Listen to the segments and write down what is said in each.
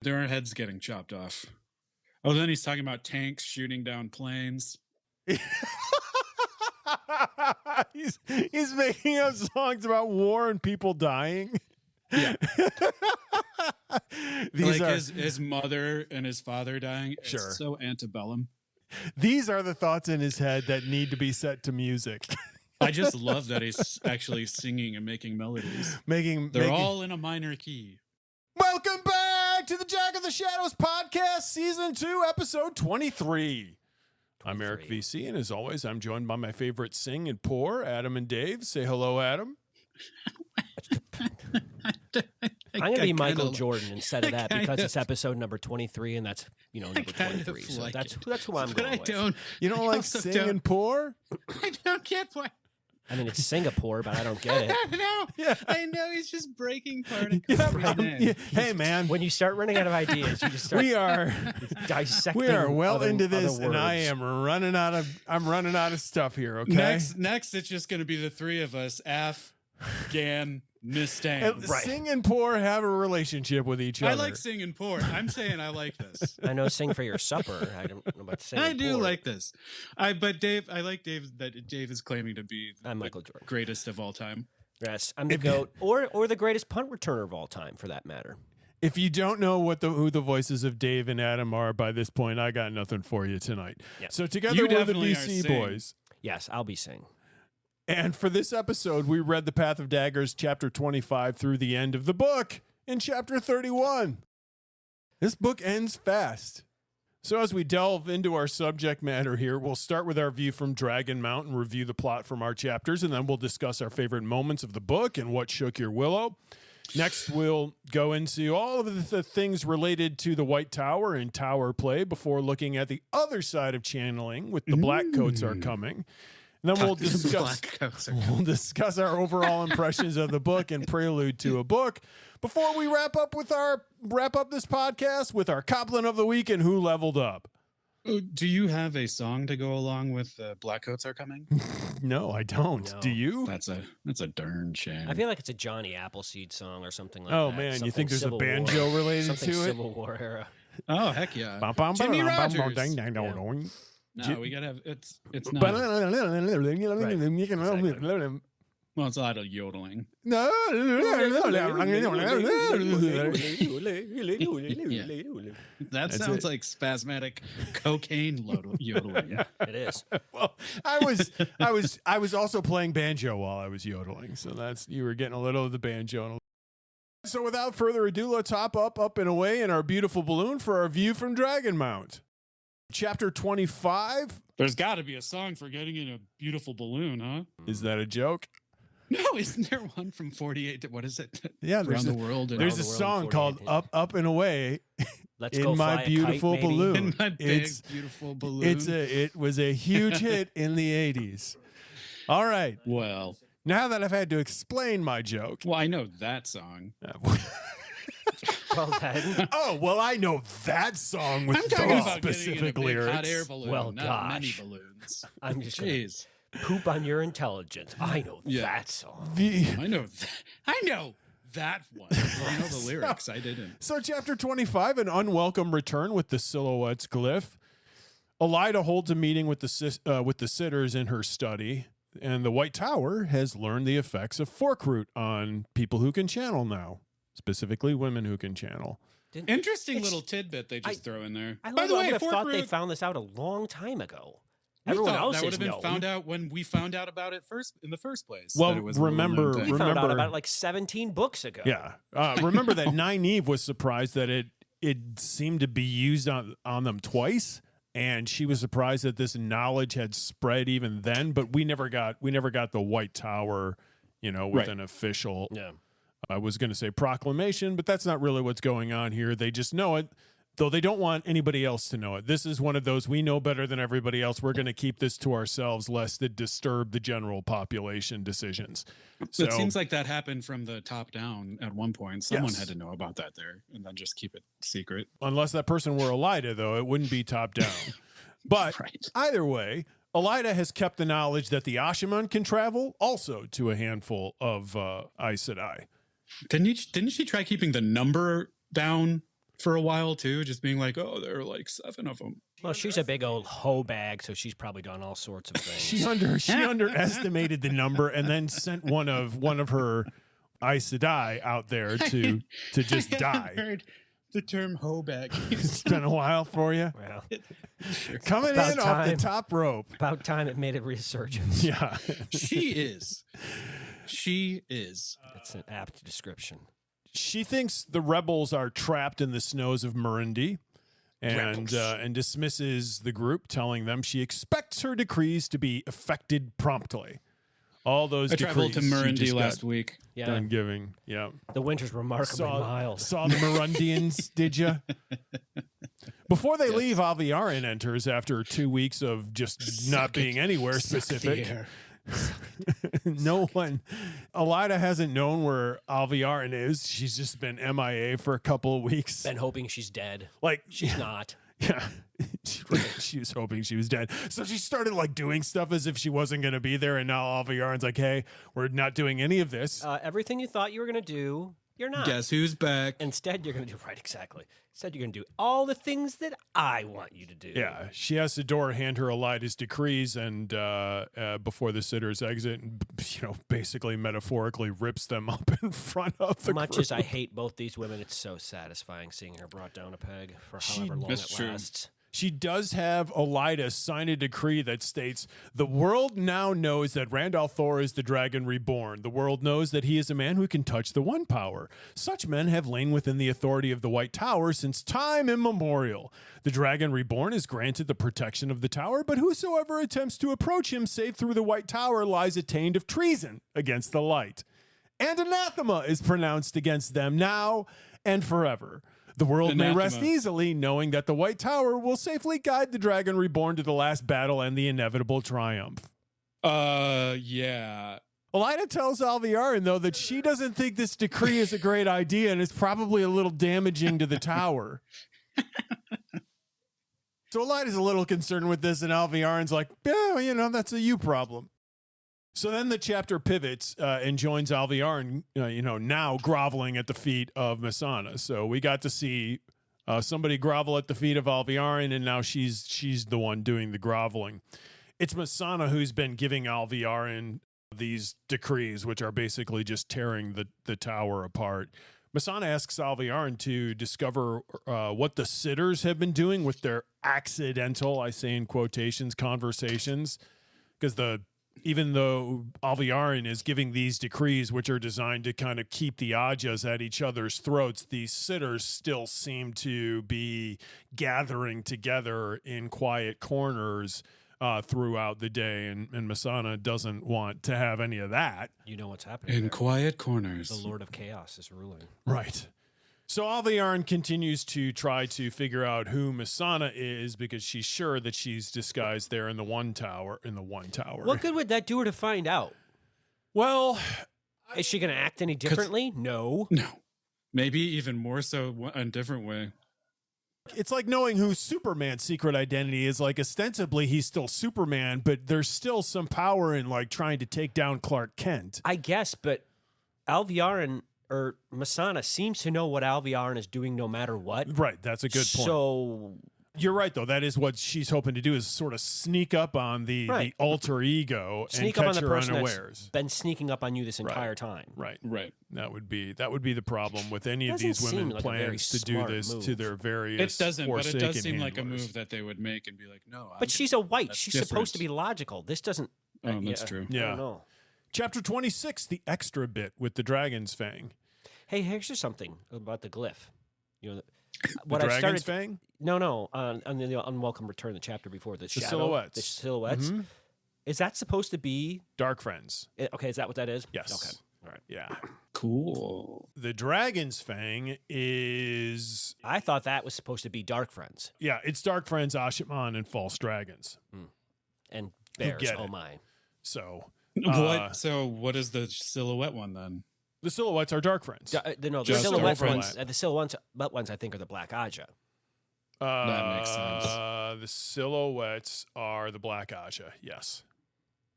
There are heads getting chopped off. Oh, then he's talking about tanks shooting down planes. he's making up songs about war and people dying. Yeah. These like are his mother and his father dying. Sure. It's so antebellum. These are the thoughts in his head that need to be set to music. I just love that he's actually singing and making melodies. They're all in a minor key. Welcome back to the Jack of the Shadows podcast, season 2, episode 23. I'm Eric VC, and as always, I'm joined by my favorite sing and pour, Adam and Dave. Say hello, Adam. I'm going to be Michael Jordan instead of that because it's episode number 23, and that's, number 23. So like that's who I'm going with. You don't like sing and pour? I don't get why. I mean, it's Singapore, but I don't get it. I know. He's just breaking particles. Hey, man. When you start running out of ideas, you just start dissecting. We are well into this, and I am running out of stuff here, okay? Next, it's just going to be the three of us, Afghan, Mustang. Right. Sing and pour have a relationship with each other. I like sing and pour. I'm saying I like this. I know sing for your supper. I don't know about sing. I do like this. But Dave, I like Dave that Dave is claiming to be Michael Jordan, greatest of all time. Yes, I'm the GOAT, or the greatest punt returner of all time, for that matter. If you don't know who the voices of Dave and Adam are by this point, I got nothing for you tonight. Yep. So together we're the VC boys. Yes, I'll be sing. And for this episode, we read The Path of Daggers, chapter 25 through the end of the book in chapter 31. This book ends fast. So as we delve into our subject matter here, we'll start with our view from Dragonmount and review the plot from our chapters, and then we'll discuss our favorite moments of the book and what shook your Willow. Next, we'll go into all of the things related to the White Tower and Tower play before looking at the other side of channeling with the Black Coats Are Coming. And then we'll discuss our overall impressions of the book and Prelude to a Book before we wrap up this podcast with our Coplin of the Week and Who Leveled Up. Do you have a song to go along with Black Coats Are Coming? No, I don't. No. Do you? That's a darn shame. I feel like it's a Johnny Appleseed song or something like that. Oh, man. You think there's a banjo related to it? Civil War era. Oh, heck yeah. Jimmy Rogers. Yeah. No, we gotta have it's not. Well, it's a lot of yodeling. No, that sounds like spasmodic cocaine yodeling. Yeah, it is. Well, I was also playing banjo while I was yodeling, so you were getting a little of the banjo. So without further ado, let's hop up and away in our beautiful balloon for our view from Dragonmount. Chapter 25. There's got to be a song for getting in a beautiful balloon, huh? Is that a joke? No, isn't there one from 48? What is it? Yeah, around the world. There's a song called "Up and Away." Let's in go my beautiful kite, balloon. In my big beautiful balloon. It was a huge hit in the 80s. All right. Well, now that I've had to explain my joke. Well, I know that song. Well, then. Oh, well, I know that song with those specific lyrics. Hot air balloon, well, not many balloons. I'm just poop on your intelligence. I know that song. I know that one. I know the lyrics. I didn't. So chapter 25, an unwelcome return with the silhouettes glyph. Elida holds a meeting with the sitters in her study, and the White Tower has learned the effects of Forkroot on people who can channel now. Specifically, women who can channel. Interesting little tidbit they just throw in there. By the way, I would have thought they found this out a long time ago. Everyone else that would have been known. found out when we found out about it in the first place. Well, remember, we found out about it like 17 books ago. Yeah, remember that Nynaeve was surprised that it seemed to be used on them twice, and she was surprised that this knowledge had spread even then. But we never got the White Tower, with an official. Yeah. I was going to say proclamation, but that's not really what's going on here. They just know it, though they don't want anybody else to know it. This is one of those, we know better than everybody else. We're going to keep this to ourselves, lest it disturb the general population decisions. So, it seems like that happened from the top down at one point. Someone had to know about that there and then just keep it secret. Unless that person were Elida, though, it wouldn't be top down. But either way, Elida has kept the knowledge that the Ashaman can travel also to a handful of Aes Sedai. Didn't she try keeping the number down for a while too, just being like, oh, there are like 7 of them. Well, she's a big old hoe bag, so she's probably done all sorts of things. She underestimated the number and then sent one of her Aes Sedai out there to just die. Heard the term hoe bag. It's been a while for you. Well, coming in off the top rope. About time it made a resurgence. Yeah, She is. That's an apt description. She thinks the rebels are trapped in the snows of Murundi and dismisses the group, telling them she expects her decrees to be effected promptly. All those decrees. I traveled to Murundi last week. Yeah. Done giving. Yeah. The winter's remarkably mild. Saw the Murundians, did you? Before they leave, Alviarin enters after 2 weeks of just not being anywhere specific. No one. Elida hasn't known where Alviarin is. She's just been MIA for a couple of weeks. Been hoping she's dead. Like she's not. Yeah. She was hoping she was dead. So she started like doing stuff as if she wasn't going to be there. And now Alviarin's like, hey, we're not doing any of this. Everything you thought you were going to do, you're not. Guess who's back? Instead, you're going to do right. Exactly. Instead, you're going to do all the things that I want you to do. Yeah. She has Sidor hand her Elida's decrees and before the sitters exit, and basically metaphorically rips them up in front of the Much group. as I hate both these women, it's so satisfying seeing her brought down a peg for however long it lasts. She does have Elida sign a decree that states, the world now knows that Randall Thor is the Dragon Reborn. The world knows that he is a man who can touch the One Power. Such men have lain within the authority of the White Tower since time immemorial. The Dragon Reborn is granted the protection of the tower, but whosoever attempts to approach him save through the White Tower lies attainted of treason against the light. And anathema is pronounced against them now and forever. The world may rest easily, knowing that the White Tower will safely guide the Dragon Reborn to the last battle and the inevitable triumph. Yeah. Elida tells Alviarin, though, that she doesn't think this decree is a great idea and it's probably a little damaging to the tower. So Elida's a little concerned with this, and Alviarin's like, yeah, that's a you problem. So then the chapter pivots and joins Alviarin, now groveling at the feet of Masana. So we got to see somebody grovel at the feet of Alviarin, and now she's the one doing the groveling. It's Masana who's been giving Alviarin these decrees, which are basically just tearing the tower apart. Masana asks Alviarin to discover what the sitters have been doing with their accidental, I say in quotations, conversations, because even though Alviarin is giving these decrees, which are designed to kind of keep the Ajas at each other's throats, these sitters still seem to be gathering together in quiet corners throughout the day, and Masana doesn't want to have any of that. You know what's happening in there. Quiet corners. The Lord of Chaos is ruling. Right. So Alviarin continues to try to figure out who Masana is because she's sure that she's disguised there in the One Tower. What good would that do her to find out? Well, is she going to act any differently? No. Maybe even more so a different way. It's like knowing who Superman's secret identity is. Like, ostensibly, he's still Superman, but there's still some power in, like, trying to take down Clark Kent. I guess, but Alviarin or Masana seems to know what Alviarin is doing no matter what. Right, that's a good point. So you're right, though. That is what she's hoping to do, is sort of sneak up on the alter ego and catch her unawares. Been sneaking up on you this entire time. Right. That would be the problem with any of these women plans to do this to their various. It doesn't, but it does seem handlers. like a move that they would make and be like, no. But she's a white. She's supposed to be logical. This doesn't. Oh, that's true. Yeah. I don't know. Chapter 26, the extra bit with the Dragon's Fang. Hey, here's just something about the glyph. What the Dragon's Fang? No. On the Unwelcome Return, the chapter before, the silhouettes. The silhouettes. Mm-hmm. Is that supposed to be Dark Friends? Okay, is that what that is? Yes. Okay. All right. Yeah. Cool. The Dragon's Fang is... I thought that was supposed to be Dark Friends. Yeah, it's Dark Friends, Ashiman, and False Dragons. And Bears, oh my. So... So what is the silhouette one then? The silhouettes are Dark Friends. The silhouette ones. The silhouette ones, I think, are the Black Aja. That makes sense. The silhouettes are the Black Aja. Yes.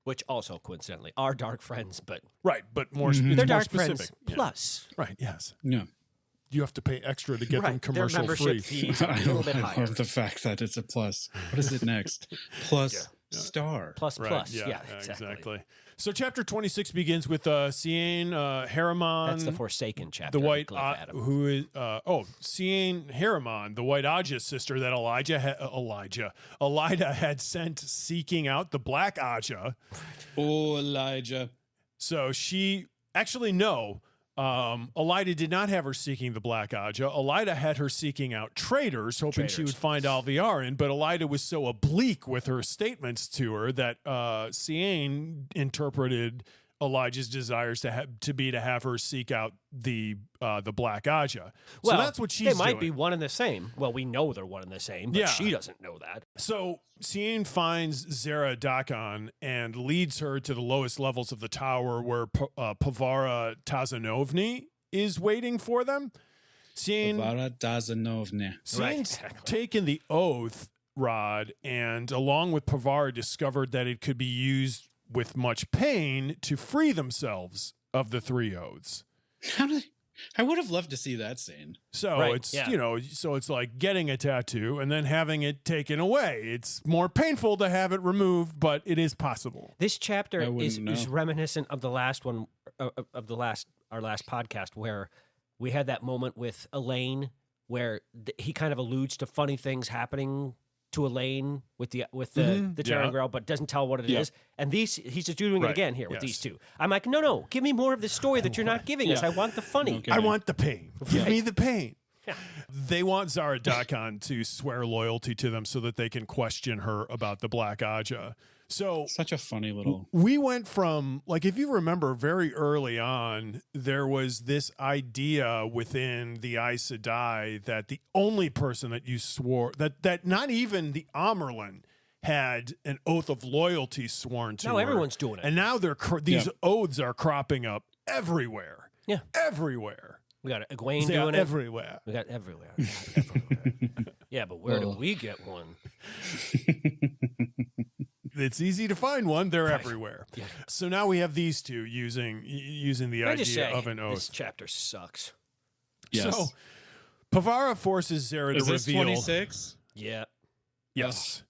Which also, coincidentally, are Dark Friends, but right, but more. They're more Dark specific. Friends plus. Right. Yes. Yeah. you have to pay extra to get them commercial their free. Fees are a little bit higher. I love the fact that it's a plus. What is it next? Plus star. Plus. Yeah, exactly. So chapter 26 begins with Sian Haramon. That's the Forsaken chapter. The white who is Sian Haramon, the white Aja sister that Elida had sent seeking out the black Aja. Oh, Elijah. So she actually Elida did not have her seeking the black Aja. Elida had her seeking out traitors, hoping she would find Alviarin, but Elida was so oblique with her statements to her that Sian interpreted Elijah's desires to have her seek out the black Aja. So that's what she's doing. They might be one and the same. Well, we know they're one and the same, but she doesn't know that. So Sian finds Zara Dakan and leads her to the lowest levels of the tower where Pavara Tazanovny is waiting for them. Pavara Tazanovny. Sian's taken the oath rod and, along with Pavara, discovered that it could be used with much pain to free themselves of the three oaths. I would have loved to see that scene. So it's like getting a tattoo and then having it taken away. It's more painful to have it removed, but it is possible. This chapter is reminiscent of the last one our last podcast, where we had that moment with Elaine where he kind of alludes to funny things happening to Elaine with the Terran girl, but doesn't tell what it is. And he's just doing it again here with these two. I'm like, no, give me more of the story that you're not giving us. I want the funny. Okay. I want the pain. Give me the pain. Yeah. They want Zara Dakan to swear loyalty to them so that they can question her about the Black Aja. So such a funny little. We went from, like, if you remember very early on, there was this idea within the Aes Sedai that the only person that you swore that not even the Amerlin had an oath of loyalty sworn to. No, everyone's doing it, and now these oaths are cropping up everywhere. Yeah, everywhere. We got Egwene doing it everywhere. We got everywhere. Yeah, but where do we get one? It's easy to find one. They're everywhere. Yeah. So now we have these two using the idea of an oath. This chapter sucks. Yes. So Pavara forces Zara to reveal. 26? Yeah. Yes.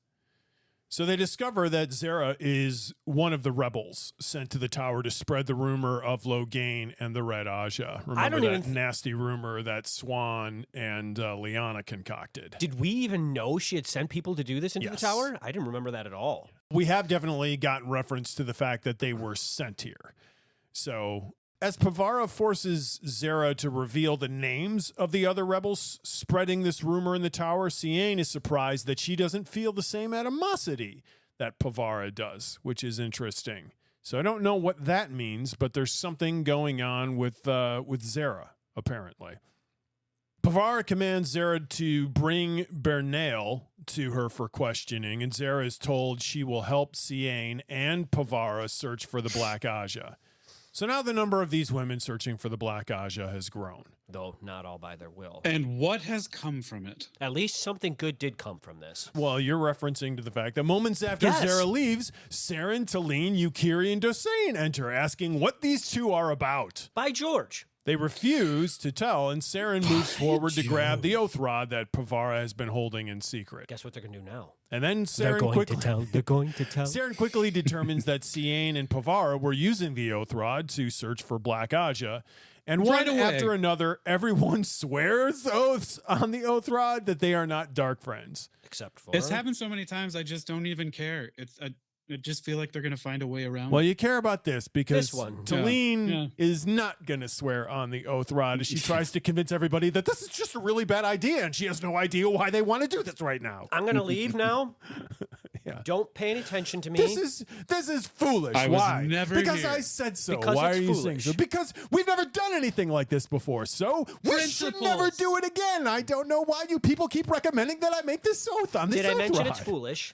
So they discover that Zara is one of the rebels sent to the tower to spread the rumor of Loghain and the Red Aja. Remember that nasty rumor that Swan and Lyanna concocted. Did we even know she had sent people to do this into the tower? I didn't remember that at all. We have definitely gotten reference to the fact that they were sent here. So as Pavara forces Zara to reveal the names of the other rebels spreading this rumor in the tower, Sian is surprised that she doesn't feel the same animosity that Pavara does, which is interesting. So I don't know what that means, but there's something going on with Zara, apparently. Pavara commands Zara to bring Bernail to her for questioning, and Zara is told she will help Sian and Pavara search for the Black Aja. So now the number of these women searching for the Black Aja has grown. Though not all by their will. And what has come from it? At least something good did come from this. Well, you're referencing to the fact that moments after Zara leaves, Saren, Talene, Yukiri, and Dosane enter, asking what these two are about. By George. They refuse to tell, and Saren moves forward to grab the oath rod that Pavara has been holding in secret. Guess what they're going to do now? And then They're going to tell. Saren quickly determines that Sian and Pavara were using the oath rod to search for Black Aja. And one after another, everyone swears oaths on the oath rod that they are not dark friends. Except for... It's happened so many times, I just don't even care. I just feel like they're going to find a way around. Well, you care about this because Talene is not going to swear on the oath rod as she tries to convince everybody that this is just a really bad idea and she has no idea why they want to do this right now. I'm going to leave now. Don't pay any attention to me. This is foolish. Why? Because I said so. Because why are you foolish. saying so? Because we've never done anything like this before. So we should never do it again. I don't know why you people keep recommending that I make this oath on this oath rod. Did I mention it's foolish?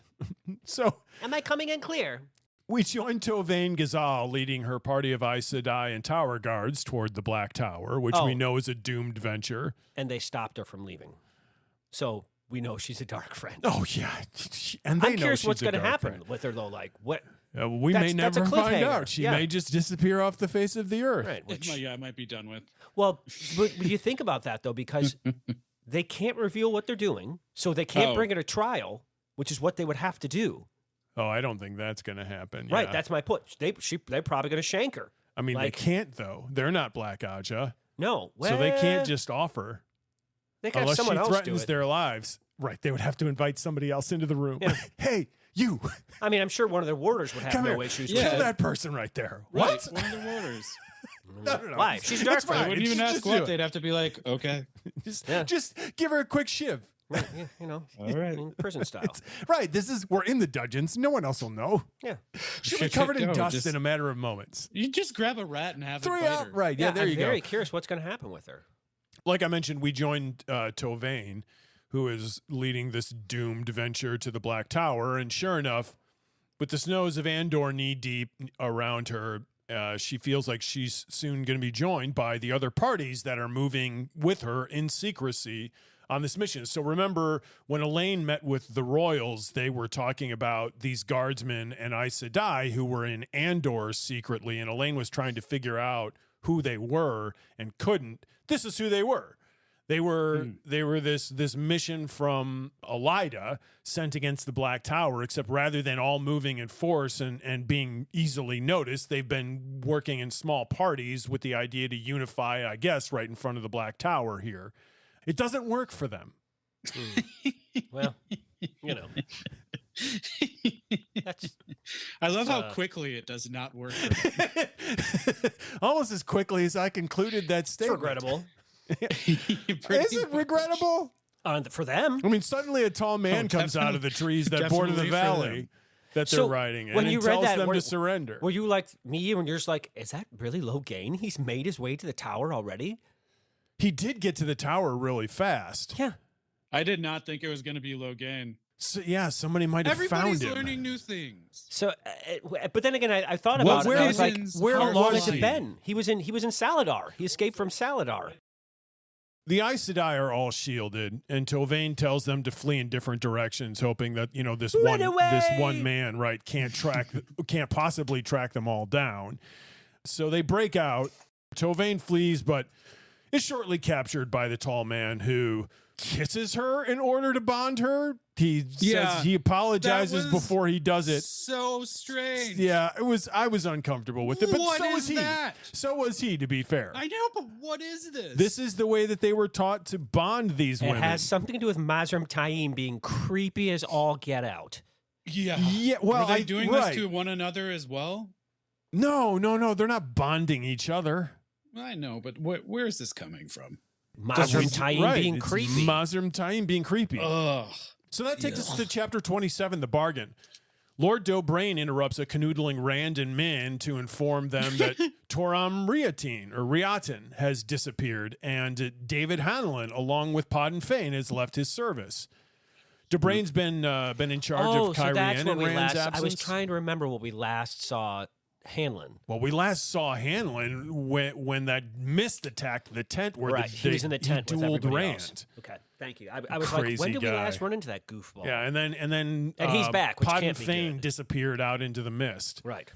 So, am I coming in clear? We join Tovann Ghazal leading her party of Aes Sedai and tower guards toward the Black Tower, which we know is a doomed venture. And they stopped her from leaving. So we know she's a dark friend. Oh, yeah. And they I'm curious know what's going to happen with her, though. Like, what? We may never find out. She may just disappear off the face of the earth. Right. Which I might be done with. Well, but you think about that, though, because they can't reveal what they're doing, so they can't bring it to trial, which is what they would have to do. Oh, I don't think that's going to happen. Right, yeah. that's my point. They're probably going to shank her. I mean, they can't, though. They're not Black Aja. No. Well, so they can't just offer. They can have unless someone she else threatens do it. their lives. Right, they would have to invite somebody else into the room. Yeah. Hey, you. I mean, I'm sure one of their warders would have no issues with Kill that person right there. Right, What? one of the warders. No. Why? She's dark. They wouldn't even ask what. They'd have to be like, okay. Just give her a quick shiv. Right, yeah, all right. Prison style. Right, we're in the dungeons. No one else will know. Yeah. She'll be covered in dust in a matter of moments. You just grab a rat and have it Three bite out, her. right. Yeah, there you go. I'm very curious what's going to happen with her. Like I mentioned, we joined Tovane, who is leading this doomed venture to the Black Tower. And sure enough, with the snows of Andor knee-deep around her, she feels like she's soon going to be joined by the other parties that are moving with her in secrecy on this mission. So remember, when Elaine met with the Royals, they were talking about these guardsmen and Aes Sedai who were in Andor secretly, and Elaine was trying to figure out who they were and couldn't. This is who they were. They were this mission from Elida sent against the Black Tower, except rather than all moving in force and being easily noticed, they've been working in small parties with the idea to unify, I guess, right in front of the Black Tower here. It doesn't work for them. Well, you know. I love how quickly it does not work for them. Almost as quickly as I concluded that statement. Regrettable. Is it regrettable? For them. I mean, suddenly a tall man comes out of the trees that border the valley that they're riding, and he tells them to surrender. Were you like me when you're just like, is that really Logain? He's made his way to the tower already? He did get to the tower really fast. Yeah. I did not think it was going to be Logain. So, yeah, somebody might have found him. Everybody's learning new things. So, but then again, I thought about it. And I was like, how long has it been? He was in Saladar. He escaped from Saladar. The Aes Sedai are all shielded, and Tovane tells them to flee in different directions, hoping that this one man can't possibly track them all down. So they break out. Tovane flees, but is shortly captured by the tall man who kisses her in order to bond her. He says he apologizes before he does it. So strange. Yeah, I was uncomfortable with it, but so was he. That? So was he, to be fair. I know, but what is this? This is the way that they were taught to bond these women. It has something to do with Mazrim Taim being creepy as all get out. Yeah. Yeah. Well, are they doing this to one another as well? No. They're not bonding each other. I know, but where is this coming from? Mazrim Taim being creepy. Mazrim Taim being creepy. Ugh. So that takes us to chapter 27, The Bargain. Lord Dobrain interrupts a canoodling Rand and Min to inform them that Toram Riatin has disappeared, and David Hanlon, along with Podden Fane, has left his service. Dobrain's been in charge of Kyrian in Rand's absence. I was trying to remember what we last saw Hanlon. Well, we last saw Hanlon when that mist attacked the tent where he was in the tent with dueled everybody Rand. Else. Okay, thank you. I was like, when did we last run into that goofball? Yeah, and then he's back. Which Podden can't be Fane good. disappeared out into the mist. Right.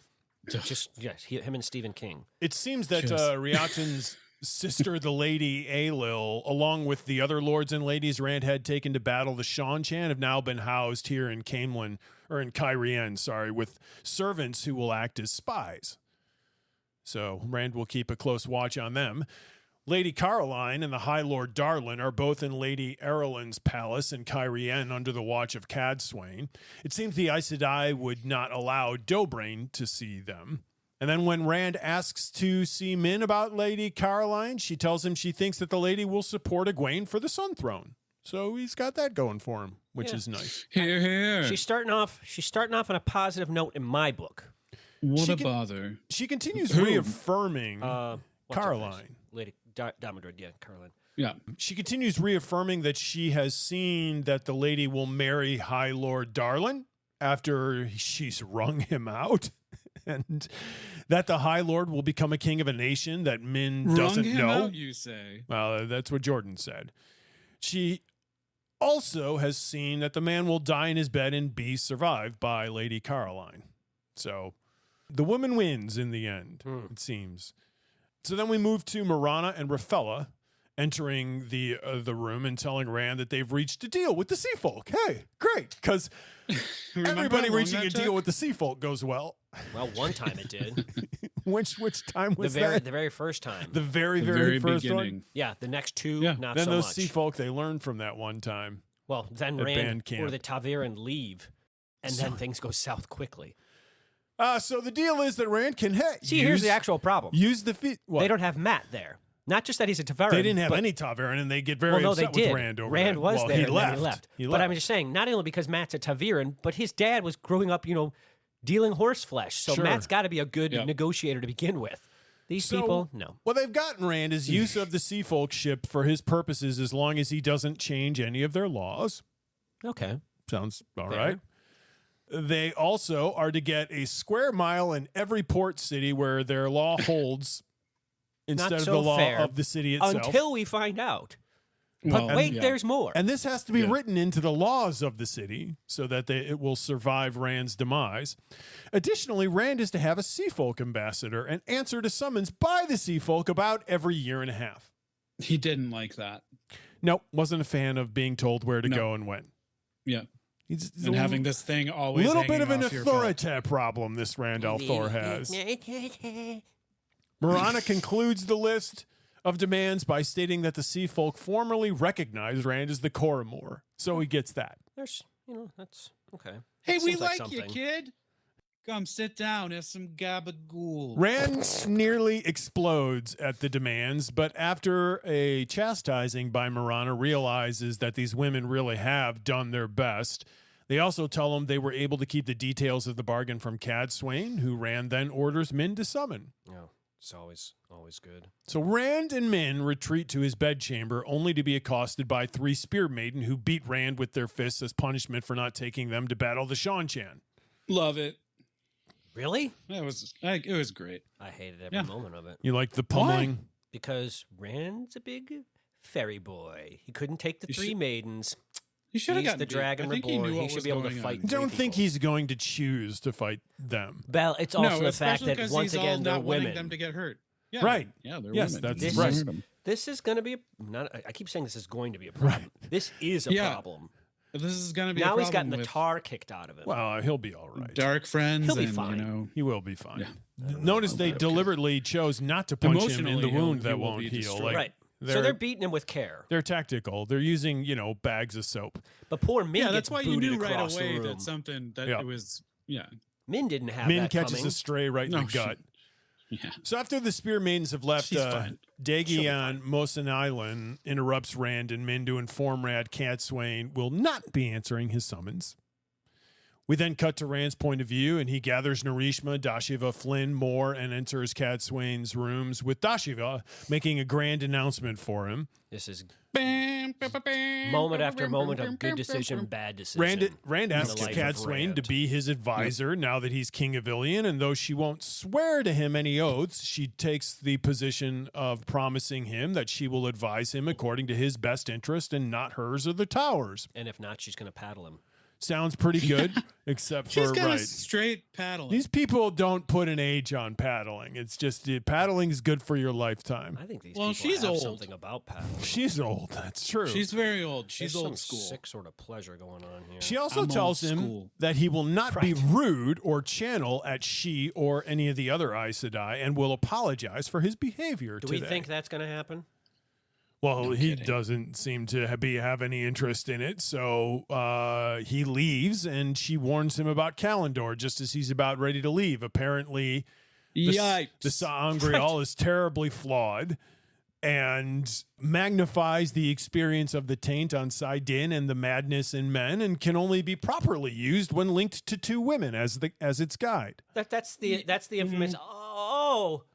Him and Stephen King. It seems that Riatin's sister, the Lady Aelil, along with the other lords and ladies Rand had taken to battle the Shan-Chan, have now been housed here in Kyrian, with servants who will act as spies. So Rand will keep a close watch on them. Lady Caroline and the High Lord Darlin are both in Lady Erlin's palace in Kyrian under the watch of Cadswain. It seems the Aes Sedai would not allow Dobrain to see them. And then when Rand asks to see Min about Lady Caroline, she tells him she thinks that the lady will support Egwene for the Sun Throne. So he's got that going for him, which is nice. Here. She's starting off on a positive note in my book. What a bother. She continues reaffirming Caroline. Lady Damadrid, Caroline. Yeah. She continues reaffirming that she has seen that the lady will marry High Lord Darlin after she's wrung him out. And that the High Lord will become a king of a nation that Min doesn't know. Out, you say. Well, that's what Jordan said. She also has seen that the man will die in his bed and be survived by Lady Caroline. So the woman wins in the end, it seems. So then we move to Marana and Raphella entering the room and telling Rand that they've reached a deal with the Sea Folk. Hey, great, because everybody reaching a deal with the Sea Folk goes well. Well, one time it did. Which time was that? The very first time. The very first beginning. one? Yeah, the next two, not then so those much. Sea Folk, they learned from that one time. Well, then at Rand band camp. or the Taviran leave, and then things go south quickly. So the deal is that Rand can, here's the actual problem. Use the feet. They don't have Matt there. Not just that he's a Taviran. They didn't have any Taviran, and they get very upset with Rand over Rand that. was well, there, he and left. then he left. He But left. I'm just saying, not only because Matt's a Taviran, but his dad was growing up, dealing horse flesh. So Sure. Matt's got to be a good negotiator to begin with. These people, no. What they've gotten Rand is use of the Sea Folk ship for his purposes as long as he doesn't change any of their laws. Okay. Sounds all Fair. right. They also are to get a square mile in every port city where their law holds instead of so the law fair. of the city itself. Until we find out. Well, But wait, yeah. there's more. And this has to be written into the laws of the city so that it will survive Rand's demise. Additionally, Rand is to have a Sea Folk ambassador and answer to summons by the Sea Folk about every year and a half. He didn't like that. Nope, wasn't a fan of being told where to go and when. Yeah. He's And having this thing always a little bit hanging of an off your belt. authority problem this Rand al'Thor has. Marana concludes the list of demands by stating that the Sea Folk formerly recognized Rand as the Coromor, so he gets that. There's, that's okay. Hey, That we seems like something. you, kid. Come sit down, have some gabagool. Rand nearly explodes at the demands, but after a chastising by Marana, realizes that these women really have done their best. They also tell him they were able to keep the details of the bargain from Cad Swain, who Rand then orders Min to summon. Yeah, it's always good. So Rand and Min retreat to his bedchamber, only to be accosted by 3 spear maiden who beat Rand with their fists as punishment for not taking them to battle the Shan-Chan. Love it. Really? It was great. I hated every moment of it. You like the pummeling? Because Rand's a big fairy boy. He couldn't take the 3 maidens. You should have He's gotten the dragon reborn. He should be able to fight. I don't think he's going to choose to fight them. Well, it's also the fact especially that 'cause once he's again all they're not wanting women. them to get hurt. Yeah, Right. Yeah, they're Yes, women. that's You right. hurt 'em. This is going to be I keep saying this is going to be a problem. This is a problem. This is going to be Now a he's gotten problem the with tar kicked out of him. Well, he'll be all right. dark friends. He'll be and, fine. He will be fine. Notice they deliberately chose not to punch him in the Emotionally, wound he that will won't be heal. destroyed. Right. So they're beating him with care. They're tactical. They're using, bags of soap. But poor Min Yeah, gets that's why you booted knew right across away the room. that something that Yeah. it was. Yeah, Min didn't have Min that catches coming. a stray right in No the gut. yeah. So after the Spear Maidens have left, She's fine. Dagi on Mosin Island interrupts Rand and Min to inform Rand Cad Swain will not be answering his summons. We then cut to Rand's point of view, and he gathers Narishma, Dashiva, Flynn, Moore, and enters Cad Swain's rooms with Dashiva making a grand announcement for him. This is moment after moment of good decision, bad decision. Rand in the asks life Cad of Swain Rand. to be his advisor now that he's king of Ilion, and though she won't swear to him any oaths, she takes the position of promising him that she will advise him according to his best interest and not hers or the Tower's. And if not, she's going to paddle him. Sounds pretty good, except She's for got a right. straight paddling. These people don't put an age on paddling. It's just paddling is good for your lifetime. I think these Well, people she's have old. something about paddling. She's old. That's true. She's very old. She's There's old some school. sick sort of pleasure going on here. She also I'm tells old him school. that he will not be Right. rude or channel at she or any of the other Aes Sedai and will apologize for his behavior Do today. we think that's going to happen? Well, he kidding. doesn't seem to have any interest in it, so he leaves, and she warns him about Kalendor just as he's about ready to leave. Apparently, the Sa'angreal is terribly flawed and magnifies the experience of the taint on Saidin and the madness in men, and can only be properly used when linked to 2 women as its guide. That's the infamous. Oh,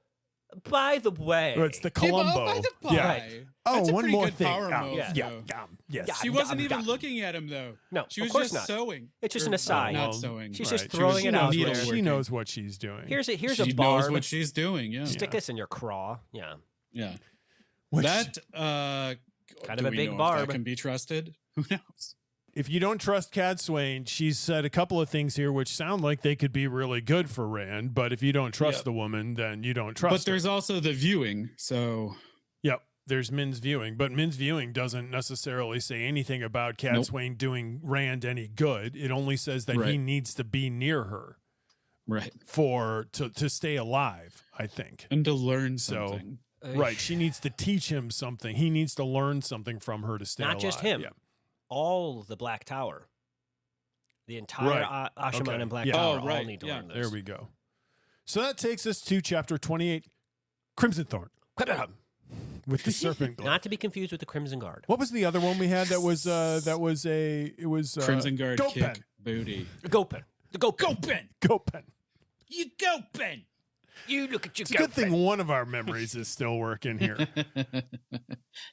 by the way, It's the Columbo. Yeah. Oh, That's a one pretty more good thing. power Ah, move, yeah, though. yes. She wasn't even looking at him though. No, she of was course just not. sewing. It's just Or, an aside. not Well, sewing. She's Right. just She throwing was it out there. needleworking. She knows what she's doing. Here's a She knows barb. what she's doing. Yeah. Stick this in your craw. Yeah. Yeah. Which- That Kind do of a we big know if barb. that can be trusted. Who knows? If you don't trust Cadsuane, she's said a couple of things here which sound like they could be really good for Rand, but if you don't trust the woman, then you don't trust her. But there's also the viewing, so... Yep, there's Min's viewing, but Min's viewing doesn't necessarily say anything about Cadsuane doing Rand any good. It only says that he needs to be near her. Right. To stay alive, I think. And to learn something. Right, she needs to teach him something. He needs to learn something from her to stay alive. Not just him. Yeah. All the Black Tower. The entire Ashaman and Black Tower all need to learn this. There we go. So that takes us to chapter 28, Crimson Thorn. With the serpent glove. Not to be confused with the Crimson Guard. What was the other one we had that was Crimson Guard Go kick Pen. booty. The Go Pen. The Go Pen. Go Pen. Go Pen. You Go Pen. You look at your It's a good thing one of our memories is still working here.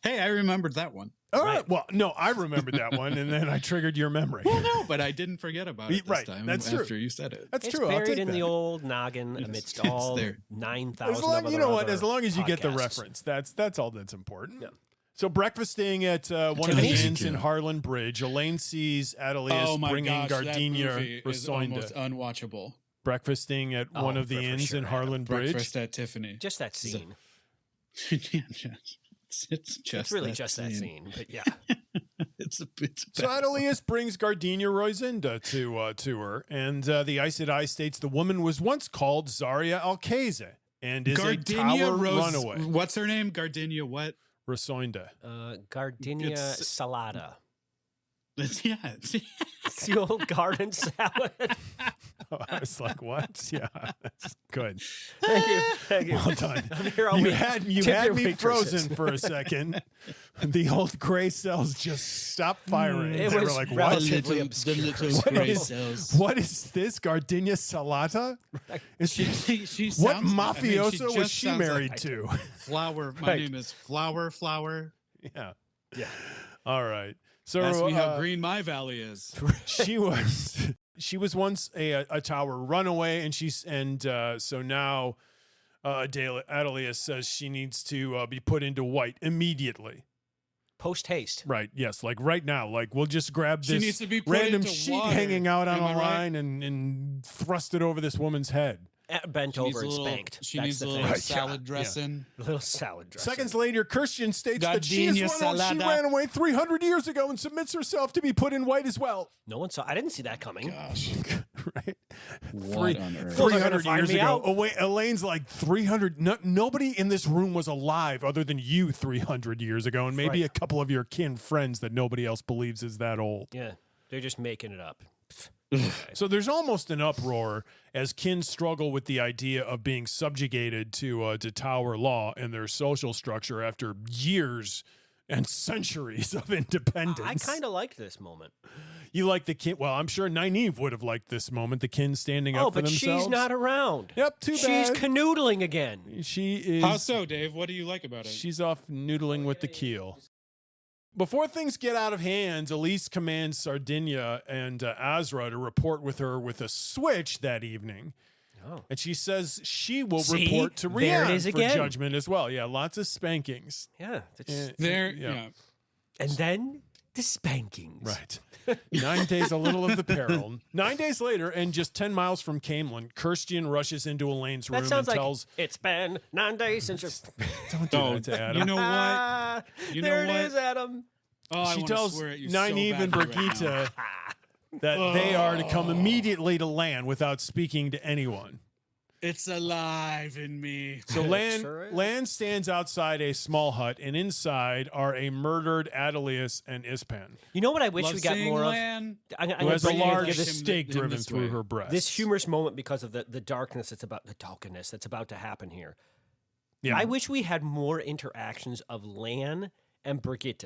Hey, I remembered that one. All right. Well, no, I remembered that one, and then I triggered your memory. Well, no, but I didn't forget about it this time. That's after true. you said it. That's it's true. Buried I'll take in that. the old noggin amidst all 9,000 of you know what? other As long as you get the podcasts. reference, that's all that's important. Yeah. So breakfasting at one of the inns in Harlan Bridge, Elaine sees Adelius bringing Gardenia is almost unwatchable. Breakfasting at one of the inns in Harlan Bridge. Breakfast at Tiffany. Just that scene. It's really just that scene, but yeah. it's a So Adelius brings Gardenia Roizinda to her, and the Aes Sedai states the woman was once called Zarya Alcaize and is Gardenia a tower runaway. What's her name? Gardenia what? Rosoinda. Gardenia Salada. It's It's the old garden salad. Oh, I was like, what? Yeah, that's good. Thank you. Well done. I'm here all You week. had Tip me your waitresses. frozen for a second. The old gray cells just stopped firing. It They were was like, what? relatively the obscure. little gray cells. What is this? Gardenia Salata? Is She what sounds- mafioso was just she sounds married like to? Flower. My name is Flower. Yeah. Yeah. All right. So Ask me how green my valley is. she was once a tower runaway, and so now Adelius says she needs to be put into white immediately. Post haste. Right. Yes. Like right now. Like we'll just grab She this needs to be put random into sheet water. hanging out on Am a I right? line and thrust it over this woman's head. Bent over and spanked. She That's needs the a thing. little Right, salad dressing. A little salad dressing. Seconds later, Christian states that she Gardenia ran away 300 years ago and submits herself to be put in white as well. No one saw. I didn't see that coming. Gosh, Right. what on earth? Those are 300 gonna find years me ago. out. Oh, wait, Elaine's like 300. Nobody in this room was alive other than you 300 years ago, and maybe Right. a couple of your kin friends that nobody else believes is that old. Yeah, they're just making it up. So there's almost an uproar as kin struggle with the idea of being subjugated to Tower law and their social structure after years and centuries of independence. I kind of liked this moment. You like the kin? Well, I'm sure Nynaeve would have liked this moment. The kin standing up for but themselves. she's not around. Yep, too She's bad. canoodling again. She is. How so, Dave? What do you like about it? She's off noodling with the keel. Before things get out of hand, Elise commands Sardinia and Azra to report with her with a switch that evening. Oh. And she says she will See? report to There it Rian is for again. judgment as well. Yeah, lots of spankings. Yeah. Yeah. And then the spankings. Right. 9 days, a little of the peril. 9 days later, and just 10 miles from Camelin, Kirstian rushes into Elaine's room That sounds and like tells... it's been 9 days since you're... Don't do that to Adam. You know what? You know there what? it is, Adam. Oh, I She wanna tells swear at you Nynaeve so and badly right now. Brigitte that they are to come immediately to land without speaking to anyone. It's alive in me. So Sure is. Lan stands outside a small hut, and inside are a murdered Adelius and Ispan, You know what I wish Love we got seeing more Lan. of? who has a bring you large into this- stake him driven this through way. her breast. this humorous moment because of the darkness that's about the darkness that's about to happen here. Yeah. I wish we had more interactions of Lan and Brigitte.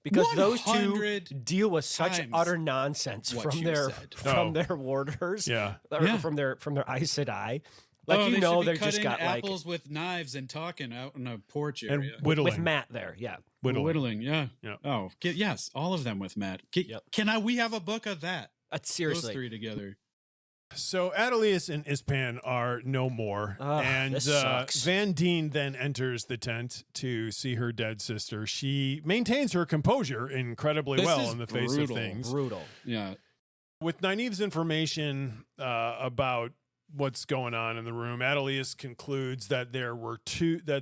Because those two 100 deal with such times utter nonsense what from you their said. from Oh. their warders, Yeah. or Yeah. from their Aes Sedai. Like Oh, you they know, should be they're just cutting got apples with knives and talking out in a porch and area. whittling. with Matt there. Yeah, Whittling, yeah. Yeah. Oh, yes, all of them with Matt. Yep. Can we have a book of that? seriously. Those three together. So Adelius and Ispan are no more, and this sucks. Van Dien then enters the tent to see her dead sister. She maintains her composure incredibly well in the face of things. Brutal. Yeah. With Nynaeve's information about what's going on in the room, Adelius concludes that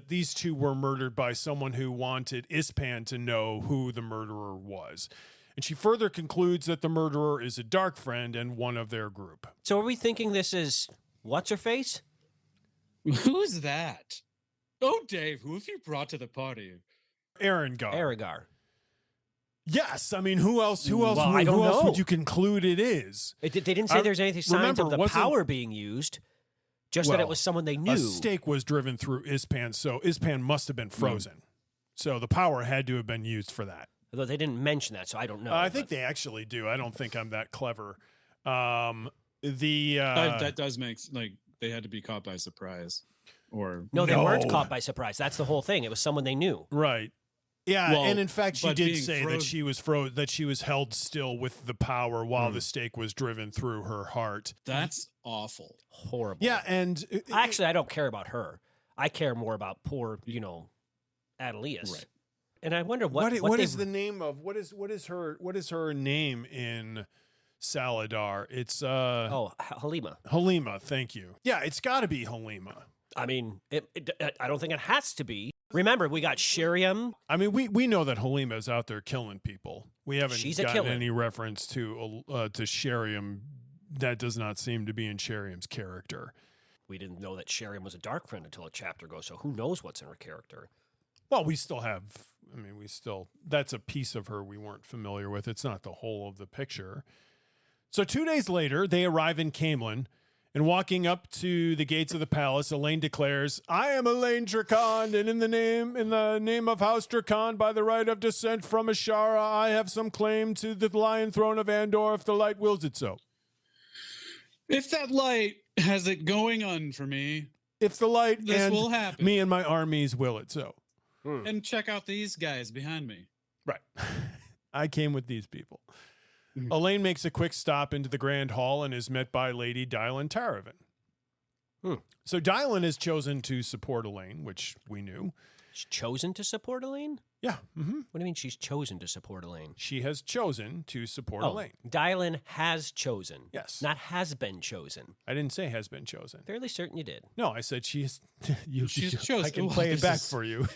these two were murdered by someone who wanted Ispan to know who the murderer was. And she further concludes that the murderer is a dark friend and one of their group. So are we thinking this is what's-her-face? Who's that? Oh, Dave, who have you brought to the party? Arengar. Yes, I mean, who else know. would you conclude it is? They didn't say there's anything signs of the power being used, just that it was someone they knew. A stake was driven through Ispan, so Ispan must have been frozen. So the power had to have been used for that. Although they didn't mention that, so I don't know. I think they actually do. I don't think I'm that clever. That does make, they had to be caught by surprise. No, they weren't caught by surprise. That's the whole thing. It was someone they knew. Right. Yeah, and in fact, she did say that she was that she was held still with the power while the stake was driven through her heart. That's awful. Horrible. Yeah, and actually, I don't care about her. I care more about poor, Adelius. Right. And I wonder what is the name of what is her name in Saladar? It's Halima. Halima, thank you. Yeah, it's got to be Halima. I mean, I don't think it has to be. Remember, we got Sheriam. I mean, we know that Halima's out there killing people. We haven't gotten killer. any reference to Sheriam. That does not seem to be in Sheriam's character. We didn't know that Sheriam was a dark friend until a chapter ago, so who knows what's in her character? Well, we still have. I mean, that's a piece of her we weren't familiar with. It's not the whole of the picture. So 2 days later, they arrive in Coplin. And walking up to the gates of the palace, Elaine declares, "I am Elaine Drakon, and in the name of House Drakon, by the right of descent from Ashara, I have some claim to the Lion Throne of Andor if the light wills it so." If that light has it going on for me, if the light this will happen. Me and my armies will it so. And check out these guys behind me. Right. I came with these people. Elaine makes a quick stop into the Grand Hall and is met by Lady Dylan Taravan. So Dylan is chosen to support Elaine, which we knew. She's chosen to support Elaine? Yeah. Mm-hmm. What do you mean she's chosen to support Elaine? She has chosen to support Elaine. Dylan has chosen. Yes. Not has been chosen. I didn't say has been chosen. Fairly certain you did. No, I said she's chosen. I can play it back for you.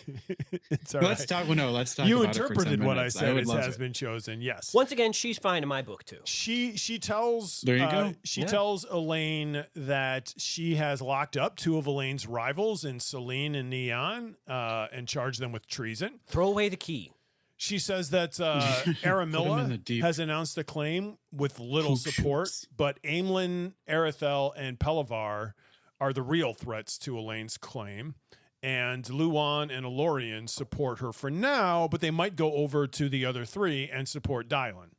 It's all let's talk. No, let's talk. You about interpreted it for 10 what minutes. I said as has been chosen. Yes. Once again, she's fine in my book too. She tells. There you go. She tells Elaine that she has locked up two of Elaine's rivals in Celine and Neon, and charged them with treason. Throw away the key. She says that Aramilla has announced a claim with little support, but Aemlyn, Erethel, and Pelavar are the real threats to Elaine's claim. And Luan and Elorian support her for now, but they might go over to the other three and support Dylan.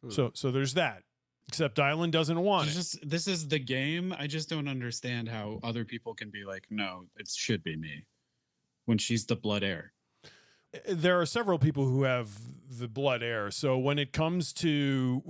So there's that. Except Dylan doesn't want it. This is the game. I just don't understand how other people can be like, no, it should be me, when she's the blood heir. There are several people who have the blood heir. So when it comes to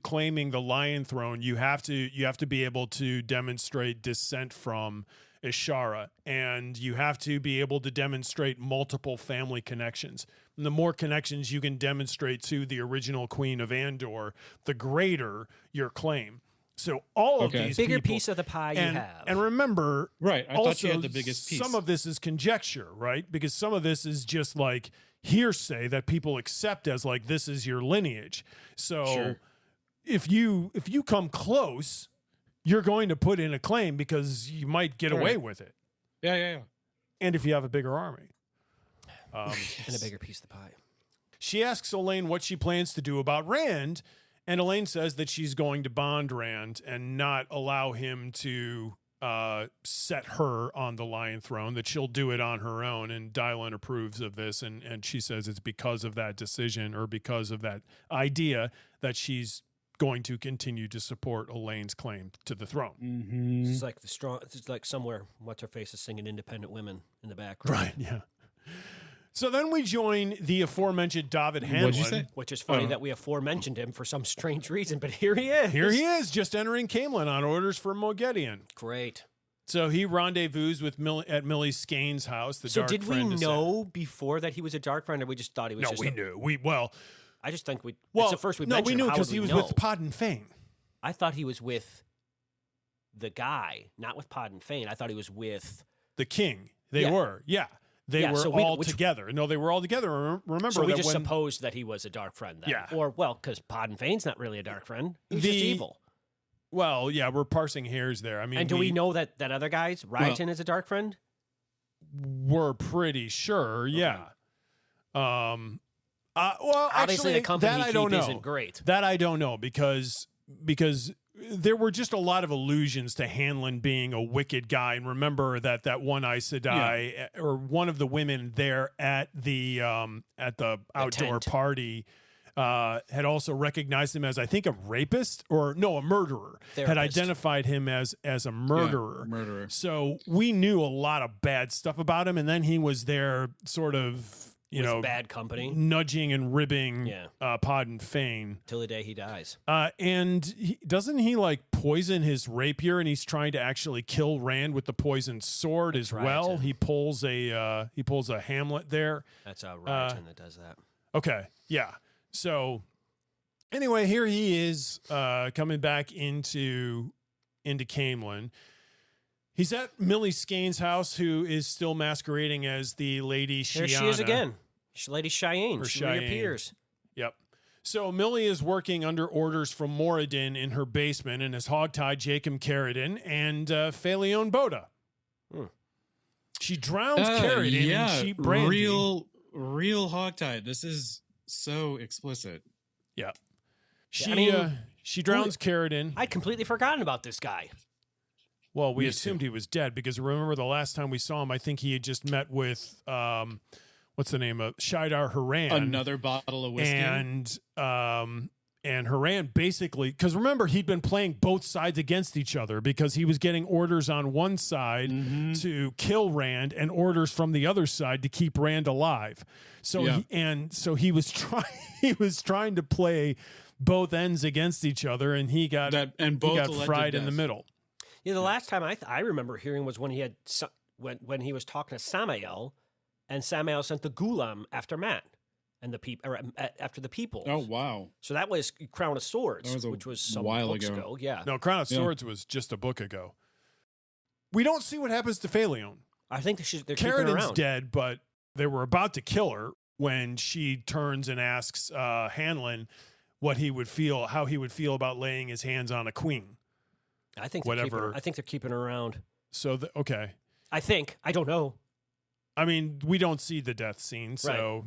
claiming the Lion Throne, you have to be able to demonstrate descent from Ishara, and you have to be able to demonstrate multiple family connections. And the more connections you can demonstrate to the original Queen of Andor, the greater your claim. So all of these bigger people, piece of the pie you have. And remember, right? I thought you had the biggest piece. Some of this is conjecture, right? Because some of this is just like hearsay that people accept as like this is your lineage. So if you come close, you're going to put in a claim because you might get away with it. Yeah. And if you have a bigger army. And a bigger piece of the pie. She asks Elaine what she plans to do about Rand. And Elaine says that she's going to bond Rand and not allow him to set her on the Lion Throne, that she'll do it on her own. And Dylan approves of this. And she says it's because of that decision, or because of that idea, that she's going to continue to support Elaine's claim to the throne. Mm-hmm. It's like somewhere, what's her face is singing Independent Women in the background. Right, yeah. So then we join the aforementioned David Hanlon. What'd you say? Which is funny that we aforementioned him for some strange reason, but here he is. Here he is, just entering Camelin on orders for Mogedion. Great. So he rendezvous with at Millie Skane's house. The dark did we friend know before that he was a dark friend, or we just thought he was? No, we knew. I just think we. Well, it's the first we no, mentioned. we knew because he was with Podden Fane. I thought he was with the guy, not with Podden Fane. I thought he was with the king. They were, They were all together. No, they were all together. Remember, so we just supposed that he was a dark friend then. Yeah. Or, well, because Podden Fane's not really a dark friend. He's just evil. Well, yeah, we're parsing hairs there. I mean, and do we know that other guy's Ryoton is a dark friend? We're pretty sure, yeah. Well, obviously actually, the company that I don't know. Isn't great. That I don't know because there were just a lot of allusions to Hanlon being a wicked guy. And remember that one Aes Sedai or one of the women there at the outdoor party had also recognized him as, I think, a rapist or no, a murderer. Therapist. Had identified him as a murderer. Yeah, murderer. So we knew a lot of bad stuff about him. And then he was there sort of, bad company, nudging and ribbing Podden Fane till the day he dies. And doesn't he like poison his rapier, and he's trying to actually kill Rand with the poisoned sword as well. He pulls a Hamlet there. That's Ryoton that does that. Okay, yeah. So anyway, here he is coming back into Camelin. He's at Millie Skane's house, who is still masquerading as the Lady Shiana. There she is again. Lady Cheyenne. She reappears. Yep. So Millie is working under orders from Moradin in her basement and has hogtied Jacob Carradine and Phaleon Boda. She drowns Carradine and she Brandy. Real hogtied. This is so explicit. Yeah. She drowns Carradine. I'd completely forgotten about this guy. Well, we assumed he was dead because remember the last time we saw him, I think he had just met with what's the name of Shaidar Haran. Another bottle of whiskey. And Haran basically, because remember, he'd been playing both sides against each other because he was getting orders on one side to kill Rand and orders from the other side to keep Rand alive. So he was trying to play both ends against each other, and he got fried in the middle. Yeah, the last time I remember hearing was when he had when he was talking to Samael, and Samael sent the Ghulam after Matt and the people after the people. Oh wow! So that was Crown of Swords, which was some while books ago. Yeah, no, Crown of Swords was just a book ago. We don't see what happens to Phaleon. I think they're Carradine's dead, but they were about to kill her when she turns and asks Hanlon how he would feel about laying his hands on a queen. I think they're keeping her around. So okay. I don't know. I mean, we don't see the death scene, so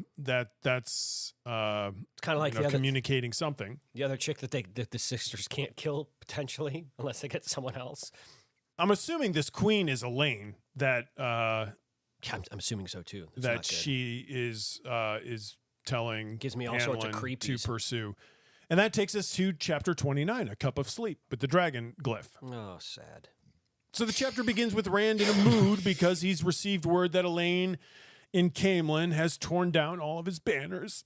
that's kind of like communicating something. The other chick that the sisters can't kill potentially unless they get someone else. I'm assuming this queen is Elaine. That I'm assuming so too. That she is telling gives me all sorts of creepies to pursue. And that takes us to chapter 29, A Cup of Sleep, with the dragon glyph. Oh, sad. So the chapter begins with Rand in a mood because he's received word that Elaine in Camelin has torn down all of his banners.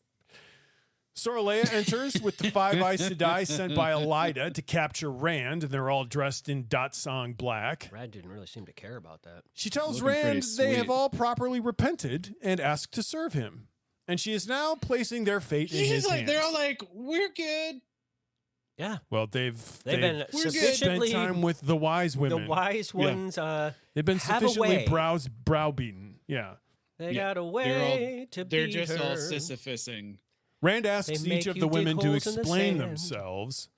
Soralea enters with the 5 Aes Sedai sent by Elida to capture Rand, and they're all dressed in Datsang black. Rand didn't really seem to care about that. She tells Rand they have all properly repented and asked to serve him. And she is now placing their fate in his hands. They're all like, we're good. Yeah. Well, they've been sufficiently spent time with the wise women. The wise ones. They've been sufficiently browbeaten. Yeah. They got a way to beat her. They're just all Sisyphusing. Rand asks each of the women to explain themselves,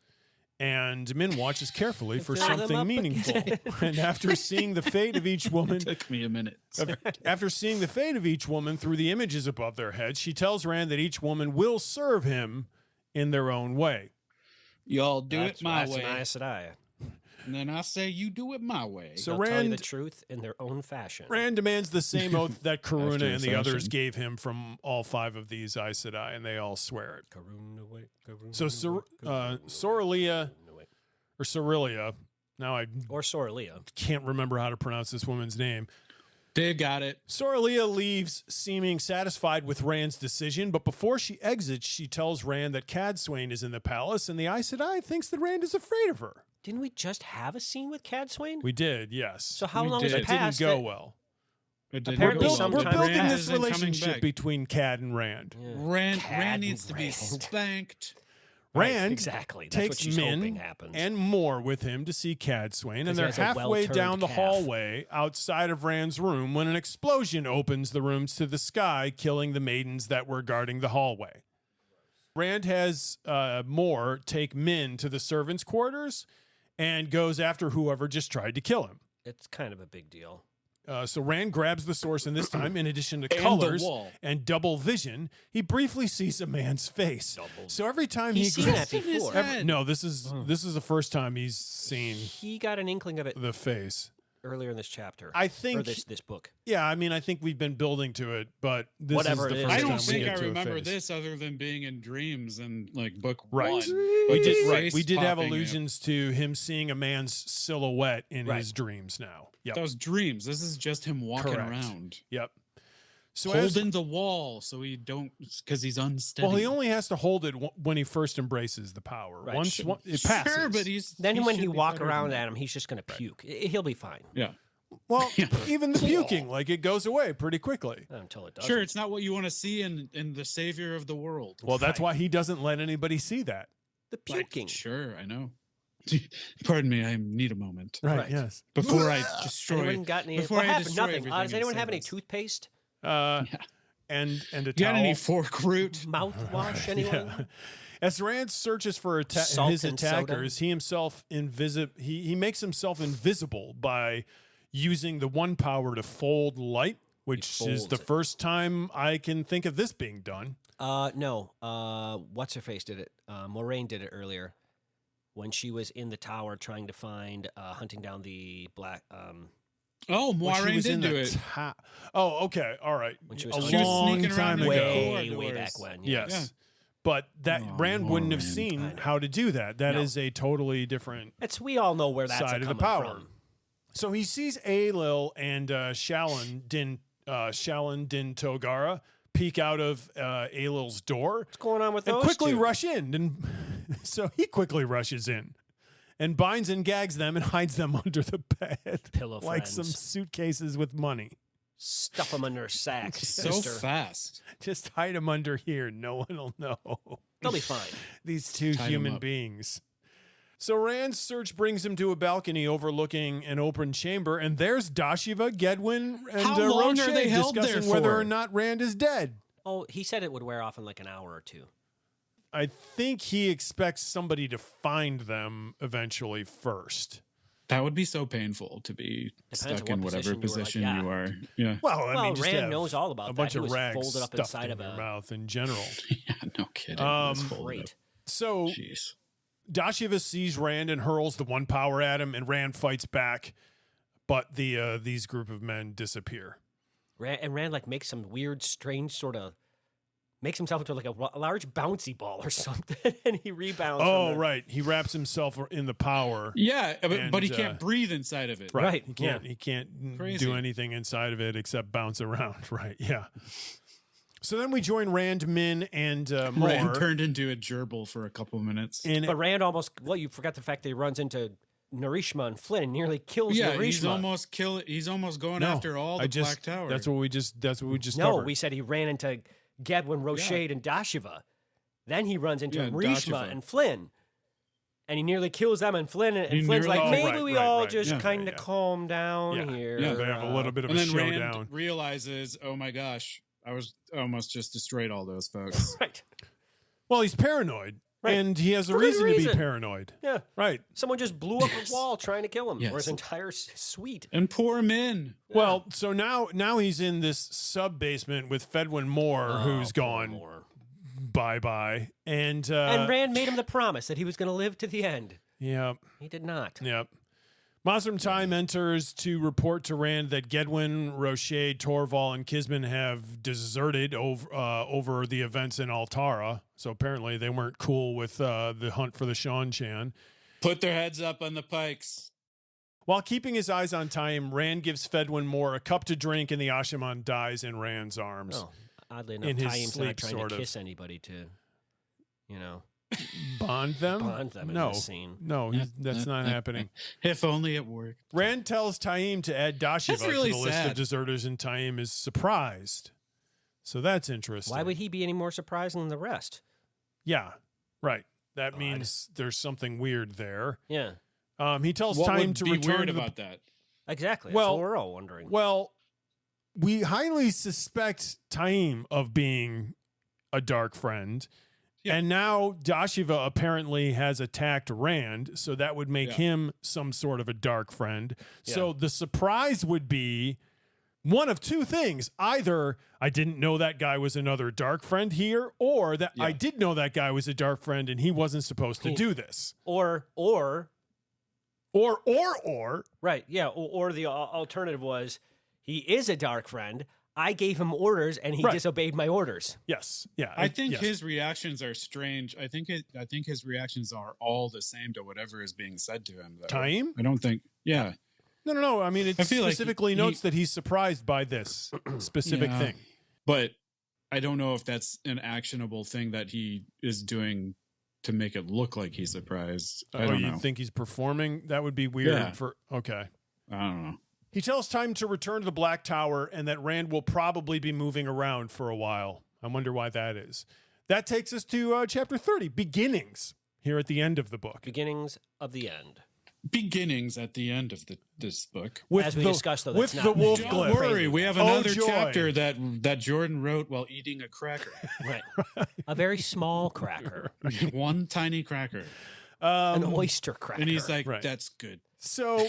and Min watches carefully for something meaningful. And after seeing the fate of each woman, it took me a minute. After seeing the fate of each woman through the images above their heads, she tells Rand that each woman will serve him in their own way. Y'all do it my way. That's an Aes Sedai. And then I say, you do it my way. So Rand tell you the truth in their own fashion. Rand demands the same oath that Karuna and the others gave him from all 5 of these Aes Sedai, and they all swear it. So Soralea, or Sorelia, now I or Soralea, can't remember how to pronounce this woman's name. They got it. Soralia leaves seeming satisfied with Rand's decision, but before she exits, she tells Rand that Cadsuane is in the palace, and the Aes Sedai thinks that Rand is afraid of her. Didn't we just have a scene with Cadsuane? We did, yes. So how We long has did. it It didn't passed? go well. It didn't Apparently go well, We're sometimes but building Rand this isn't coming relationship back. between Cad and Rand. Yeah. Rand Cad needs to be Rand. spanked. Right, Rand exactly. That's what takes she's hoping Min happens. and more with him to see Cadsuane, and he they're has a halfway well-turned down the calf. hallway outside of Rand's room when an explosion opens the rooms to the sky, killing the maidens that were guarding the hallway. Rand has Moore take Min to the servants' quarters and goes after whoever just tried to kill him. It's kind of a big deal. So Rand grabs the source, and this time, in addition to And the colors wall. and double vision, he briefly sees a man's face. So every time He's he seen grabs, that before. no, this is the first time he's seen He got an inkling of it the face. earlier in this chapter. I or think, this book. yeah, I mean, I think we've been building to it, but this Whatever is it the is. first I time don't we think get I to a remember face. this other than being in dreams and like book Right. one. We But the did, right. face We did have popping up. allusions to him seeing a man's silhouette in Right. his dreams now. Yep. Those dreams. This is just him walking Correct. around, Yep. So as, holding the wall, so he don't because he's unsteady. well, he only has to hold it when he first embraces the power. Right. Once it passes. Sure, but he's Then when should he be walk better around than at him, he's just going to puke. He'll be fine that. Yeah, Well, Yeah. even the puking, like it goes away pretty quickly. until it does. sure. It's not what you want to see in the savior of the world. Well, that's Right. why he doesn't let anybody see that. The Like, puking. sure, I know. Pardon me, I need a moment Right. Yes. before I destroy. Anyone got any? before What I happened? destroy Nothing. everything Does and anyone say have any this. toothpaste? And a You got towel. any fork root? Mouthwash? Anyone? Yeah. As Rand searches for Salt his and soda? attackers, he makes himself invisible by using the one power to fold light, which is folds the it. first time I can think of this being done. No. What's her face did it? Moraine did it earlier when she was in the tower trying to find, hunting down the black. Oh, When she Moiraine was did in do the it. Oh, okay, all right. When she was a She was long sneaking around time in ago. the way corridors. back when. Yes. Yeah. But that Oh, Rand wouldn't have Moiraine. I seen know. how to do that. That No. is a totally different. We all know where that's Side of the coming power. from. So he sees Aelil and Shallan Din Togara peek out of Aelil's door What's going on with and those quickly two? rush in. And so he quickly rushes in and binds and gags them and hides them under the bed Pillow like friends. some suitcases with money. Stuff them under a sack, So sister. fast. Just hide them under here. No one will know. They'll be fine. These two Tied 'em human up. beings. So Rand's search brings him to a balcony overlooking an open chamber, and there's Dashiva, Gedwin, and How long are Roche they held there discussing whether for? or not Rand is dead. Oh, he said it would wear off in like an hour or two. I think he expects somebody to find them eventually first. That would be so painful to be Depends stuck on in what whatever position position you you were, are. like, Yeah. Well, I Well, mean, just Rand have knows all about a that. bunch He of was rags folded up stuffed inside in of your a- mouth in general. Yeah, no kidding. Um, It's folded Great. up. So Jeez. Dashiva sees Rand and hurls the one power at him, and Rand fights back, but these group of men disappear. Rand like makes some weird, strange sort of makes himself into like a large bouncy ball or something, and he rebounds. Oh, from the- right. He wraps himself in the power. Yeah, but And, he can't breathe inside of it. Right. He can't. He can't Crazy. do anything inside of it except bounce around. Right. Yeah. So then we join Rand, Min, and Moore. Rand turned into a gerbil for a couple minutes. in But Rand almost you forgot the fact that he runs into Narishma and Flynn and nearly kills Yeah, Narishma. he's almost going No, after all the I just, Black Tower. That's what we just. No, covered. we said he ran into Gedwin, Rochade, and Dashiva. Then he runs into Yeah, Narishma Dashiva. and Flynn. And he nearly kills them, and Flynn and He Flynn's nearly- like, Oh, maybe right, we right, all right. just Yeah, kind of yeah. calm down Yeah, here. yeah, they have a little bit of and a then Rand showdown. realizes, oh my gosh, I was almost just destroyed all those folks. Right. Well, he's paranoid, Right. and he has a For good reason to be reason. paranoid. Yeah. Right. Someone just blew up a wall trying to kill him, or Yes. his entire suite. And poor Min. Well, so now he's in this sub basement with Fedwin Moore, who's poor gone Moore. bye bye, and And Rand made him the promise that he was going to live to the end. yeah. He did not. Yep. Masram Time enters to report to Rand that Gedwin, Rochade, Torval, and Kisman have deserted over the events in Altara. So apparently they weren't cool with the hunt for the Shan Chan. Put their heads up on the pikes. While keeping his eyes on time, Rand gives Fedwin Moore a cup to drink, and the Ashaman dies in Rand's arms. Oh, oddly enough, In his Taim's sleep, not trying sort to of. kiss anybody to, Bond them? bond them in No. this scene. No, that's not happening. If only it worked. Rand tells Taim to add Dashiva really to the list of sad. deserters, and Taim is surprised. So that's interesting. Why would he be any more surprised than the rest? Yeah, right. That Odd. means there's something weird there. Yeah, He tells What Taim would to be return weird to the about that? exactly. Well- That's what we're all wondering. Well, we highly suspect Taim of being a dark friend. Yeah. And now Dashiva apparently has attacked Rand, so that would make Yeah. him some sort of a dark friend. So Yeah. the surprise would be one of two things. Either I didn't know that guy was another dark friend here, or that I Yeah. did know that guy was a dark friend and he wasn't supposed to He- do this. or right, yeah. Or the alternative was he is a dark friend. I gave him orders and he Right. disobeyed my orders. Yes. Yeah. I think yes. his reactions are strange. I think his reactions are all the same to whatever is being said to him. Though. Taim? I don't think. Yeah. No. I mean, it I feel like specifically he- notes that he's surprised by this specific Yeah. thing. But I don't know if that's an actionable thing that he is doing to make it look like he's surprised. I don't you know. think he's performing? That would be weird Yeah. okay. I don't know. He tells Taim to return to the Black Tower and that Rand will probably be moving around for a while. I wonder why that is. That takes us to chapter 30, Beginnings, here at the end of the book. Beginnings of the end. Beginnings at the end of this book. With As we discussed, though, with that's the not- wolf Don't glyph. Don't worry, we have Oh, another joy. chapter that Jordan wrote while eating a cracker. Right. A very small cracker. One tiny cracker. An oyster cracker. And he's like, Right. that's good. So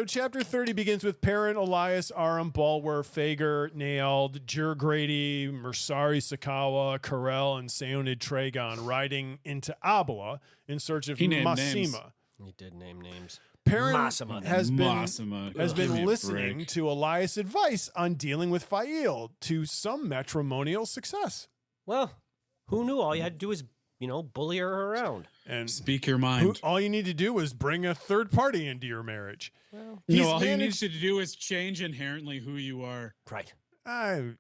chapter 30 begins with Perrin, Elias, Aram, Bulwer, Fager, Naald, Jur Grady, Mursari Sakawa, Karel, and Seonid Tragon riding into Abala in search of He named Massima. names. He did name names. Perrin Massima. has been Massima. has Give me been a listening break. to Elias' advice on dealing with Fail to some matrimonial success. Well, who knew? All you had to do is, bully her around. And Speak your mind. all you need to do is bring a third party into your marriage. Well, He's No, all you need managed- to do is change inherently who you are. right.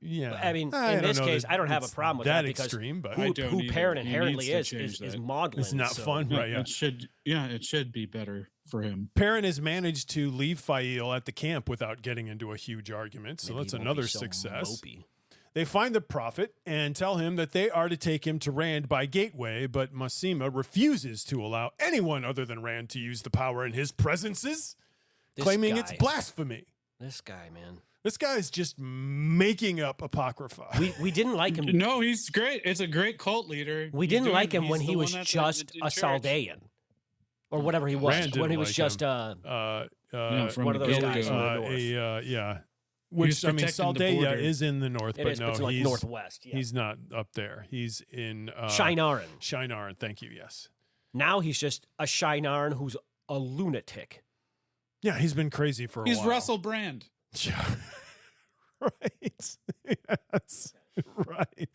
Yeah. I mean, I in don't this know case, that I don't have a it's problem with that that because extreme, but I who, don't who either. Perrin He inherently needs to is change that. maudlin. it's not so- fun, right? Yeah. It should be better for him. Perrin has managed to leave Fail at the camp without getting into a huge argument, so Maybe that's he won't another be so success. mopey. They find the prophet and tell him that they are to take him to Rand by Gateway, but Massima refuses to allow anyone other than Rand to use the power in his presences, This claiming guy, it's blasphemy. This guy, man. This guy is just making up apocrypha. We didn't like him. No, he's great. It's a great cult leader. We He's didn't doing- like him he's when the he one was that's just in a charge. Saldean. Or whatever he was. Rand didn't When he was like just him. From one of those the guys Gilligan. from the north. yeah. was Which, I mean, protecting the Saldeia border. is in the north, It but is, no, but it's like he's northwest. Yeah. he's not up there. He's in Shinaran. Shinaran, thank you, yes. Now he's just a Shinaran who's a lunatic. Yeah, he's been crazy for a He's while. Russell Brand. Yeah. Right. Yes. Right.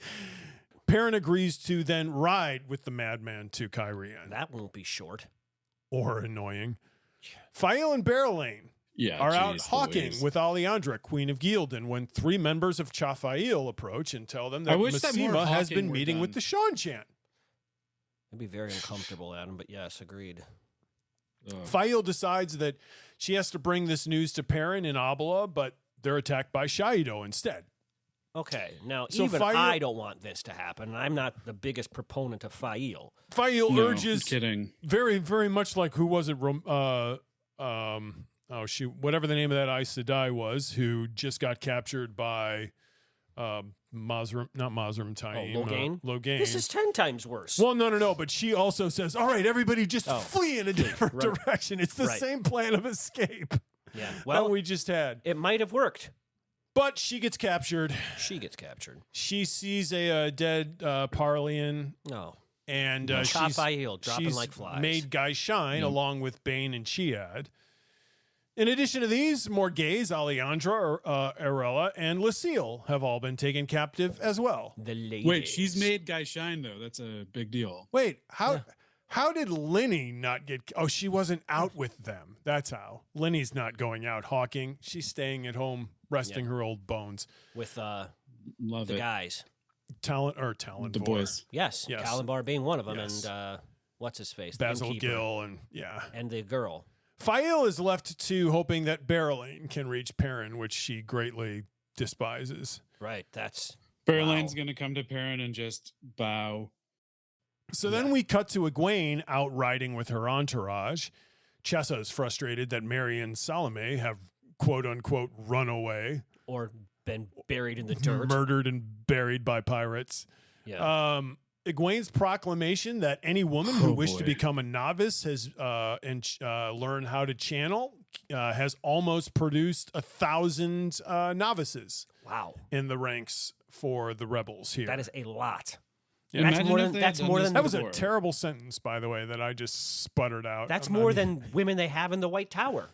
Perrin agrees to then ride with the madman to Kyrian. That won't be short. Or annoying. Fael and Berylane Yeah, are out geez hawking Louise. with Alejandra, Queen of Gildan, when three members of Chafail approach and tell them I that wish that more Massima has hawking been were meeting with done. the Seanchan. It'd be very uncomfortable, Adam, but yes, agreed. Ugh. Fael decides that she has to bring this news to Perrin in Abala, but they're attacked by Shaido instead. Okay, now So even Fael- I don't want this to happen, and I'm not the biggest proponent of Fael. Fael No, urges kidding. very, very much like who was it? Whatever the name of that Aes Sedai was, who just got captured by Mazrim, not Mazrim Taim, Logain? Logain. This is 10 times worse. Well, no. But she also says, "All right, everybody, just flee in a different Right. direction." It's the Right. same plan of escape yeah, that well, we just had. it might have worked. But she gets captured. She gets captured. She sees a dead Parlian, No. and Chop she's by heel, dropping she's like flies. made guys shine along with Bane and Chiad. In addition to these, Morghese, Alejandra, Arella, and Lucille have all been taken captive as well. The ladies. Wait, she's made Guy shine though. That's a big deal. Wait, how How did Linny not get... Oh, she wasn't out with them. That's how. Linny's not going out hawking. She's staying at home, resting her old bones. With Love the it. guys. Talon The boys. Yes. Kalimbar being one of them. Yes. And what's his face? Basil Innkeeper. Gill and And the girl. Fael is left to hoping that Berylane can reach Perrin, which she greatly despises. Right. That's... Berlane's going to come to Perrin and just bow. So then we cut to Egwene out riding with her entourage. Chessa is frustrated that Mary and Salome have quote-unquote run away. Or been buried in the dirt. Murdered and buried by pirates. Yeah. Egwene's proclamation that any woman who wished to become a novice has learn how to channel has almost produced 1,000 novices. Wow. In the ranks for the rebels here. That is a lot. Yeah. That's more than That was a terrible sentence, by the way, that I just sputtered out. That's more than women they have in the White Tower.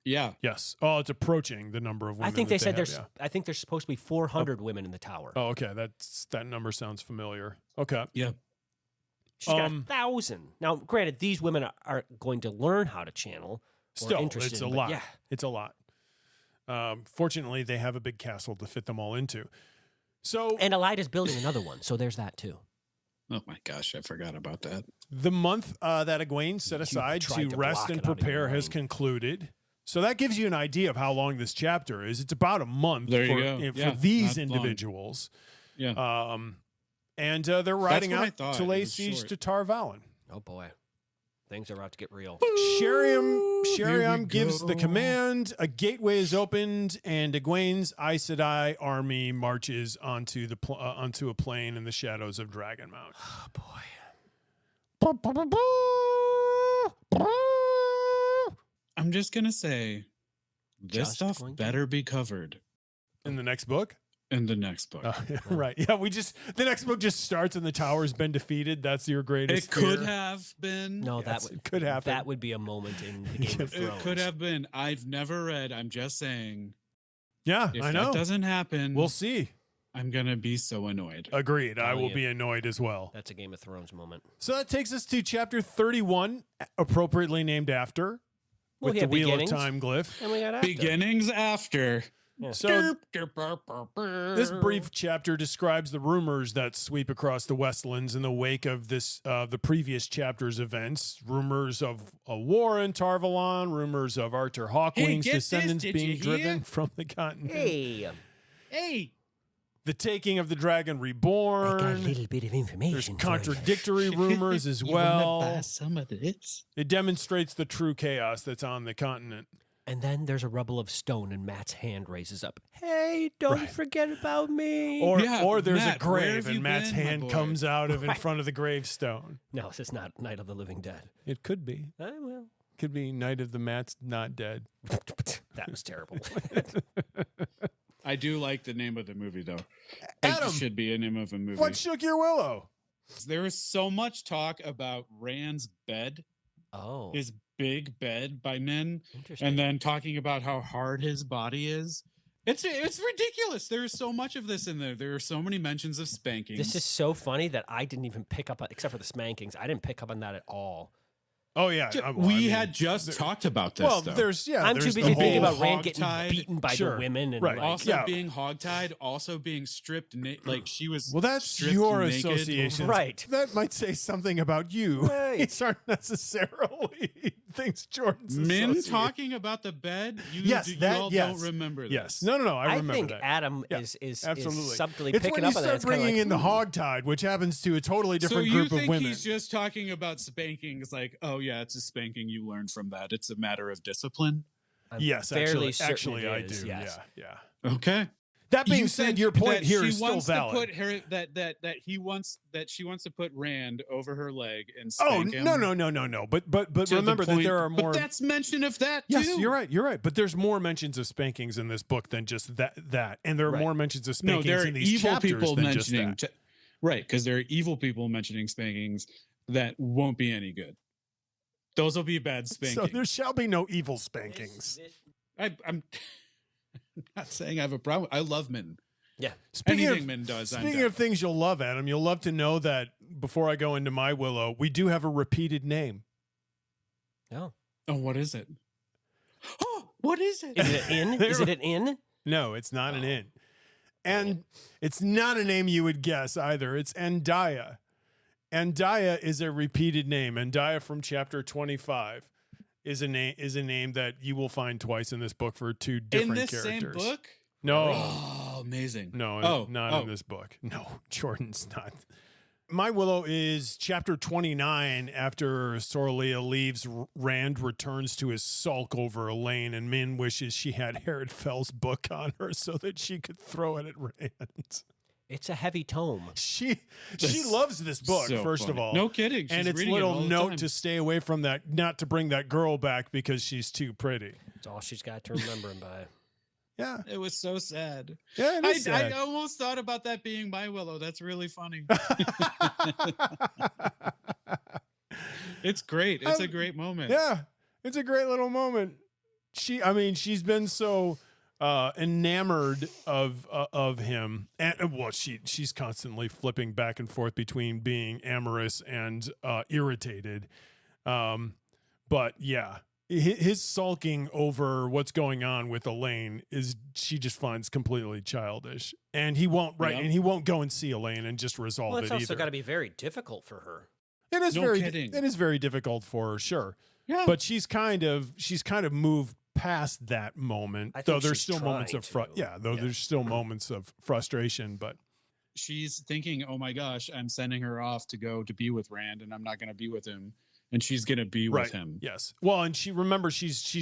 Yeah. Yes. Oh, it's approaching the number of women. I think they said there's. I think there's supposed to be 400 women in the tower. Oh, okay. That number sounds familiar. Okay. Yeah. She's got 1,000. Now, granted, these women are going to learn how to channel. Still, it's a lot. Yeah. It's a lot. Fortunately, they have a big castle to fit them all into. So, and Elida's building another one, so there's that too. Oh my gosh, I forgot about that. The month that Egwene set aside to rest and prepare has concluded. So that gives you an idea of how long this chapter is. It's about a month for these individuals. Long. Yeah. And they're riding out to lay siege to Tar Valon. Oh boy. Things are about to get real. Sheriam gives the command, a gateway is opened, and Egwene's Aes Sedai army marches onto a plain in the shadows of Dragonmount. Oh boy. I'm just going to say, this stuff better be covered. In the next book? In the next book. Right. Yeah, the next book just starts and the tower's been defeated. That's your greatest fear. It could have been. No, could happen. That would be a moment in the Game of Thrones. It could have been. I've never read. I'm just saying. Yeah, if I know. If that doesn't happen, we'll see. I'm going to be so annoyed. Agreed. I will be annoyed as well. That's a Game of Thrones moment. So that takes us to chapter 31, appropriately named after, with the Wheel of Time glyph. And we got after. Beginnings after. Yeah. So this brief chapter describes the rumors that sweep across the Westlands in the wake of the previous chapter's events. Rumors of a war in Tar Valon, rumors of Arthur Hawkwing's descendants being driven from the continent. Hey. The taking of the Dragon Reborn. I got a little bit of information. There's contradictory rumors as well. Some of this. It demonstrates the true chaos that's on the continent. And then there's a rubble of stone, and Matt's hand raises up. Hey, don't forget about me. Or there's Matt, a grave, and Matt's hand comes out of in front of the gravestone. No, it's not Night of the Living Dead. It could be. Well. Could be Night of the Matt's Not Dead. That was terrible. I do like the name of the movie, though. Adam, it should be a name of a movie. What shook your willow? There is so much talk about Rand's bed. Oh. His big bed by Nin. Interesting. And then talking about how hard his body is. It's ridiculous. There is so much of this in there. There are so many mentions of spankings. This is so funny that I didn't even pick up on, except for the spankings. I didn't pick up on that at all. Oh, yeah. We had just talked about this. Well, though. I'm too busy thinking about Rand getting beaten by the women. And also being hogtied, also being stripped like she was. Well, that's your association. Right. That might say something about you. Right. These aren't necessarily things Jordan's Men talking about the bed? You all don't remember this. Yes. No, I remember think that. Adam is absolutely subtly it's picking when up on you that. start bringing in the hogtied, which happens to a totally different group of women. So you think he's just talking about spankings like, oh, yeah, it's a spanking. You learn from that. It's a matter of discipline. Yes, actually, I do. Yes. Yeah. Okay. That being said, your point here is still valid. That she wants to put Rand over her leg and spank him. No. But remember that there are more. But that's mention of that too. Yes, you're right. But there's more mentions of spankings in this book than just that, and there are more mentions of spankings in these chapters than just that. Right, because there are evil people mentioning spankings that won't be any good. Those will be bad spankings. So there shall be no evil spankings. I'm not saying I have a problem. I love men. Yeah. Anything Min does, I'm Speaking down. of things you'll love, Adam, you'll love to know that before I go into my Willow, we do have a repeated name. Oh. Oh, what is it? Oh, what is it? Is it an inn? Is it an inn? No, it's not an inn. And it's not a name you would guess either. It's Andaya. Andaya is a repeated name. Andaya from chapter 25 is a name that you will find twice in this book for two different In this characters. same book? No. Oh, amazing. No, not in this book. No, Jordan's not. My Willow is chapter 29 after Sorlia leaves. Rand returns to his sulk over Elaine, and Min wishes she had Herod Fell's book on her so that she could throw it at Rand. It's a heavy tome. She loves this book, So first of funny. all. No kidding. She's and its reading it little all the note time. to stay away from that, not to bring that girl back because she's too pretty. It's all she's got to remember him by. Yeah. It was so sad. Yeah, it is I sad. almost thought about that being my Willow. That's really funny. It's great. It's a great moment. Yeah, it's a great little moment. She's been so enamored of him, and well, she's constantly flipping back and forth between being amorous and irritated. But yeah, his sulking over what's going on with Elaine she just finds completely childish, and he won't and he won't go and see Elaine and just resolve Well, it's it also either. got to be very difficult for her. It is No kidding. It is very difficult for her, sure. Yeah. But she's kind of moved past that moment. I Though think there's she's still moments of trying to. there's still moments of frustration. But She's thinking, oh my gosh, I'm sending her off to go to be with Rand, and I'm not going to be with him. And she's going to be with him. Yes. Well, and she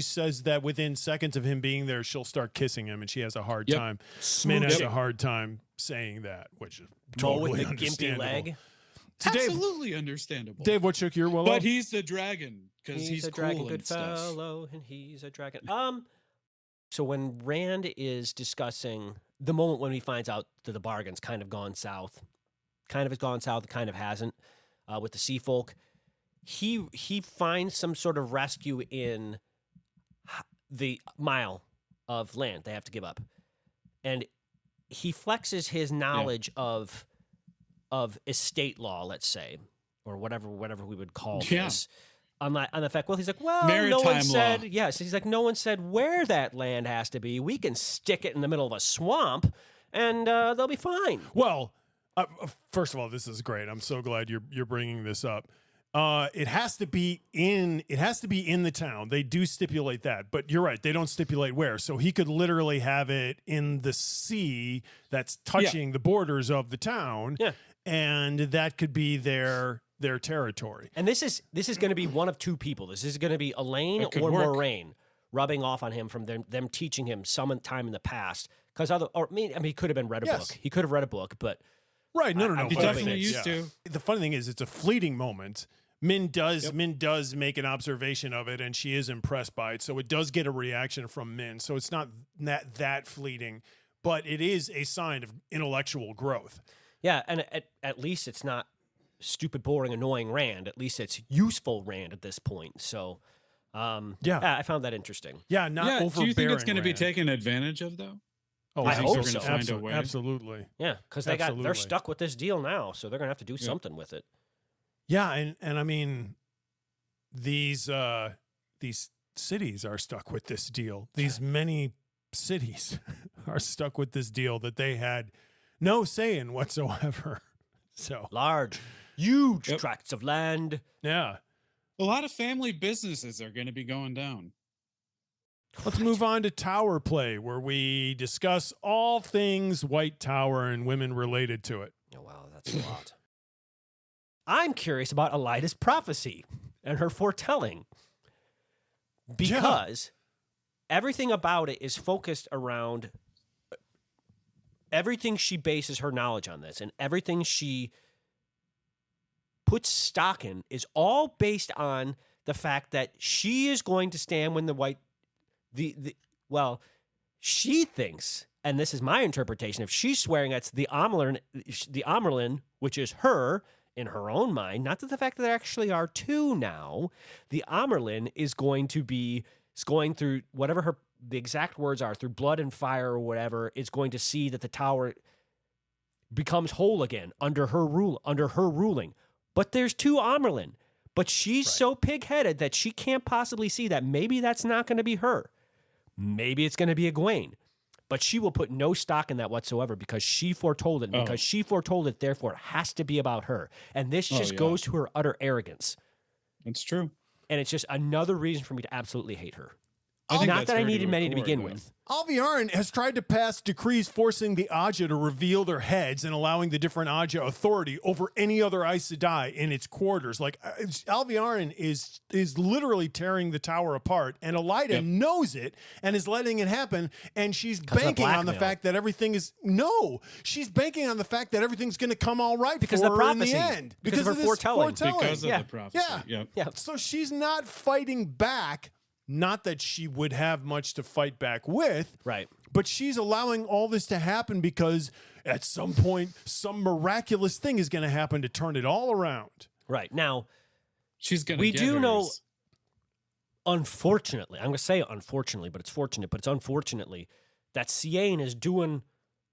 says that within seconds of him being there, she'll start kissing him, and she has a hard time. Min has a hard time saying that, which is totally with the gimpy understandable. leg. So Absolutely understandable. Dave, what shook your Willow? But he's the dragon because he's a cool dragon, and good stuff. fellow, and he's a dragon. So when Rand is discussing the moment when he finds out that the bargain's kind of gone south, kind of has gone south, kind of hasn't, with the sea folk, he finds some sort of rescue in the mile of land they have to give up, and he flexes his knowledge of estate law, let's say, or whatever we would call this. On the fact, well, he's like, well, no one Maritime said, law. yes. He's like, no one said where that land has to be. We can stick it in the middle of a swamp, and they'll be fine. Well, first of all, this is great. I'm so glad you're bringing this up. It has to be in the town. They do stipulate that, but you're right. They don't stipulate where. So he could literally have it in the sea that's touching the borders of the town. Yeah. And that could be their territory. And this is going to be one of two people. This is going to be Elaine That could or work. Moraine rubbing off on him from them teaching him some time in the past. Because he could have been read a book. He could have read a book, but Right. No. I'm He hoping definitely it's- used to. The funny thing is, it's a fleeting moment. Min does make an observation of it, and she is impressed by it. So it does get a reaction from Min. So it's not that fleeting, but it is a sign of intellectual growth. yeah, and at least it's not stupid, boring, annoying Rand. At least it's useful Rand at this point. So, I found that interesting. Yeah, not overbearing. Do you think it's going to be Rand. taken advantage of, though? Oh, I hope they're so. gonna find a way? Absolutely. Yeah, because they're Absolutely. stuck with this deal now, so they're gonna have to do something with it. Yeah, and I mean, these cities are stuck with this deal. These many cities are stuck with this deal that they had no say in whatsoever. So Large, huge Yep. tracts of land. yeah, A lot of family businesses are going to be going down. let's move on to Tower Play, where we discuss all things White Tower and women related to it. Oh wow, that's a lot. I'm curious about Elida's prophecy and her foretelling because everything about it is focused around everything she bases her knowledge on this, and everything she puts stock in is all based on the fact that she is going to stand when she thinks, and this is my interpretation, if she's swearing that's the Amerlin, which is her in her own mind, not that the fact that there actually are two now, the Amerlin is going through whatever the exact words are, through blood and fire or whatever, is going to see that the tower becomes whole again under her ruling. But there's two Amerlin. But she's so pig-headed that she can't possibly see that maybe that's not going to be her. Maybe it's going to be Egwene. But she will put no stock in that whatsoever because she foretold it. Because she foretold it, therefore, it has to be about her. And this just goes to her utter arrogance. It's true. And it's just another reason for me to absolutely hate her. I Not that I needed many to begin with. Alviarin has tried to pass decrees forcing the Aja to reveal their heads and allowing the different Aja authority over any other Aes Sedai in its quarters. Like, Alviarin is literally tearing the tower apart, and Elaida knows it and is letting it happen, and she's banking on the fact that everything is... No! She's banking on the fact that everything's going to come all right because for of the her in prophecy. the end. Because of her foretelling. Because of the prophecy. Yeah. So she's not fighting back. Not that she would have much to fight back with. Right. But she's allowing all this to happen because at some point, some miraculous thing is going to happen to turn it all around. Right. Now, she's going to we get do hers. know, unfortunately, I'm going to say unfortunately, but it's fortunate, but it's unfortunately, that Siain is doing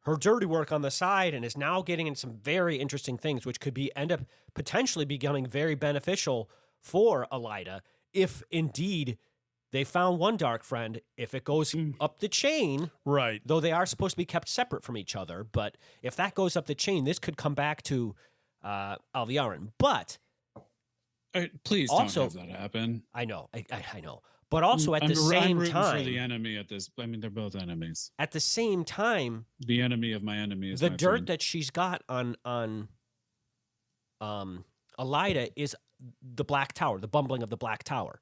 her dirty work on the side and is now getting in some very interesting things, which could end up potentially becoming very beneficial for Elaida if indeed they found one dark friend. If it goes up the chain, right? Though they are supposed to be kept separate from each other, but if that goes up the chain, this could come back to Alviarin. But please also, don't have that happen. I know, I know. But also at the same time, for the enemy at this. I mean, they're both enemies. At the same time, the enemy of my enemy is the my dirt friend. that she's got on Elaida is the Black Tower, the bumbling of the Black Tower.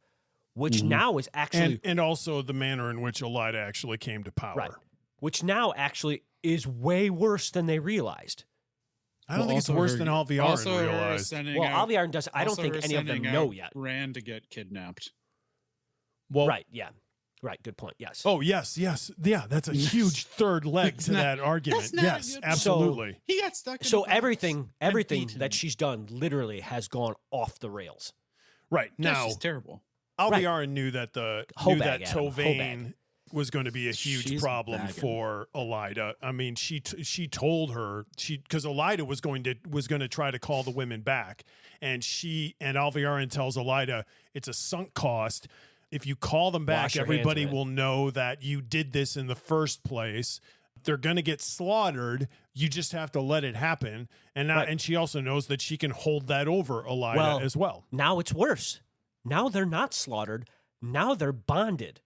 Which now is actually... And also the manner in which Elaida actually came to power. Right. Which now actually is way worse than they realized. I don't think it's worse than Alviarin realized. Alviarin does. I don't think any of them know yet. Ran to get kidnapped. Well, right, yeah. Right, good point, yes. Oh, yes. Yeah, that's a huge third leg to that argument. Yes, absolutely. So, he got stuck in So everything that she's done literally has gone off the rails. Right, now... she's terrible. Alviarin knew that Tovann was going to be a huge problem for Elaida. I mean, she told her because Elaida was going to try to call the women back, and Alviarin tells Elaida it's a sunk cost. If you call them back, everybody will know that you did this in the first place. They're going to get slaughtered. You just have to let it happen. And she also knows that she can hold that over Elaida as well. Now it's worse. Now they're not slaughtered. Now they're bonded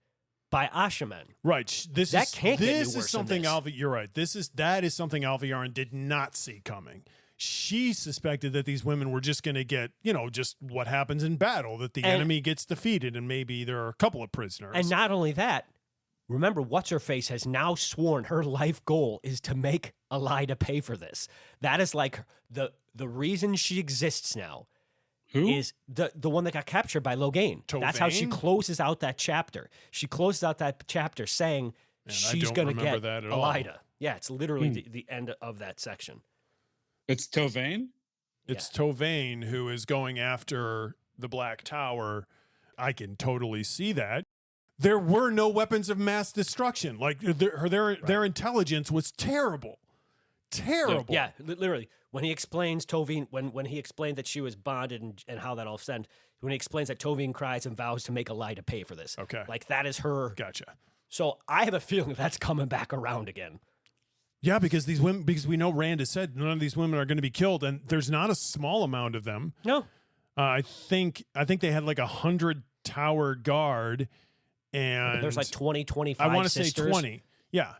by Ashaman. Right. This is something you're right. That is something Alviarin did not see coming. She suspected that these women were just going to get, just what happens in battle, that the enemy gets defeated and maybe there are a couple of prisoners. And not only that, remember, What's-Her-Face has now sworn her life goal is to make Elaida pay for this. That is like the reason she exists now. Who? Is the one that got captured by Loghain. That's how she closes out that chapter. She closes out that chapter saying she's going to get Elaida. Yeah, it's literally the end of that section. It's Tovann? It's Tovann who is going after the Black Tower. I can totally see that. There were no weapons of mass destruction. Like their intelligence was terrible. Terrible. Yeah, literally. When he explains Tovann, when he explained that she was bonded and how that all sent, when he explains that Tovann cries and vows to make Elaida pay for this. Okay. Like that is her. Gotcha. So I have a feeling that's coming back around again. Yeah, because these women, because we know Rand has said none of these women are going to be killed, and there's not a small amount of them. No. I think they had like 100 tower guard, and there's like 20, 25 I want to say sisters. 20. Yeah.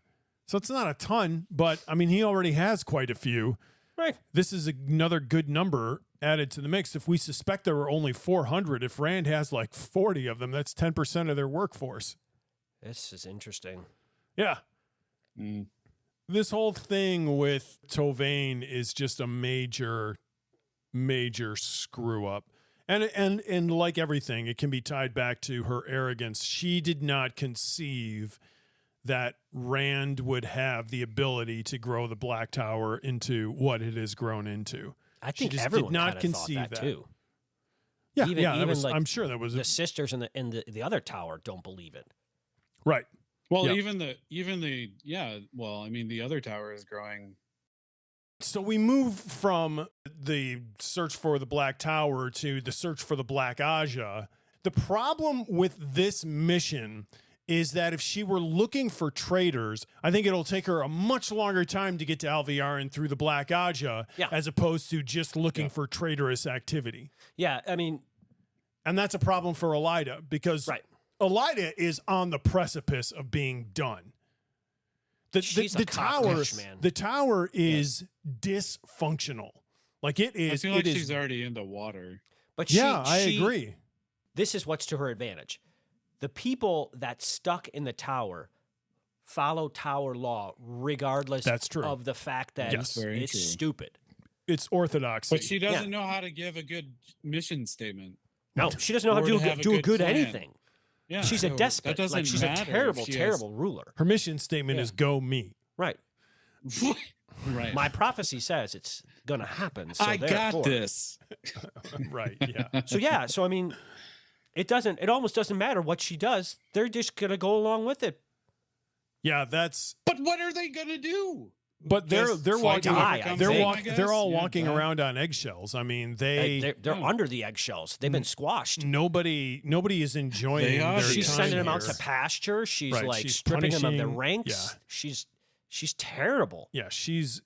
So it's not a ton, but I mean, he already has quite a few. Right. This is another good number added to the mix. If we suspect there were only 400, if Rand has like 40 of them, that's 10% of their workforce. This is interesting. Yeah. This whole thing with Tovann is just a major, major screw up. And like everything, it can be tied back to her arrogance. She did not conceive that Rand would have the ability to grow the Black Tower into what it has grown into. I think she just everyone did not conceive that too. Yeah, even that was, like I'm sure that was the sisters in the other tower don't believe it. Right. Well, Yeah. even the well, I mean, the other tower is growing. So we move from the search for the Black Tower to the search for the Black Aja. The problem with this mission is that if she were looking for traitors, I think it'll take her a much longer time to get to Alviarin through the Black Aja, as opposed to just looking for traitorous activity. Yeah, I mean... And that's a problem for Elida, because Elida is on the precipice of being done. The tower, man. The tower is dysfunctional. Like it is. I feel like she's already in the water. But I agree. This is what's to her advantage. The people that stuck in the tower follow tower law, regardless of the fact that it's stupid. It's orthodoxy. But she doesn't know how to give a good mission statement. No, she doesn't know how to do a good anything. Yeah, she's a despot. Like, she's a terrible ruler. Her mission statement is "Go me." Right. Right. My prophecy says it's going to happen. So I got this. Right. Yeah. So I mean, it almost doesn't matter what she does. They're just going to go along with it. Yeah, that's. But what are they going to do? But they're walking. They're all walking die. around on eggshells. I mean, they're under the eggshells. They've been squashed. Nobody is enjoying. She's sending them out here. to pasture. She's She's stripping them of their punishing- ranks. Yeah. She's terrible. Yeah, she's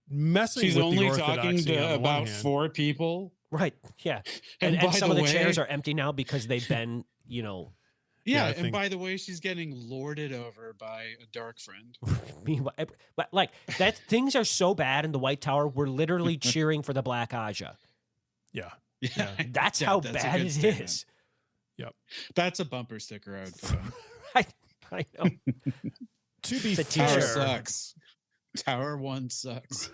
messing. She's with only the talking orthodoxy on to the about one hand. 4 people. Right. Yeah. And And by some the of the way- chairs are empty now because they've been, Yeah, I and think- by the way, she's getting lorded over by a dark friend. but like that. Things are so bad in the White Tower. We're literally cheering for the Black Aja. Yeah. Yeah, That's how bad it is. Yep. That's a bumper sticker I would put on. I know. To be The fair, Tower Sure. sucks. Tower 1 sucks.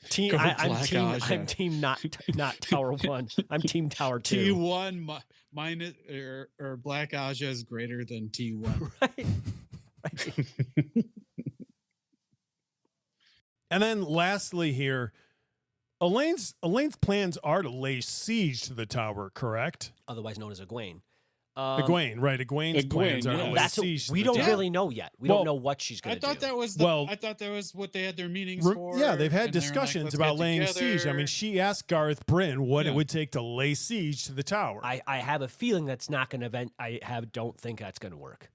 Team, Go I'm Black team. Aja. I'm team. Not Tower 1. I'm team Tower 2. T1 minus or Black Aja is greater than T1. Right. and then lastly here, Elaine's plans are to lay siege to the tower, correct? Otherwise known as Egwene. Egwene, right? Egwene's plans are to lay That's siege. we to don't the tower. really know yet. We don't know what she's going I to do. thought that was what they had their meetings for. Yeah, they've had and they were like, discussions "Let's about get laying together." siege. I mean, she asked Garth Bryn what it Yeah. would take to lay siege to the tower. I have a feeling that's not going to don't think that's going to work.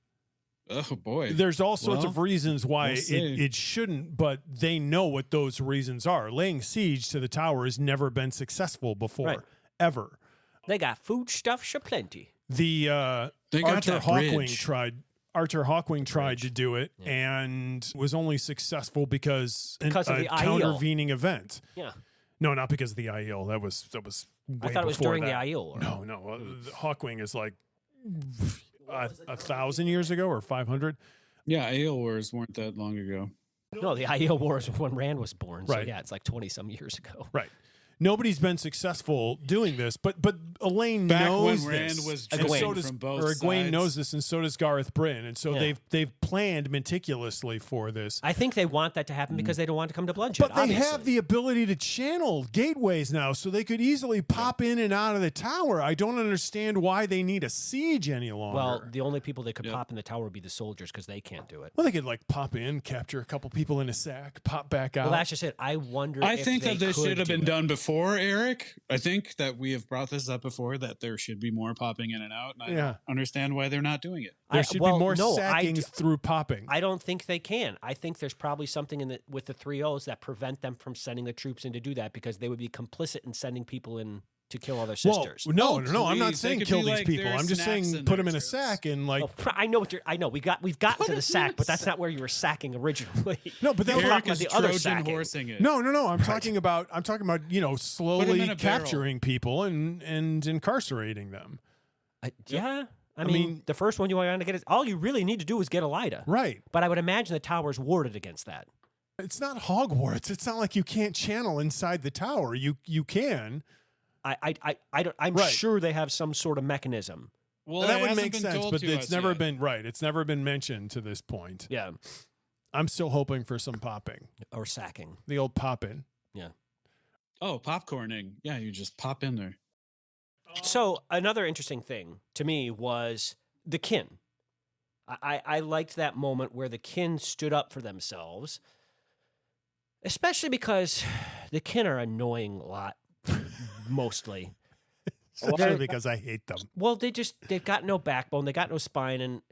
Oh boy. There's all sorts of reasons why we'll see. it shouldn't, but they know what those reasons are. Laying siege to the tower has never been successful before, Right. ever. They got foodstuffs aplenty. The They got Arthur that Hawkwing bridge. tried. Arthur Hawkwing tried to do it and was only successful because of the a Aiel. countervening event. Yeah. No, not because of the Aiel. That was way I thought it was before during that. the Aiel. Or... No. Hawkwing is like 1,000 years ago or 500. Yeah, Ale Wars weren't that long ago. No, the Aiel Wars when Rand was born. So Right. yeah, it's like 20-some years ago. Right. Nobody's been successful doing this, but Elaine Back knows when Rand this, was and drinking so does, from both or Egwene sides. knows this, and so does Garth Bryn, and so Yeah. they've planned meticulously for this. I think they want that to happen because they don't want to come to bloodshed. But they obviously. have the ability to channel gateways now, so they could easily pop in and out of the tower. I don't understand why they need a siege any longer. Well, the only people that could pop in the tower would be the soldiers because they can't do it. Well, they could like pop in, capture a couple people in a sack, pop back out. Well, that's just it. I wonder. I if think they that this could should have do been it. done before, Eric. I think that we have brought this up before, that there should be more popping in and out. And I don't understand why they're not doing it. There should be more no, sackings through popping. I don't think they can. I think there's probably something with the 3-0s that prevent them from sending the troops in to do that because they would be complicit in sending people in to kill all their sisters. Well, no. I'm not please. They saying could kill be these like people. their I'm just snacks saying in put their them in a troops. sack and like. Oh, I know I know. We've gotten to the sack, but that's not where you were sacking originally. No, but We're that's Eric talking is about the other Trojan sacking. horsing it. No. I'm talking about slowly in a barrel. capturing people and incarcerating them. Yeah. I mean, the first one you want to get is all you really need to do is get Elida. Right. But I would imagine the tower's warded against that. It's not Hogwarts. It's not like you can't channel inside the tower. You can. I'm Right. sure they have some sort of mechanism. Well, that it would hasn't make been sense, told but to it's us never yet. been right. It's never been mentioned to this point. Yeah. I'm still hoping for some popping. Or sacking. The old pop in. Yeah. Oh, popcorning. Yeah, you just pop in there. So another interesting thing to me was the kin. I liked that moment where the kin stood up for themselves, especially because the kin are annoying a lot, mostly. Especially because I hate them. Well, they've got no backbone, they got no spine,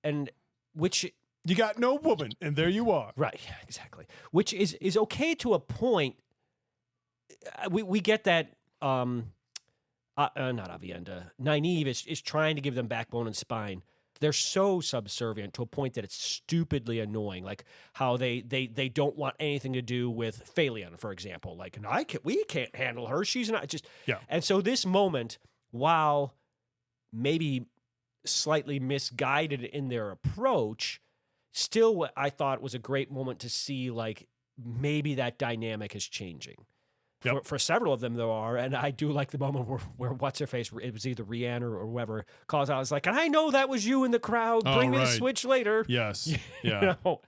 and which you got no woman, and there you are. Right, exactly. Which is okay to a point. We get that. Not Avienda. Nynaeve is trying to give them backbone and spine. They're so subservient to a point that it's stupidly annoying. Like how they don't want anything to do with Phalion, for example. Like, we can't handle her. She's not just. Yeah. And so this moment, while maybe slightly misguided in their approach, still what I thought was a great moment to see, like, maybe that dynamic is changing. Yep. For several of them, there are, and I do like the moment where what's-her-face, it was either Rhiannon or whoever, calls out, I was like, and I know that was you in the crowd, bring me the switch later. Yes, yeah. You know?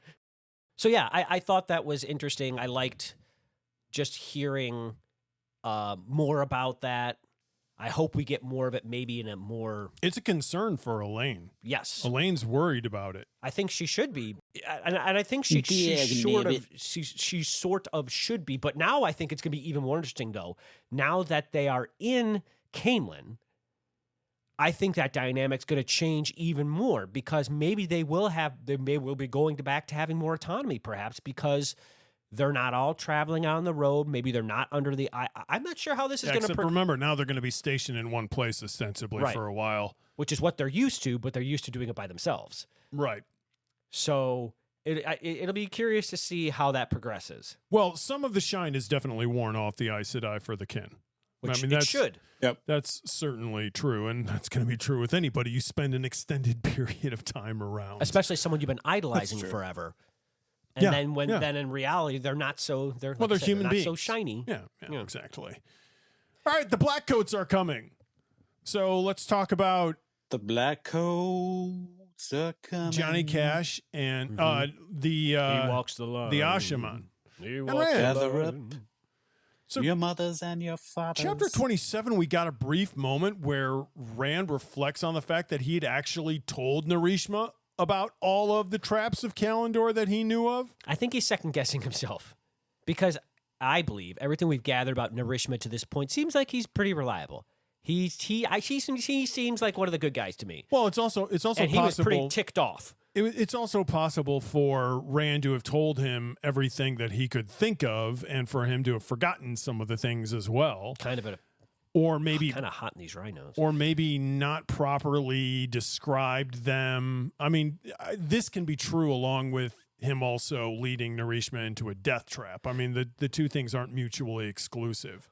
So yeah, I thought that was interesting. I liked just hearing more about that. I hope we get more of it, maybe in a more... It's a concern for Elaine. Yes. Elaine's worried about it. I think she should be. And I think she sort of should be. But now I think it's going to be even more interesting, though. Now that they are in Camelin, I think that dynamic's going to change even more, because maybe they will be going back to having more autonomy, perhaps, because... they're not all traveling on the road. Maybe they're not under the eye. I'm not sure how this is going to... remember, now they're going to be stationed in one place, ostensibly, for a while. Which is what they're used to, but they're used to doing it by themselves. Right. So it'll be curious to see how that progresses. Well, some of the shine is definitely worn off the Aes Sedai for the kin. Which it should. Yep. That's certainly true, and that's going to be true with anybody you spend an extended period of time around. Especially someone you've been idolizing forever. And then in reality, they're not so... They're human beings. Not so shiny. Yeah, exactly. All right, the Black Coats are coming. So let's talk about... The Black Coats are coming. Johnny Cash and he walks the line. The Ashaman. Gather up so your mothers and your fathers. Chapter 27, we got a brief moment where Rand reflects on the fact that he had actually told Narishma about all of the traps of Kalendor that he knew of. I think he's second-guessing himself, because I believe everything we've gathered about Narishma to this point seems like he's pretty reliable. He seems like one of the good guys to me. Well, it's also and possible. He was pretty ticked off. It's also possible for Rand to have told him everything that he could think of, and for him to have forgotten some of the things as well. Or maybe kind of hot in these rhinos. Or maybe not properly described them. I mean, this can be true along with him also leading Narishma into a death trap. I mean, the two things aren't mutually exclusive.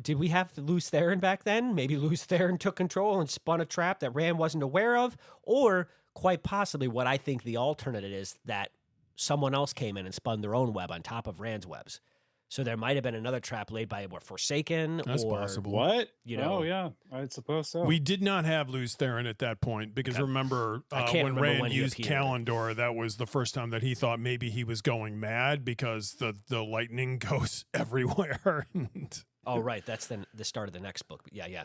Did we have Luce Theron back then? Maybe Luce Theron took control and spun a trap that Rand wasn't aware of? Or quite possibly what I think the alternate is, that someone else came in and spun their own web on top of Rand's webs. So there might have been another trap laid by Forsaken. That's possible. What? You know? Oh, yeah. I suppose so. We did not have Luce Theron at that point, because remember when Rand used Kalendor, that was the first time that he thought maybe he was going mad, because the lightning goes everywhere. Oh, right. That's the start of the next book. Yeah.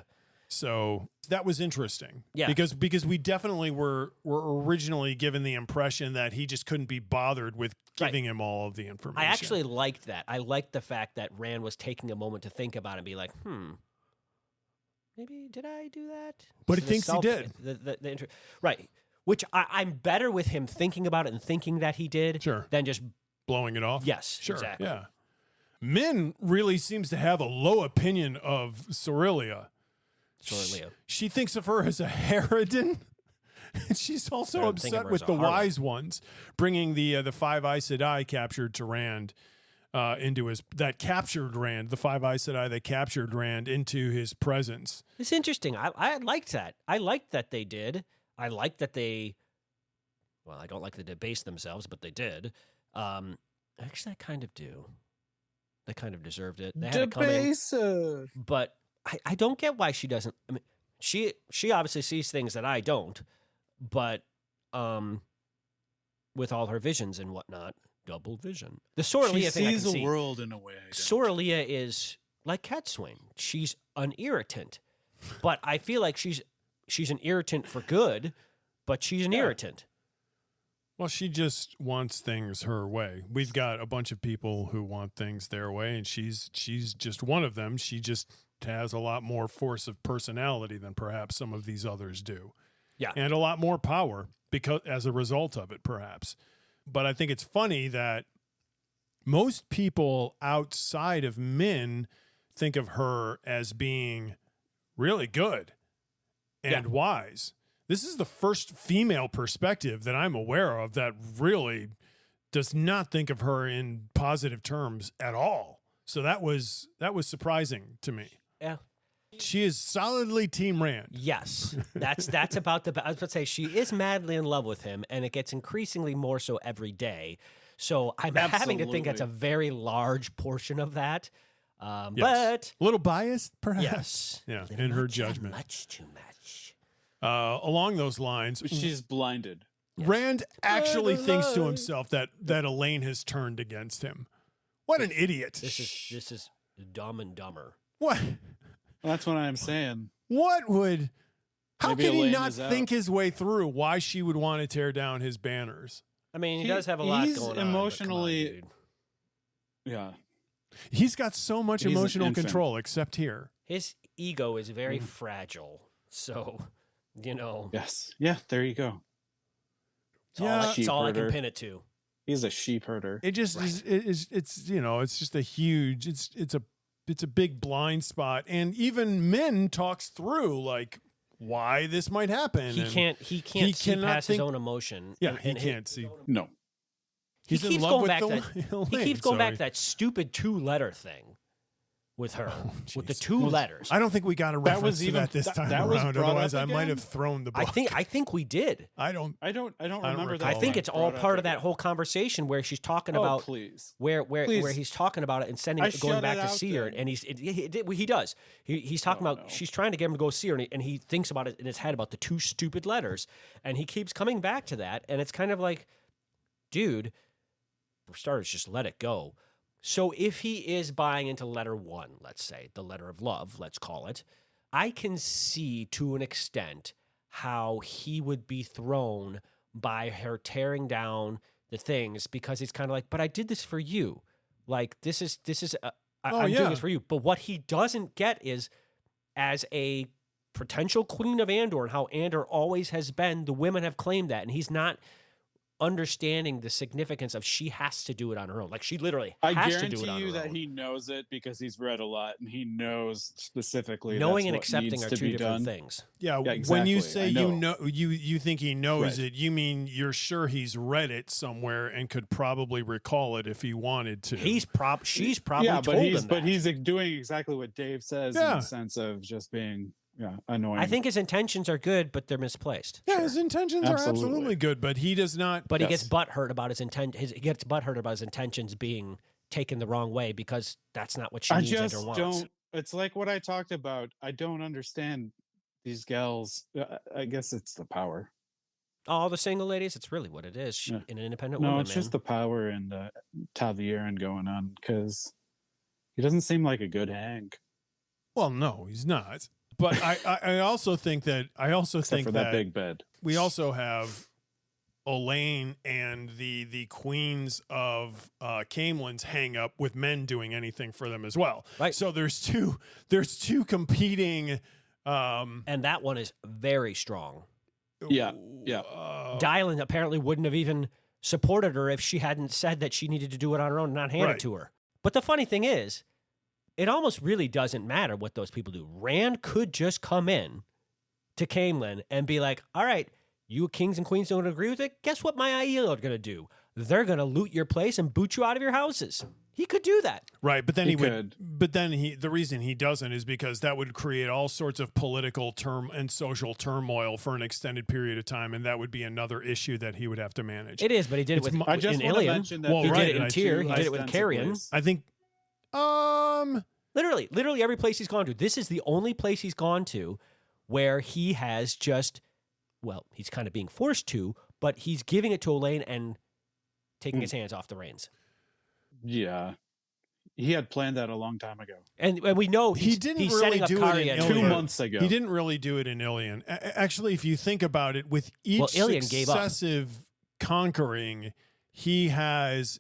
So that was interesting. Yeah. Because we definitely were originally given the impression that he just couldn't be bothered with giving him all of the information. I actually liked that. I liked the fact that Rand was taking a moment to think about it and be like, maybe did I do that? But he thinks he did. Right. Which I'm better with him thinking about it and thinking that he did than just blowing it off. Yes, sure. Exactly. Yeah. Min really seems to have a low opinion of Sorelia. She thinks of her as a harridan. And she's also upset with the wise ones, bringing the five Aes Sedai captured to Rand the five Aes Sedai that captured Rand into his presence. It's interesting. I liked that. I liked that they did. I liked that they. Well, I don't like that they debased themselves, but they did. Actually, I kind of do. They kind of deserved it. They had it coming. But I don't get why she doesn't. I mean, she obviously sees things that I don't, but with all her visions and whatnot, double vision. The Sorelia thing, she sees the world in a way. Sorelia is like Catswain. She's an irritant, but I feel like she's an irritant for good, but she's an irritant. Well, she just wants things her way. We've got a bunch of people who want things their way, and she's just one of them. She just has a lot more force of personality than perhaps some of these others do. Yeah. And a lot more power because as a result of it, perhaps. But I think it's funny that most people outside of Min think of her as being really good and wise. This is the first female perspective that I'm aware of that really does not think of her in positive terms at all. So that was surprising to me. Yeah. She is solidly Team Rand. Yes. That's about the, I was about to say, she is madly in love with him, and it gets increasingly more so every day. So I'm having to think that's a very large portion of that. Yes. But a little biased, perhaps. yes. Yeah, in her judgment. Much too much. Along those lines, She's blinded. Rand actually thinks to himself that Elaine has turned against him. What an idiot. This is Dumb and Dumber. What? That's what I'm saying. What would... How Maybe can he Elaine not is out. think his way through why she would want to tear down his banners? I mean, he does have a lot he's going on. emotionally- But come on, dude. Yeah. He's got so much He's an emotional infant. control, except here. His ego is very fragile. So, Yes. Yeah, there you go. it's all I can herder. pin it to. He's a sheep herder. It just it's just a huge it's a big blind spot, and even Min talks through like why this might happen. He and can't see cannot past his think- own emotion. Yeah, and- he and can't see. No. He's keeps in love going with back the He keeps going back to that stupid 2-letter thing with her, with the jeez. 2 letters. I don't think we got a That reference was to even- that this that- time that was around. brought Otherwise, up I might again? have thrown the book. I think we did. I don't. I don't remember recall that. I think it's all brought up part of that again. whole conversation where she's talking Oh, about please. where Please. he's talking about it and sending I going shut back it to out see her, then. and he does. He's talking Oh, about no. she's trying to get him to go see her, and he thinks about it in his head about the 2 stupid letters, and he keeps coming back to that, and it's kind of like, dude, for starters, just let it go. So if he is buying into letter 1, let's say the letter of love, let's call it, I can see to an extent how he would be thrown by her tearing down the things, because he's kind of like, but I did this for you. Like, this is I'm doing this for you. But what he doesn't get is, as a potential queen of Andor and how Andor always has been, the women have claimed that, and he's not understanding the significance of she has to do it on her own. Like, she literally I has to do it guarantee on you her that own. he knows it because he's read a lot and he knows specifically. Knowing and that's what accepting needs are to 2 be different done. things. Yeah, Yeah, when you exactly. say I you know. you think he knows Right. it, you mean you're sure he's read it somewhere and could probably recall it if he wanted to. She's probably Yeah, told him that. he's doing exactly what Dave says in Yeah. the sense of just being annoying. I think his intentions are good, but they're misplaced. Yeah, his intentions are Absolutely. absolutely good, but he does not. But he Yes. gets butthurt about his intent. He gets butthurt about his intentions being taken the wrong way, because that's not what she I needs just and wants. don't. It's like what I talked about. I don't understand these gals. I guess it's the power. All the single ladies, it's really what it is. She, Yeah. an independent No, woman, it's man. just the power and Taviran going on because he doesn't seem like a good hang. Well, no, he's not. But I also think that Except for that big bed. we also have Elaine and the queens of Camelins hang up with men doing anything for them as well. Right. So there's two competing. And that one is very strong. Yeah. Dylan apparently wouldn't have even supported her if she hadn't said that she needed to do it on her own and not hand Right. it to her. But the funny thing is, it almost really doesn't matter what those people do. Rand could just come in to Camelin and be like, all right, you kings and queens don't agree with it? Guess what my Aiel are going to do? They're going to loot your place and boot you out of your houses. He could do that. Right, but then He he would. could. But then the reason he doesn't is because that would create all sorts of political and social turmoil for an extended period of time, and that would be another issue that he would have to manage. It is, but he did it with I just in want to Ilium. mention that Well, He right, did it in and Tyr. He did it with Carrion. I think. Literally every place he's gone to. This is the only place he's gone to where he has just, well, he's kind of being forced to, but he's giving it to Elaine and taking his hands off the reins. Yeah. He had planned that a long time ago. And we know He didn't really do it in Karya Ilion. 2 months ago. He didn't really do it in Ilion. Actually, if you think about it, with each Ilion gave up. successive conquering, he has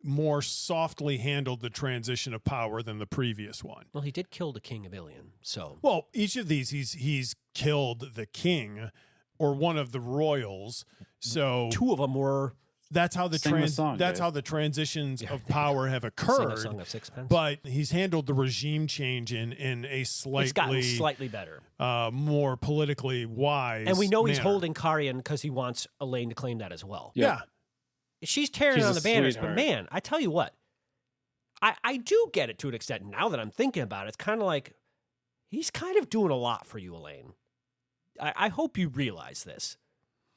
more softly handled the transition of power than the previous one. Well, he did kill the king of Ilion, so. Well, each of these, he's killed the king or one of the royals. So 2 of them were. That's how the transitions of power have occurred. Sing a song of sixpence. But he's handled the regime change in a It's gotten slightly better, more politically wise. and we know he's manner. holding Carian because he wants Elaine to claim that as well. Yeah. She's tearing She's on a the banners, sweetheart. but man, I tell you what, I do get it to an extent. Now that I'm thinking about it, it's kind of like he's kind of doing a lot for you, Elaine. I hope you realize this.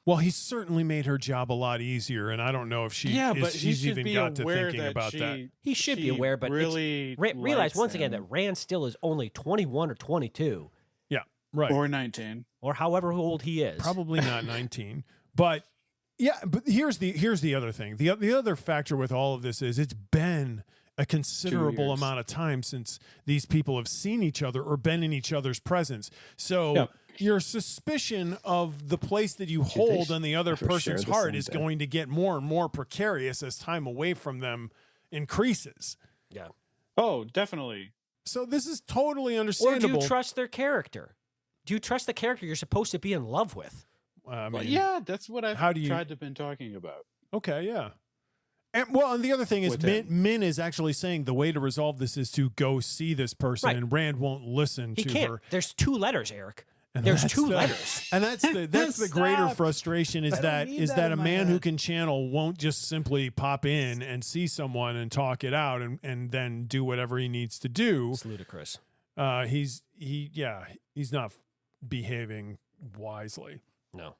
Well, he's certainly made her job a lot easier, and I don't know if she's even got to thinking about that. He should be aware, but really realize once again that him. Rand still is only 21 or 22, Yeah, right. Or 19. or however old he is. Probably not 19. But yeah, but here's the other thing. The other factor with all of this is it's been a considerable 2 years. amount of time since these people have seen each other or been in each other's presence. So Yep. your suspicion of the place that you hold on the other ever share person's the heart same is day? going to get more and more precarious as time away from them increases. Yeah. Oh, definitely. So this is totally Or understandable. do you trust their character? Do you trust the character you're supposed to be in love with? I Well, mean, yeah, that's what I've how do you- tried to been talking about. Okay, yeah. And the other thing is With Min is actually saying the way to resolve this is to go see this person, Right. and Rand won't listen He to can't. her. There's 2 letters, Eric. And There's that's 2 the- letters. And that's the greater Stop. frustration is I don't that need that a in my man who head. can channel won't just simply pop in and see someone and talk it out and then do whatever he needs to do. It's ludicrous. He's not behaving wisely. No. Um,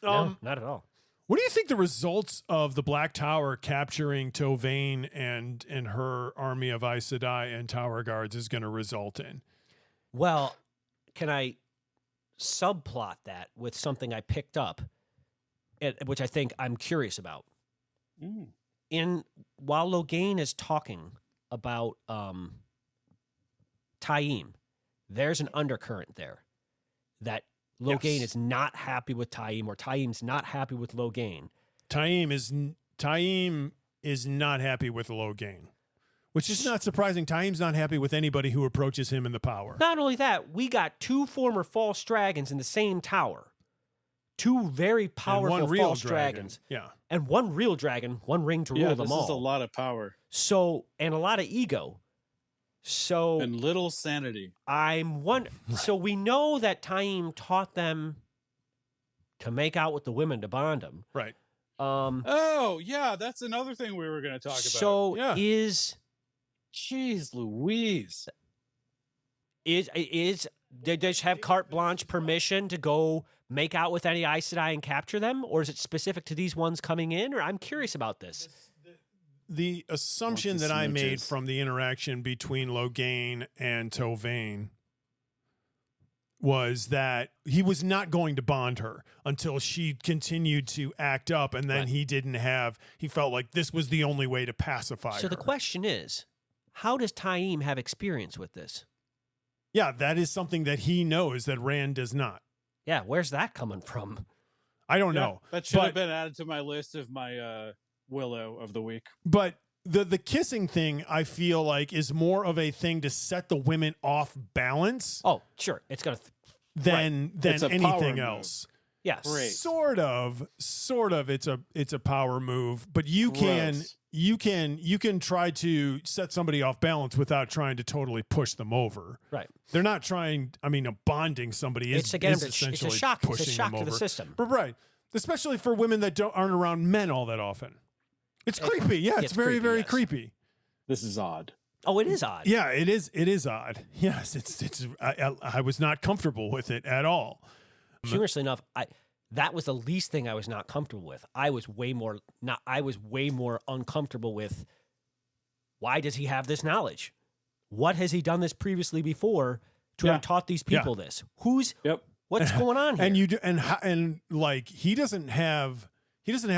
No, not at all. What do you think the results of the Black Tower capturing Tovane and her army of Aes Sedai and Tower Guards is going to result in? Well, can I subplot that with something I picked up, which I think I'm curious about? While Logain is talking about Taim, there's an undercurrent there that Logain is not happy with Taim, or Taim's not happy with Logain. Taim is not happy with Logain, which is not surprising. Taim's not happy with anybody who approaches him in the power. Not only that, we got 2 former false dragons in the same tower. 2 very And powerful one real false dragon. dragons. Yeah. And 1 real dragon, 1 ring to Yeah, rule this them all. is a lot of power So, and a lot of ego. So and little sanity. so we know that Taim taught them to make out with the women to bond them. Right. Oh, yeah, that's another thing we were going to talk about. So Yeah. Jeez Louise. Did they just have carte blanche permission to go make out with any Aes Sedai and capture them, or is it specific to these ones coming in? Or I'm curious about this. The assumption Want the that I made smooches. from the interaction between Logain and Tovane was that he was not going to bond her until she continued to act up, and then Right. he felt like this was the only way to pacify her. So the question is, how does Taim have experience with this? Yeah, that is something that he knows that Rand does not. Yeah, where's that coming from? I don't Yeah, know. that should but, have been added to my list of my Willow of the week. But the kissing thing, I feel like, is more of a thing to set the women off balance Oh, sure. It's going to... than It's a power anything move. else. Yes. Great. Sort of. It's a power move, but you can try to set somebody off balance without trying to totally push them over. Right. They're not trying. I mean, bonding somebody is It's again, is it's a essentially shock. It's a pushing shock them to the over. system. But right, especially for women that aren't around men all that often. It's creepy. Yeah, it's very, creepy, very yes. creepy. This is odd. Oh, it is odd. Yeah, it is. It is odd. Yes, it's. I was not comfortable with it at all. Humorously enough, that was the least thing I was not comfortable with. I was way more uncomfortable with, why does he have this knowledge? What has he done this previously before to have taught these people this? What's going on here? And you do, and like he doesn't have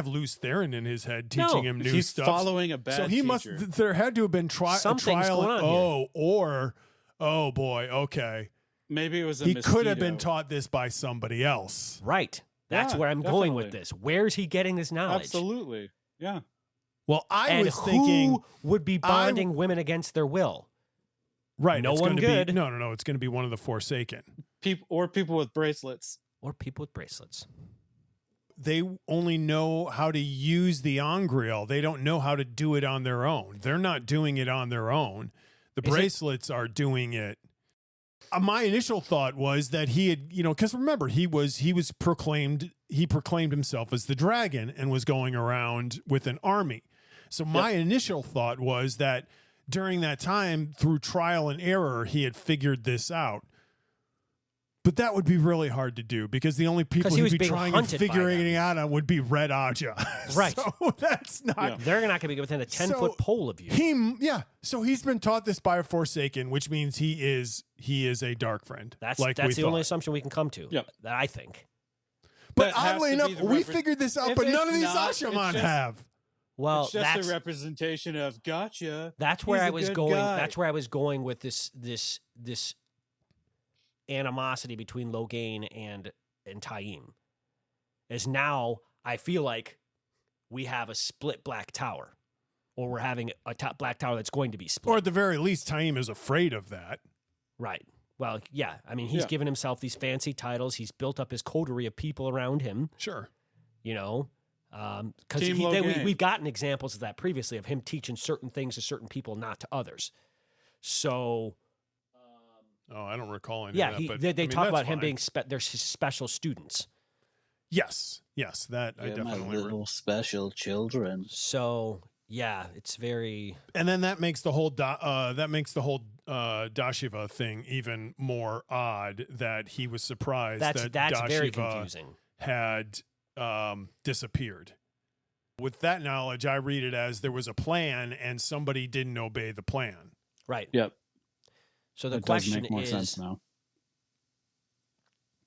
loose Theron in his head teaching him new He's stuff. following a bad So he teacher. there had to have been Something's trial. going on here. Oh boy, okay. Maybe it was a He mosquito. could have been taught this by somebody else. Right. That's Yeah, where I'm going with definitely. this. Where's he getting this knowledge? Absolutely. Yeah. Well, I And was thinking, who would be bonding women against their will? right, no it's one going to good. be no, it's going to be one of the Forsaken. People with bracelets. Or people with bracelets. They only know how to use the Ongriel. They don't know how to do it on their own. They're not doing it on their own. The bracelets are doing it. My initial thought was that he had, because remember, he proclaimed himself as the dragon and was going around with an army. So my initial thought was that during that time, through trial and error, he had figured this out. But that would be really hard to do because the only people who'd be trying and figuring it out would be Red Aja. Right. So that's not. Yeah. They're not going to be within a 10-foot pole of you. So he's been taught this by a Forsaken, which means he is a dark friend. That's the only assumption we can come to. Yep. That I think. But oddly enough, we figured this out, but none of these Ashaman have. Well, it's just a representation of gotcha. That's where He's I a was good going. guy. That's where I was going with this animosity between Logain and Taim. Is now I feel like we have a split Black Tower, or we're having a Black Tower that's going to be split. Or at the very least, Taim is afraid of that. Right. Well, yeah. I mean, he's given himself these fancy titles. He's built up his coterie of people around him. Sure. Because we've gotten examples of that previously, of him teaching certain things to certain people, not to others. So, I don't recall any of that. But they talk about him fine. being there's his special students. Yes, that I definitely my little special children. So yeah, it's very. And then that makes the whole Dashiva thing even more odd. That he was surprised that's Dashiva very confusing. Had disappeared. With that knowledge, I read it as there was a plan and somebody didn't obey the plan. Right. Yep. So the It question does make more sense now.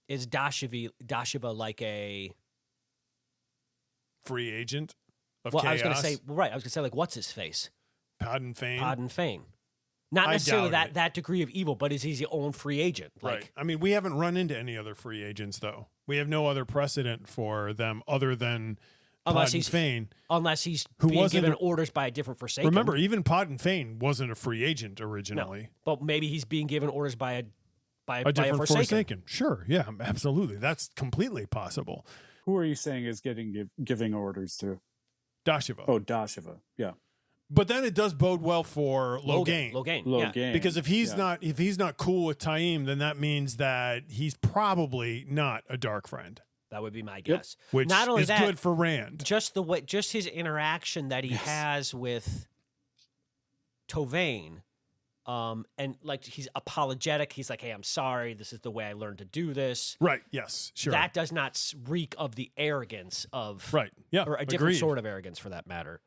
Is Dashiva like a free agent of well, chaos? I was going to say, right. I was going to say, like, what's his face? Podden Fane. Podden Fane. Not necessarily that degree of evil, but is he his own free agent? Like, right. I mean, we haven't run into any other free agents, though. We have no other precedent for them other than Podden Fane. Unless he's being given orders by a different Forsaken. Remember, even Podden Fane wasn't a free agent originally. No, but maybe he's being given orders by a different Forsaken. Sure, yeah, absolutely. That's completely possible. Who are you saying is giving orders to? Dashiva. Oh, Dashiva. Yeah. But then it does bode well for Logain. Logain. Yeah. Because if he's not cool with Taim, then that means that he's probably not a dark friend. That would be my guess. Which not only is that, good for Rand. Just his interaction that he has with Tovann, and like he's apologetic. He's like, "Hey, I'm sorry. This is the way I learned to do this." Right. Yes. Sure. That does not reek of the arrogance of right. Yeah. or a different sort of arrogance for that matter.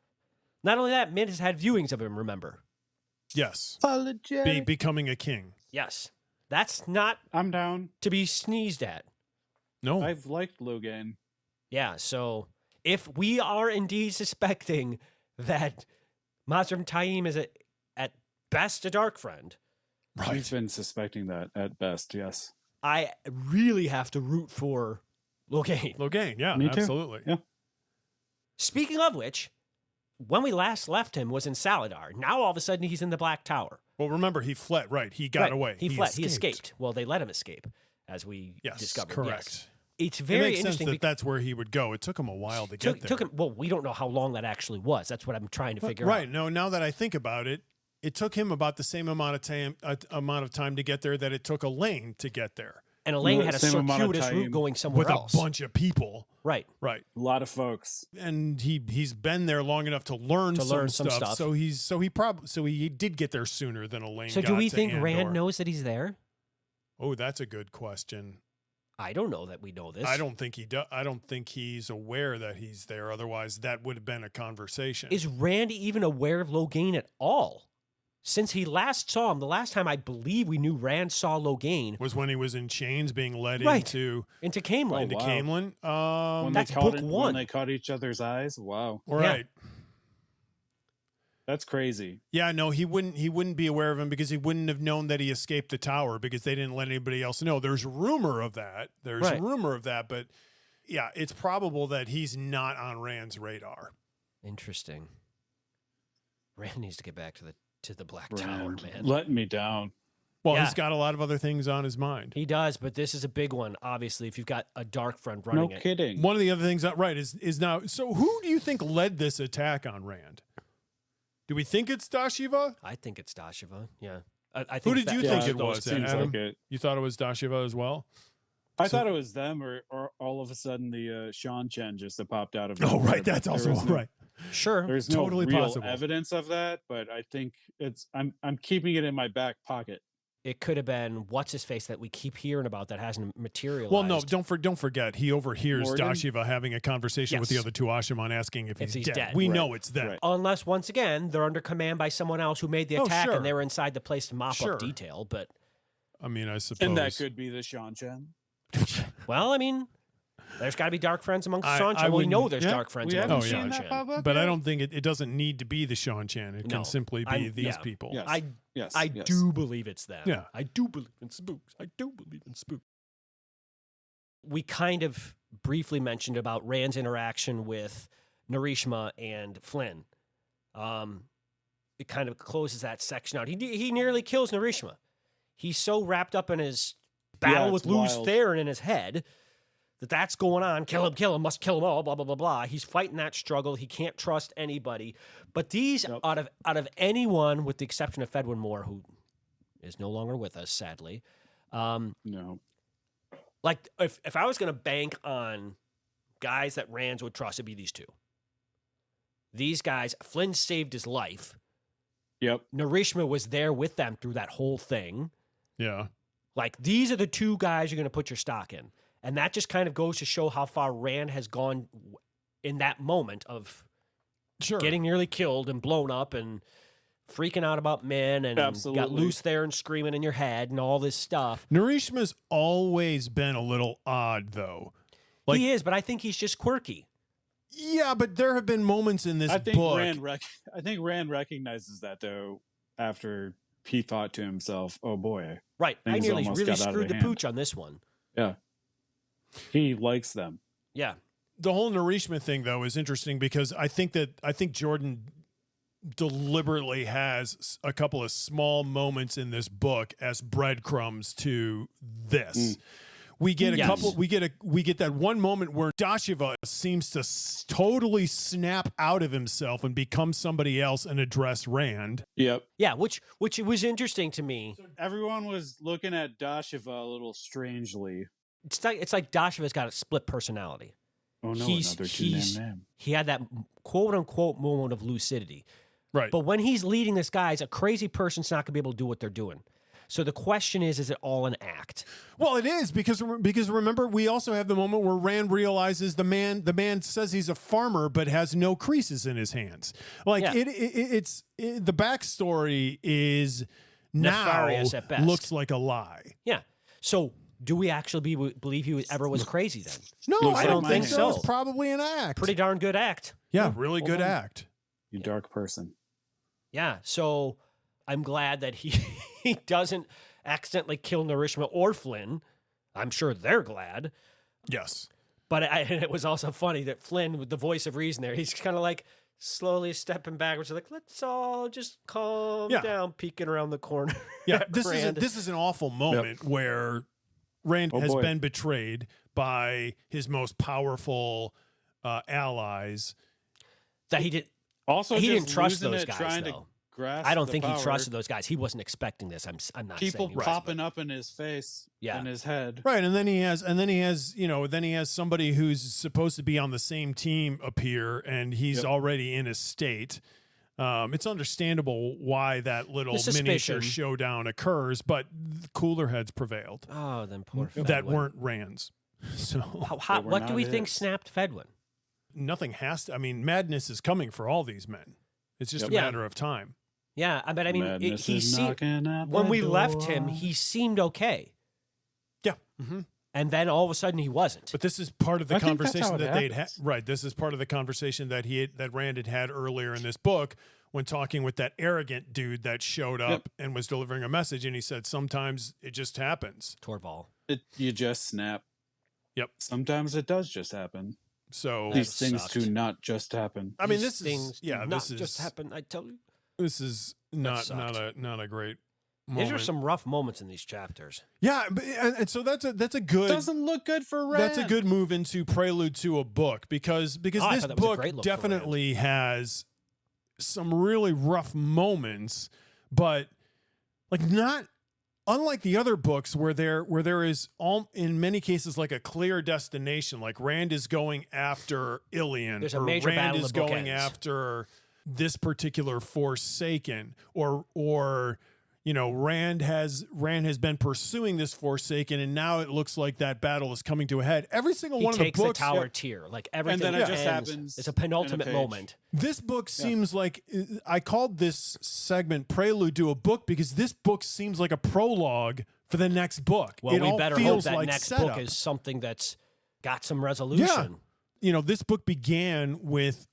Not only that, Mint has had viewings of him. Remember? Yes. Apologetic. Becoming a king. Yes. That's not. I'm down. To be sneezed at. No. I've liked Logain. Yeah. So if we are indeed suspecting that Mazrim Taim is at best a dark friend, right? We've been suspecting that at best. Yes. I really have to root for Logain. Logain. Yeah. Me too. Absolutely. Yeah. Speaking of which, when we last left him was in Saladar. Now all of a sudden he's in the Black Tower. Well, remember, he fled, right? He got away. He fled. He escaped. Well, they let him escape, as we discovered. Correct. Yes. It's very interesting. That's where he would go. It took him a while to get there. Took him, well, we don't know how long that actually was. That's what I'm trying to figure out. Right. No, now that I think about it, it took him about the same amount of time to get there that it took Elaine to get there. And Elaine had a circuitous route going somewhere else. With a bunch of people. Right. Right. A lot of folks. And he's been there long enough to learn some stuff. So he did get there sooner than Elaine. So do we think Rand knows that he's there? Oh, that's a good question. I don't know that we know this. I don't think he does. I don't think he's aware that he's there. Otherwise, that would have been a conversation. Is Rand even aware of Logain at all? Since he last saw him, the last time I believe we knew Rand saw Logain was when he was in chains being led into Camelin. Camelin. That's book one. When they caught each other's eyes. Wow. Right. Yeah. That's crazy. Yeah, no, he wouldn't be aware of him because he wouldn't have known that he escaped the tower because they didn't let anybody else know. There's rumor of that. But it's probable that he's not on Rand's radar. Interesting. Rand needs to get back to the Black Rand, Tower, man. letting me down. Well, Yeah. he's got a lot of other things on his mind. He does, but this is a big one, obviously, if you've got a dark friend running No it. kidding. One of the other things, is now. So, who do you think led this attack on Rand? Do we think it's Dashiva? I think it's Dashiva. Yeah. I Who think did you that- think it those was, then, seems Adam? like it. You thought it was Dashiva as well? I thought it was them, or all of a sudden the Sean Chen just popped out of. Oh, nowhere, right. That's but also there was no- right. Sure. There's no Totally real possible. evidence of that, but I think I'm keeping it in my back pocket. It could have been what's his face that we keep hearing about that hasn't materialized. Well, no, don't forget. He overhears Morgan? Dashiva having a conversation with the Yes. other two Ashimon asking if he's dead. We Right. know it's them. Right. Unless once again they're under command by someone else who made the Oh, attack sure. and they were inside the place to mop Sure. up detail. But I mean, I suppose. And that could be the Sean Chen. well, I mean, there's got to be dark friends amongst I Sean Chen. We wouldn't- know there's Yeah, dark friends we amongst haven't Oh, Sean yeah. Chen. But I don't think it doesn't need to be the Sean Chan. It No. can simply be I'm- these yeah. people. Yes. I Yes, I yes. do believe it's them. Yeah. I do believe in spooks. I do believe in spooks. We kind of briefly mentioned about Rand's interaction with Narishma and Flynn. It kind of closes that section out. He nearly kills Narishma. He's so wrapped up in his battle Yeah, with it's Luz wild. Theron in his head that's going on. Kill him, must kill them all, blah, blah, blah, blah. He's fighting that struggle. He can't trust anybody. But these, Yep. out of anyone, with the exception of Fedwin Moore, who is no longer with us, sadly, No. like if I was going to bank on guys that Rands would trust, it'd be these two. These guys, Flynn saved his life. Yep. Narishma was there with them through that whole thing. Yeah. Like, these are the two guys you're going to put your stock in. And that just kind of goes to show how far Rand has gone in that moment of Sure. getting nearly killed and blown up and freaking out about men and got Absolutely. loose there and screaming in your head and all this stuff. Narishma's always been a little odd, though. Like- He is, but I think he's just quirky. Yeah, but there have been moments in this I think book. I think Rand recognizes that though after he thought to himself, "Oh boy, Right. I Things nearly almost really got out of screwed the hand. pooch on this one. yeah, he likes them." Yeah. The whole Narishma thing, though, is interesting because I think Jordan deliberately has a couple of small moments in this book as breadcrumbs to this. We get a Yes. couple. We get that one moment where Dashiva seems to totally snap out of himself and become somebody else and address Rand. Yep. Yeah, which it was interesting to me. Everyone was looking at Dashiva a little strangely. It's like Dashiva's got a split personality. Oh no, He's- another he's- two-name name. He had that quote unquote moment of lucidity. Right. But when he's leading this guys, a crazy person's not going to be able to do what they're doing. So the question is it all an act? Well, it is because remember we also have the moment where Rand realizes the man says he's a farmer but has no creases in his hands. Like Yeah. it's the backstory is now Nefarious at best. looks like a lie. Yeah. So do we actually believe he ever was crazy then? No, Looks I like don't my think hand. so. It's probably an act. Pretty darn good act. yeah, really good Well, act. You dark person. Yeah. So I'm glad that he doesn't accidentally kill Narishma or Flynn. I'm sure they're glad. Yes. But it was also funny that Flynn, with the voice of reason there, he's kind of like slowly stepping backwards, like, let's all just calm Yeah. down, peeking around the corner. Yeah, at this Rand. is an awful moment where Rand Oh, has boy. been betrayed by his most powerful allies. that he did. Also, He just didn't trust losing those it, guys, trying though. to grasp I don't the think he power. trusted those guys. He wasn't expecting this. I'm not People saying he was, popping up in his face, Yeah. in his head. Right, and then he has somebody who's supposed to be on the same team appear, and he's Yep. already in a state. It's understandable why that little The miniature suspicion. showdown occurs, but cooler heads prevailed Oh, then poor that Fedwin. weren't Rand's. So How, They were what do not we think his. snapped Fedwin? nothing has to. I mean, madness is coming for all these men. It's just Yep. a Yeah. matter of time. Yeah, but I mean, Madness he is seemed, knocking at when the we left door. him, he seemed okay, Yeah. Mm-hmm. and then all of a sudden he wasn't. But this is part of the I think that's conversation how it that they'd had. happens. Right. This is part of the conversation that that Rand had earlier in this book when talking with that arrogant dude that showed up and was delivering a message, and he said sometimes it just happens. Torval. You just snap. Sometimes it does just happen. So These things sucked. do not just happen. I mean, These this things is yeah, do this not is just happen. I tell you, this is not sucked. a great moment. these are some rough moments in these chapters. Yeah, but, and so that's a good Doesn't look good for Rand. that's a good move into prelude to a book because I this thought that was a book great look for definitely has some really rough moments, but like not unlike the other books where there is all in many cases like a clear destination, like Rand is going after Ilion, There's a or major Rand battle is that going bookends. after this particular Forsaken, or you know, Rand has been pursuing this Forsaken, and now it looks like that battle is coming to a head. Every single He one of the takes the books, tower tier, like everything. then it ends. just happens It's a in a penultimate page. moment. this book seems like I called this segment Prelude to a book because this book seems like a prologue for the next book. Well, it we all better hope feels that like next setup. book is something that's got some resolution. You know, this book began with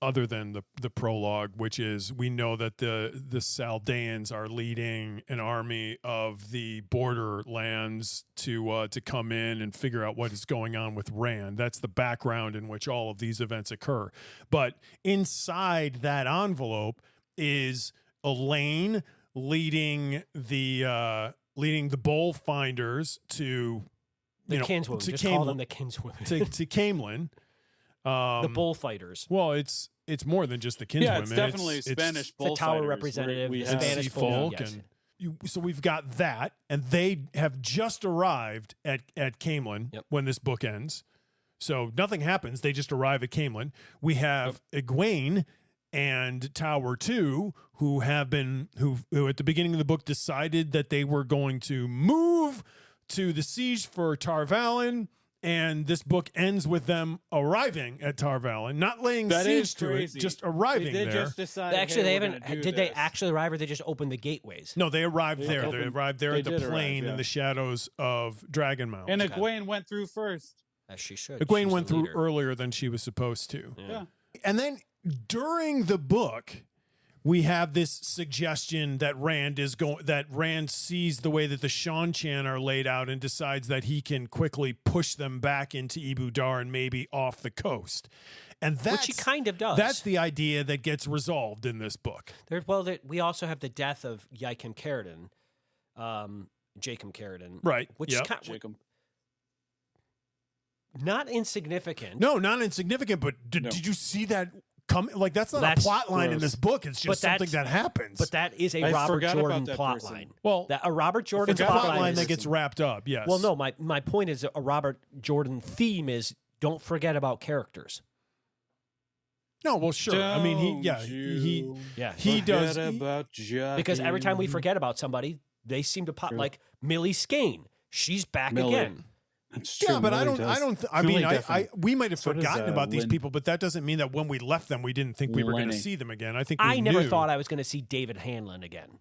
other than the prologue, which is we know that the Saldaeans are leading an army of the borderlands to come in and figure out what is going on with Rand. That's the background in which all of these events occur. But inside that envelope is Elaine leading the bowl finders to The you know, kinswomen. to Just call them the kinswomen. to Camelin. The bullfighters. Well, it's more than just the kinswomen. Yeah, it's definitely Spanish The bullfighters. tower where representative, we the have- Spanish sea folk, folk, yes. so we've got that, and they have just arrived at Camelin Yep. when this book ends. So nothing happens; they just arrive at Camelin. We have Egwene and Tower 2, who at the beginning of the book decided that they were going to move to the siege for Tar Valon. And this book ends with them arriving at Tar Valon, not laying That siege is to it, crazy. just arriving They did there. just decide. Actually, they hey, we're haven't. gonna do Did they this. actually arrive, or they just opened the gateways? No, they arrived They there. They opened- arrived there they at the did arrive, plain in yeah. the shadows of Dragonmount. And Okay. Egwene went through first. As she should. Egwene She's went the through leader. earlier than she was supposed to. Yeah. And then during the book, we have this suggestion that Rand sees the way that the Shan-Chan are laid out and decides that he can quickly push them back into Ibu Dar and maybe off the coast. And Which he kind of does. That's the idea that gets resolved in this book. We also have the death of Jacob Carradine, Jacob Carradine, Right. which Yep. is kind Jacob. not insignificant. No, not insignificant, but No. did you see that come? Like, that's not That's a plot line in gross. this book. It's But just something that's- that happens. But that is a I Robert forgot about Jordan that plot person. line. well, That a Robert Jordan it's a forgot plot about line that that gets wrapped up. Yes. Well, no, my point is a Robert Jordan theme is don't forget about characters. No, well, sure. I mean, he Yeah. He does- Forget about Jackie. Because every time we forget about somebody, they seem to pop True. like Millie Skane. She's back Millie. again. It's Yeah, true, but I Millie don't. does. I don't. I Millie mean, definitely- we might have So does, forgotten about these Lynn. people, but that doesn't mean that when we left them, we didn't think we were going to Lenny. see them again. I think we I never knew. thought I was going to see David Hanlon again.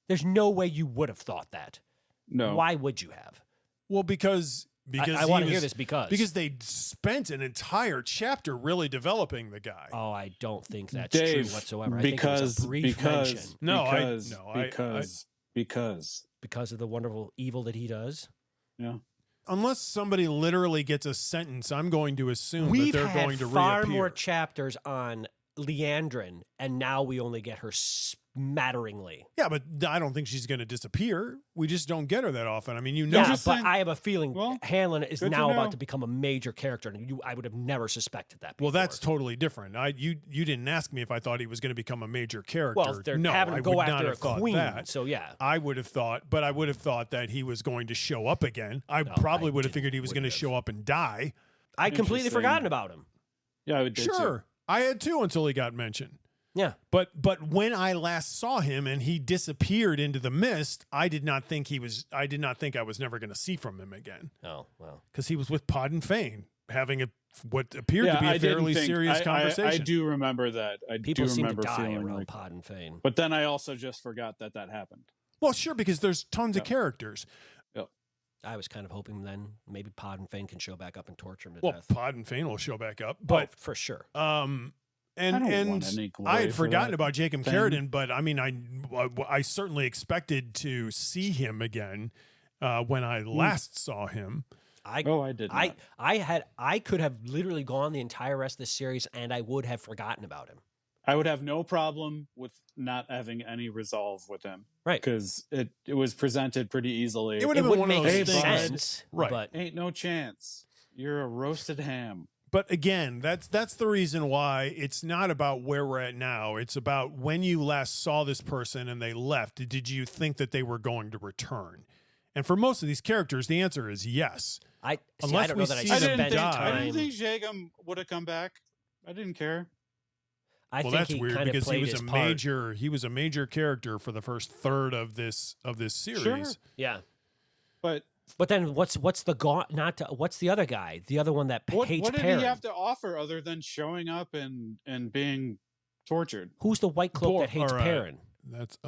There's no way you would have thought that. No. Why would you have? Well, because I he want to hear was- this because they spent an entire chapter really developing the guy. Oh, I don't think that's Dave, true whatsoever. I because think it was a brief mention because of the wonderful evil that he does. yeah. Unless somebody literally gets a sentence, I'm going to assume We've that they're had going to far reappear. more chapters on Leandrin, and now we only get her smatteringly. Yeah, but I don't think she's going to disappear. We just don't get her that often. I mean, you know, Yeah, but just saying- I have a feeling Well, Hanlon is good to now know. about to become a major character, and I would have never suspected that. well, Before. that's totally different. You didn't ask me if I thought he was going to become a major character. well, they're no, having I to go would not after a have thought queen. that. So yeah, I would have thought, but I would have thought that he was going to show up again. I No, probably I would have didn't- figured he was going to wouldn't have. show up and die. I'd completely Interesting. forgotten about him. Yeah, I would do too. Sure, I had too until he got mentioned. Yeah, But when I last saw him and he disappeared into the mist, I did not think I was never going to see from him again oh well. because he was with Pod and Fane having what appeared to be I a didn't fairly think- serious conversation. I do remember that. I People do seem to remember die feeling around like. Pod and Fane. But then I also just forgot that happened. Well, sure, because there's tons of Yeah. characters. I was kind of hoping then maybe Pod and Fane can show back up and torture him to Well, death. Pod and Fane will show back up, But but for sure. and I don't want and any glory I had for forgotten that about Jacob thing. Carradine, but I mean, I certainly expected to see him again when I last saw him. I did not. I could have literally gone the entire rest of the series and I would have forgotten about him. I would have no problem with not having any resolve with him. Right. Because it was presented pretty easily. It would It have been one wouldn't of make those things. sense, Right. but Ain't no chance. You're a roasted ham. But again, that's the reason why it's not about where we're at now. It's about when you last saw this person and they left. Did you think that they were going to return? And for most of these characters, the answer is yes. I Unless don't we know that I see should them have spent die. I didn't time. think Jagam would have come back. I didn't care. I Well, think that's he weird kind of because he played was his a part. major character for the first third of this series. Sure. Yeah. But Then what's the other guy? The other one that what hates did Perrin. he have to offer other than showing up and being tortured? Who's the white cloak that hates All right. Perrin? That's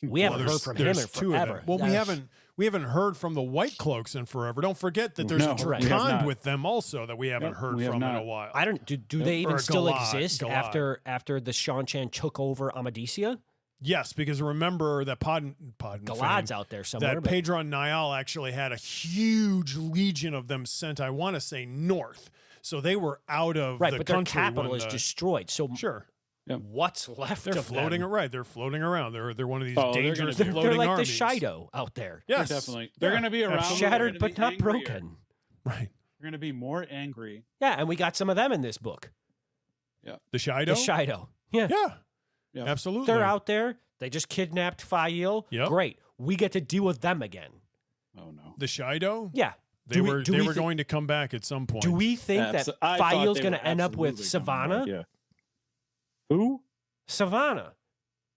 We haven't heard from him in there's two of them. forever. Well, That's- we haven't heard from the White Cloaks in forever. Don't forget that there's No, a we have Drakond not. with them also that we haven't Yep, heard we have from in not. a while. I don't. Do they Or even still Galad, exist Galad. after the Shan Chan took over Amadisia? Yes, because remember that Podden Galad's out there somewhere. that but- Pedron Niall actually had a huge legion of them sent, I want to say, north. So they were out of right, the but their country. capital when is the- destroyed. So Sure. what's left They're of floating them? right. They're floating around. They're one of these Oh, they're gonna dangerous be- They're floating like armies. the Shido out there. Yes, Definitely. They're Yeah, going to be around. absolutely. Shattered They're but gonna not be angrier. broken. Right. They're going to be more angry. Yeah, and we got some of them in this book. The Shido. The Shido. Yeah. Yeah. Yeah. Absolutely. They're out there. They just kidnapped Fail. Yep. Great. We get to deal with them again. Oh no. The Shido. Yeah. They were going to come back at some point. Do we think that I thought Fail's they going were to end up with absolutely coming Savannah? back, yeah. Who? Savannah.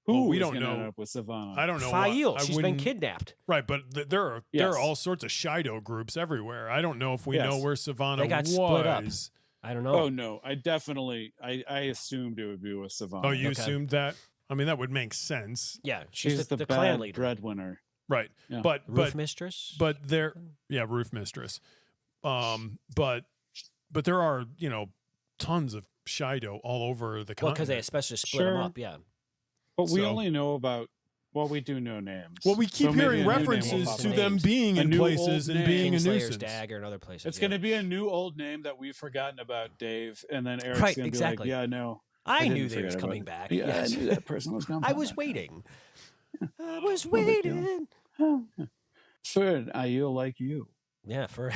Well, we is don't gonna know. end up with Savannah? I don't know. Fail. I She's been wouldn't- kidnapped. Right, but there are Yes. all sorts of Shido groups everywhere. I don't know if we Yes. know where Savannah They got was. split up. I don't know. Oh no. I definitely. I assumed it would be with Savannah. Oh, you Okay. assumed that? I mean, that would make sense. Yeah. She's the clan bad leader. breadwinner. Right. Yeah. But Roof mistress? but there, yeah, roof mistress. But there are, tons of Shido all over the Well, because they continent. especially split them Sure. up. Yeah. But we So- only know about. Well, we do know names. Well, we keep So maybe hearing a new name will references pop to up. them Names. being A in new places old and being a Kingslayer's nuisance. Dagger and other places. It's yeah. going to be a new old name that we've forgotten about, Dave, and then Eric's Right, going to exactly. be like, "Yeah, no, I didn't knew they was forget coming about back. it. Yeah, Yes. I knew that person was going. I was waiting. I was No big deal. waiting. for an Aiel like you." Yeah, for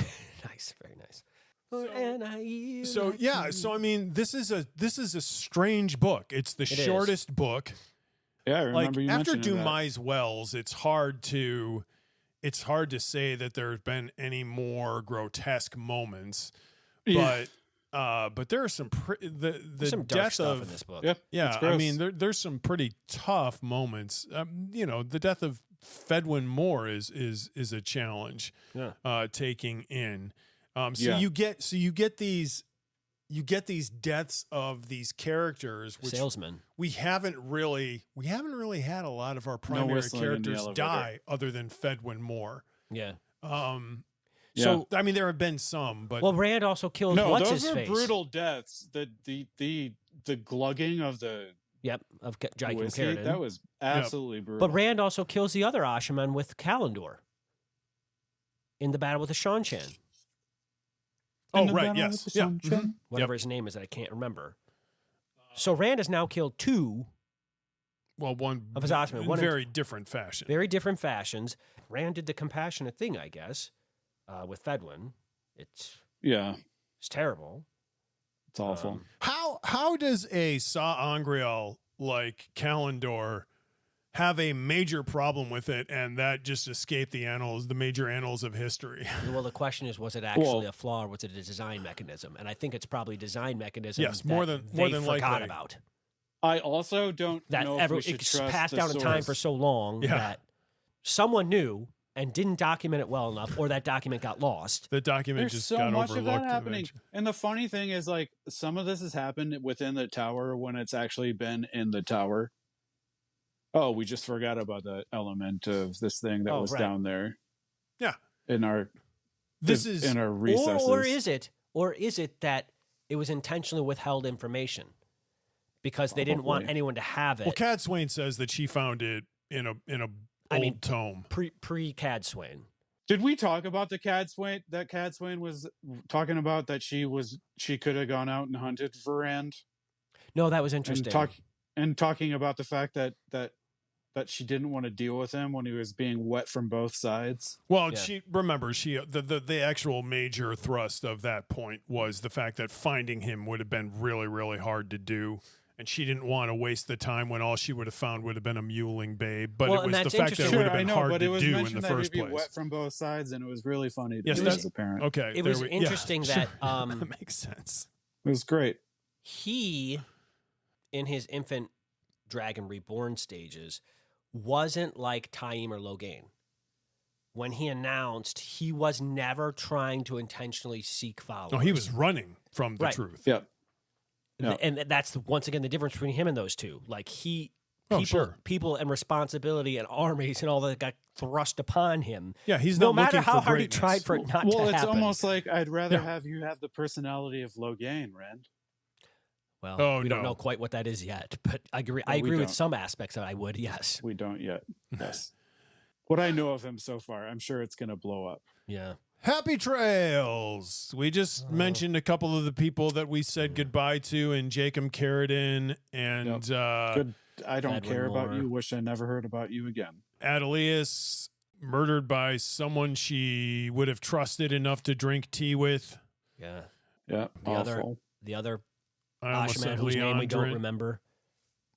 nice, very nice. For an IU So like yeah, you. so I mean, this is a strange book. It's the It is. shortest book. Yeah, I Like remember you after mentioning that. Dumais Wells, it's hard to say that there's been any more grotesque moments. Yeah. But there are some the There's some dark death stuff of in this book. Yep. yeah. it's I gross. mean there's some pretty tough moments. The death of Fedwin Moore is a challenge. Yeah. Taking in. So Yeah. you get these deaths of these characters, which Salesman. we haven't really had a lot of our primary whistling in the characters elevator. die other than Fedwin Moore. Yeah. So I mean, there have been some, but Well, Rand also kills no, what's those his were face. brutal deaths. The glugging of the Yep, of Jaikim whiskey, Carradine. that was absolutely brutal. But Rand also kills the other Ashaman with Kalendor in the battle with the Shan Chan. oh the right, battle yes, with the yeah, sunshine? mhm. Whatever his name is that I can't remember. So Rand has now killed two Well, one Of his Ashaman, in one in- very different fashion. very different fashions. Rand did the compassionate thing, I guess, with Fedwin. It's Yeah, terrible. it's awful. How does a Sa Angreal like Kalendor have a major problem with it, and that just escaped the major annals of history? Well, the question is, was it actually Well- a flaw or was it a design mechanism? And I think it's probably a design mechanism. Yes, that more than they likely. forgot about. I also don't That know if we should it's trust passed the down in time source. for so long Yeah. that someone knew and didn't document it well enough, or that document got lost. The document There's just so got much of overlooked that happening. eventually. And the funny thing is, like, some of this has happened within the tower when it's actually been in the tower. Oh, we just forgot about that element of this thing that Oh, was right. down there. Yeah. In our This is in our recesses. Or is it that it was intentionally withheld information because they didn't want Probably. anyone to have it? well. Cat Swain says that she found it in a I old mean, tome. pre Cad Swain. Did we talk about the Cadswain? That Cadswain was talking about that she could have gone out and hunted for Rand. No, that was interesting. And talking about the fact that she didn't want to deal with him when he was being wet from both sides. Well, the actual major thrust of that point was the fact that finding him would have been really, really hard to do. And she didn't want to waste the time when all she would have found would have been a mewling babe. But it was the fact that it would have been hard to do in the first place. Wet from both sides, and it was really funny. Yes, as a parent. Okay, it was interesting that that makes sense. It was great. He, in his infant Dragon Reborn stages, wasn't like Taim or Logain. When he announced, he was never trying to intentionally seek followers. No, he was running from the truth. Yep. Yeah. And that's once again the difference between him and those two. Like people and responsibility and armies and all that got thrust upon him. Yeah, he's no not matter looking how for hard greatness. he tried for it not to happen. Well, it's almost like I'd rather have you have the personality of Logain, Rand. Well, we don't know quite what that is yet, but I agree. I agree with some aspects that I would. Yes, we don't yet. Yes, what I know of him so far, I'm sure it's going to blow up. Yeah. Happy trails. We just mentioned a couple of the people that we said goodbye to, and Jacob Carradine and Good. I don't Edwin care about Moore. you. Wish I never heard about you again. Adelius, murdered by someone she would have trusted enough to drink tea with. Yeah. Yeah. The other I almost Ashman said whose name we don't Leandrin. remember.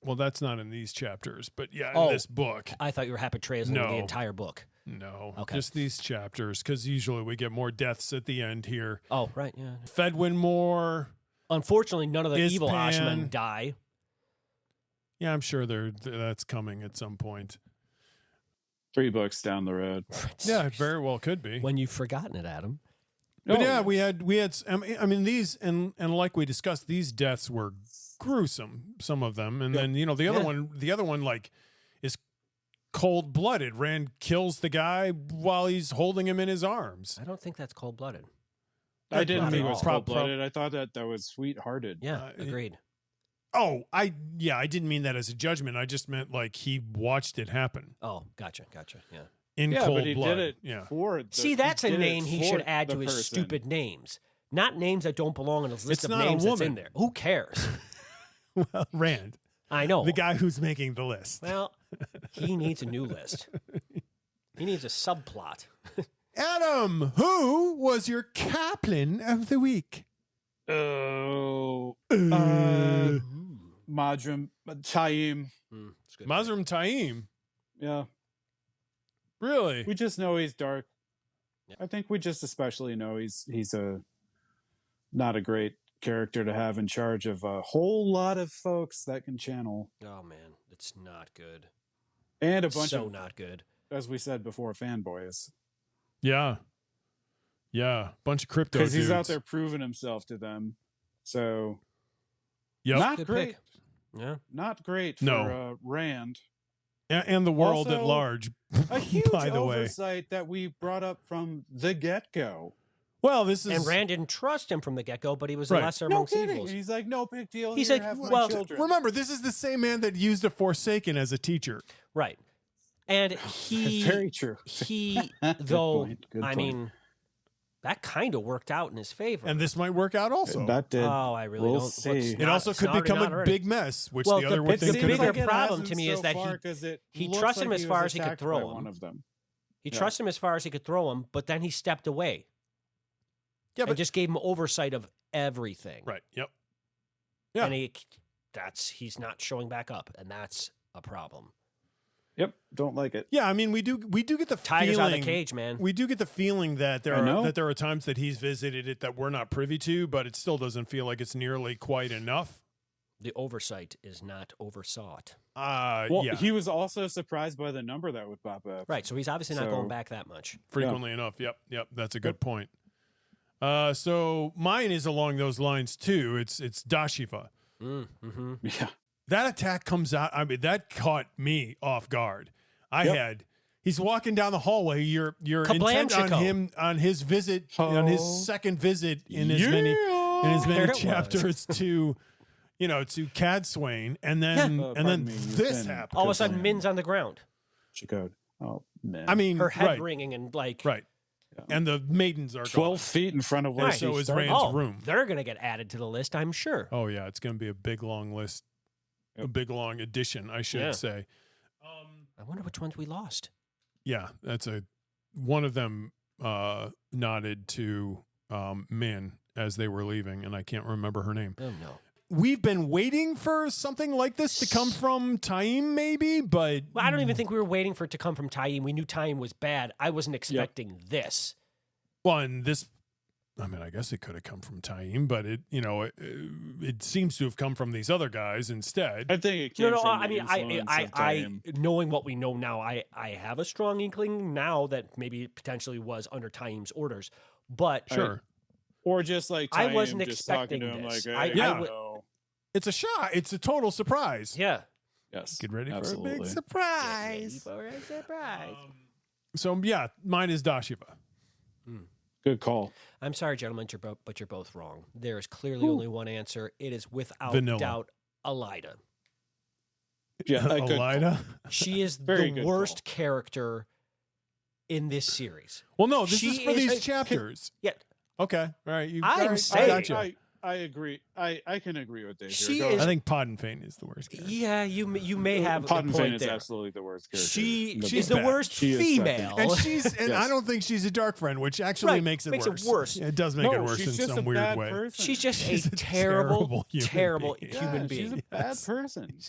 Well, that's not in these chapters, but yeah, in Oh. this book. I thought you were happy trails in No. the entire book. No, Okay. just these chapters, because usually we get more deaths at the end here. Oh, right. Yeah. Fedwin Moore. Unfortunately, none of the evil Ispan. Ashmen die. Yeah, I'm sure that's coming at some point. 3 books down the road. Yeah, it very well could be. When you've forgotten it, Adam. But yeah, we had. I mean, these and like we discussed, these deaths were gruesome. Some of them, and then the other one like is cold blooded. Rand kills the guy while he's holding him in his arms. I don't think that's cold blooded. I didn't Not think at it was all. cold-blooded. I thought that was sweet-hearted. Yeah, agreed. Oh, I didn't mean that as a judgment. I just meant like he watched it happen Oh, gotcha. Yeah. in Yeah, cold but he blood. did it Yeah. for See, that's a name he should add to his person. stupid names. Not names that don't belong on his list It's of not a names that's in woman. there. Who cares? Well, Rand, I know. the guy who's making the list. Well, he needs a new list. He needs a subplot. Adam, who was your Coplin of the week? Oh, Madrim Taim. It's good. Mazrim Taim. Yeah, Really? we just know he's dark. Yeah. I think we just especially know he's a not a great character to have in charge of a whole lot of folks that can channel, Oh man, it's not good. and a bunch So of, not good. as we said before, fanboys. Yeah. Yeah. Bunch of crypto Because he's out dudes. there proving himself to them. So Yep. not Good great. pick. Yeah. Not great for No. Rand. And the world at Also, large. A huge by the way. oversight that we brought up from the get-go. Well, this is. And Rand didn't trust him from the get go, but he was Right. the lesser No amongst kidding. evils. He's like, no big deal. He's Here, like, have my well, children. Remember, this is the same man that used a Forsaken as a teacher. Right. And he Very true. he Good though point, good I point. mean that kind of worked out in his favor. And this might work out also. That did. Oh, I really We'll don't. see. what's It It not- also it's could not become a already. big mess, which Well, the other the- would the think big- could bigger be. problem to me is that he trusted him as far as he could throw him. One of them. He Yeah. trusted him as far as he could throw him, but then he stepped away. Yeah, and but just gave him oversight of everything. right. Yep. Yeah. And he's not showing back up, and that's a problem. Yep. Don't like it. Yeah, I mean, we do get the Tiger's feeling. out of the cage, man. We do get the feeling that I know. there are times that he's visited it that we're not privy to, but it still doesn't feel like it's nearly quite enough. The oversight is not oversought. Well, Yeah, he was also surprised by the number that would pop up. Right, so he's obviously not So- going back that much. frequently enough. Yep. That's a good point. So mine is along those lines too. It's Dashiva. Mm-hmm. Yeah. That attack comes out. I mean, that caught me off guard. He's walking down the hallway. You're intent on Kablamchiko. him on his visit on his second visit in as many There it was. chapters to Cadswain, and then pardon me, this Finn. happened. All of a sudden, Min's on the ground. Chicode. Oh man. I mean, Her head right, ringing and like right. And the maidens are 12 gone. feet in front of where And she so is started. Rand's room. They're going to get added to the list, I'm sure. Oh, yeah. It's going to be a big, long list. Yep. A big, long addition, I should say. I wonder which ones we lost. Yeah, one of them nodded to Min as they were leaving, and I can't remember her name. Oh, no. We've been waiting for something like this to come from Taim, maybe, but... Well, I don't even think we were waiting for it to come from Taim. We knew Taim was bad. I wasn't expecting this. Well, and this... I mean, I guess it could have come from Taim, but it seems to have come from these other guys instead. I think it came from I the mean, influence of I Taim. knowing what we know now, I have a strong inkling now that maybe it potentially was under Taim's orders. But Sure. Or just like I Taim wasn't just talking expecting to him this. like, hey, I I would- know. It's a shot. It's a total surprise. yeah. Yes. Get ready for a absolutely. big surprise. For a surprise. So, yeah, mine is Dashiva. Good call. I'm sorry, gentlemen, but you're both wrong. There is clearly only one answer. It is without Vanilla. doubt Elida. Yeah, a good call. Elida? She is Very the good worst character in this series. Well, no, this She is for is these a- chapters. Yeah, Okay. All right. I'm all right, saying- I gotcha. I agree. I can agree with Dave. She here. is- I think Poddenfane is the worst character. yeah. You may have a Pottenfane point is there. absolutely the worst character. She in the is book. the worst She is female. And I Yes. don't think she's a dark friend, which actually Right, makes it makes it worse. worse. It does make it No, worse she's in just some a weird bad way. person. She's just She's a a terrible, human terrible being. Yeah, human she's being. a bad person.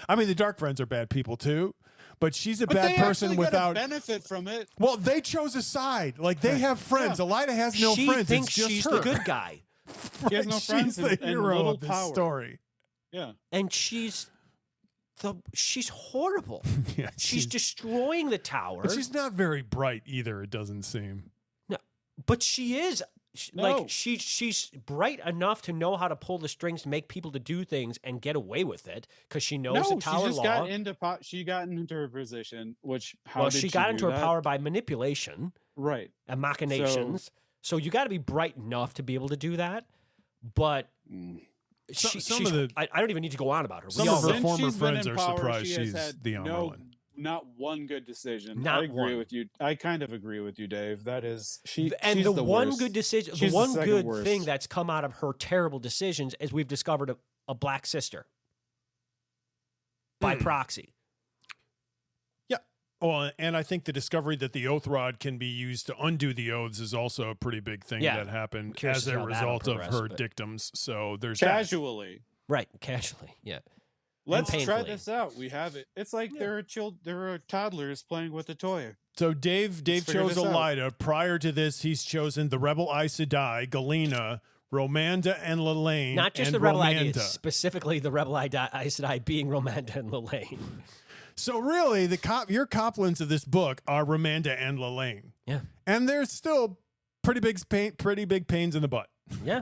I mean, the dark friends are bad people too, but she's a But bad they person actually without. get a benefit from it. Well, they chose a side. Like they have friends. Yeah. Elida has no she friends. thinks It's just she's her. the good guy, She has no She's friends the and hero little of this power. story. Yeah. and she's horrible. Yeah, She's destroying the tower. But she's not very bright either. It doesn't seem. No, but she is. No. Like she's bright enough to know how to pull the strings to make people to do things and get away with it because she knows No, the she tower just law. got into she got into her position, which how well, did she got do into her that? power by manipulation Right. and machinations. So you got to be bright enough to be able to do that. But Some of the- I don't even need to go on about her. We Some all of her know. Since former she's been friends in are power, surprised she has she's had the Umberland. Not one good decision. Not I agree one. with you. I kind of agree with you, Dave. That is And she's the the one worst. good decision, She's the the one second good worst. thing that's come out of her terrible decisions is we've discovered a black sister by proxy. Well, and I think the discovery that the oath rod can be used to undo the oaths is also a pretty big thing Yeah. that happened Curious as to see a how that'll result of progress, her but- dictums. So there's that. casually. Right, casually, yeah. Let's try painfully. this out. We have it. It's like there are toddlers playing with a toy. So Dave figure chose this out. Elida. Prior to this, he's chosen the Rebel Aes Sedai, Galena, Romanda, and Lelaine. Not just and the rebel Romanda. ideas, specifically the rebel Aes Sedai being Romanda and Lelaine. So really, your Coplins of this book are Romanda and Lelaine. Yeah, And there's still pretty big pains in the butt. yeah.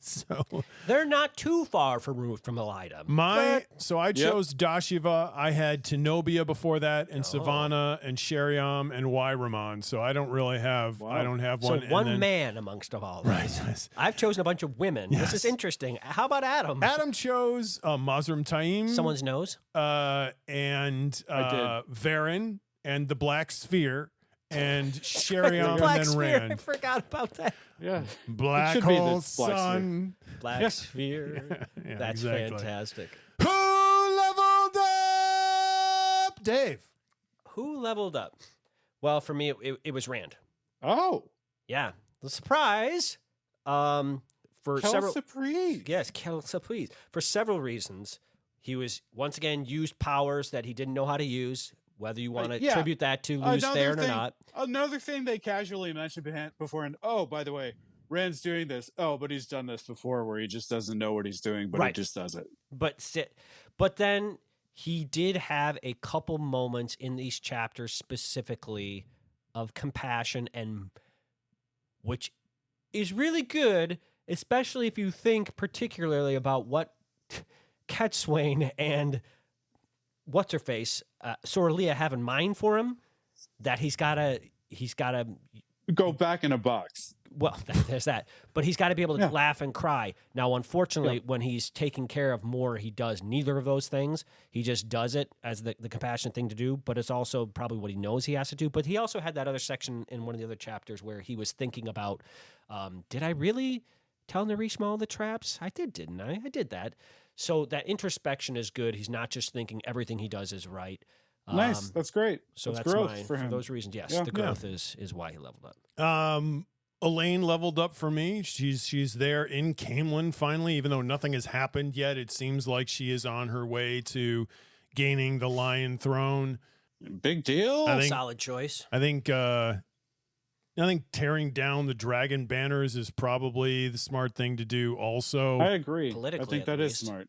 So They're not too far removed from Elida. so I chose Dashiva. I had Tenobia before that, and Savannah, and Sheriam, and Wyramon. So I don't really have. I don't have So one. and one then man amongst all this. Right. I've chosen a bunch of women. This is interesting. How about Adam? Adam chose Mazrim Taim. Someone's nose. And Varen and the Black Sphere and The Sheriam Black and then Sphere. I Rand. forgot about that. Yeah. Black should be the hole Black Sphere. sun. Black Sphere. Yeah, That's exactly. fantastic. Who leveled up? Dave. Who leveled up? Well, for me, it was Rand. Oh. Yeah, the surprise. For several. Kelsey. Yes, Kelsa, please. For several reasons, he was once again used powers that he didn't know how to use. Whether you want to yeah. attribute that to Luz Theron or not. Another thing they casually mentioned before, and oh, by the way, Rand's doing this. Oh, but he's done this before, where he just doesn't know what he's doing, but Right. he just does it. But then he did have a couple moments in these chapters specifically of compassion, and which is really good, especially if you think particularly about what Ketswain and what's her face, Sorlia have in mind for him. That he's gotta Go back in a box. Well, there's that. But he's got to be able to laugh and cry. Now, unfortunately, when he's taking care of Moore, he does neither of those things. He just does it as the compassionate thing to do, but it's also probably what he knows he has to do. But he also had that other section in one of the other chapters where he was thinking about, did I really tell Narishma all the traps? I did, didn't I? I did that. So that introspection is good. He's not just thinking everything he does is right. Nice. That's great. So that's growth mine. for him. For those reasons, yes, the growth is why he leveled up. Elaine leveled up for me. She's there in Camelin finally, even though nothing has happened yet. It seems like she is on her way to gaining the Lion Throne. Big deal. Solid choice. I think tearing down the dragon banners is probably the smart thing to do. Also, I agree. Politically, I think that is smart.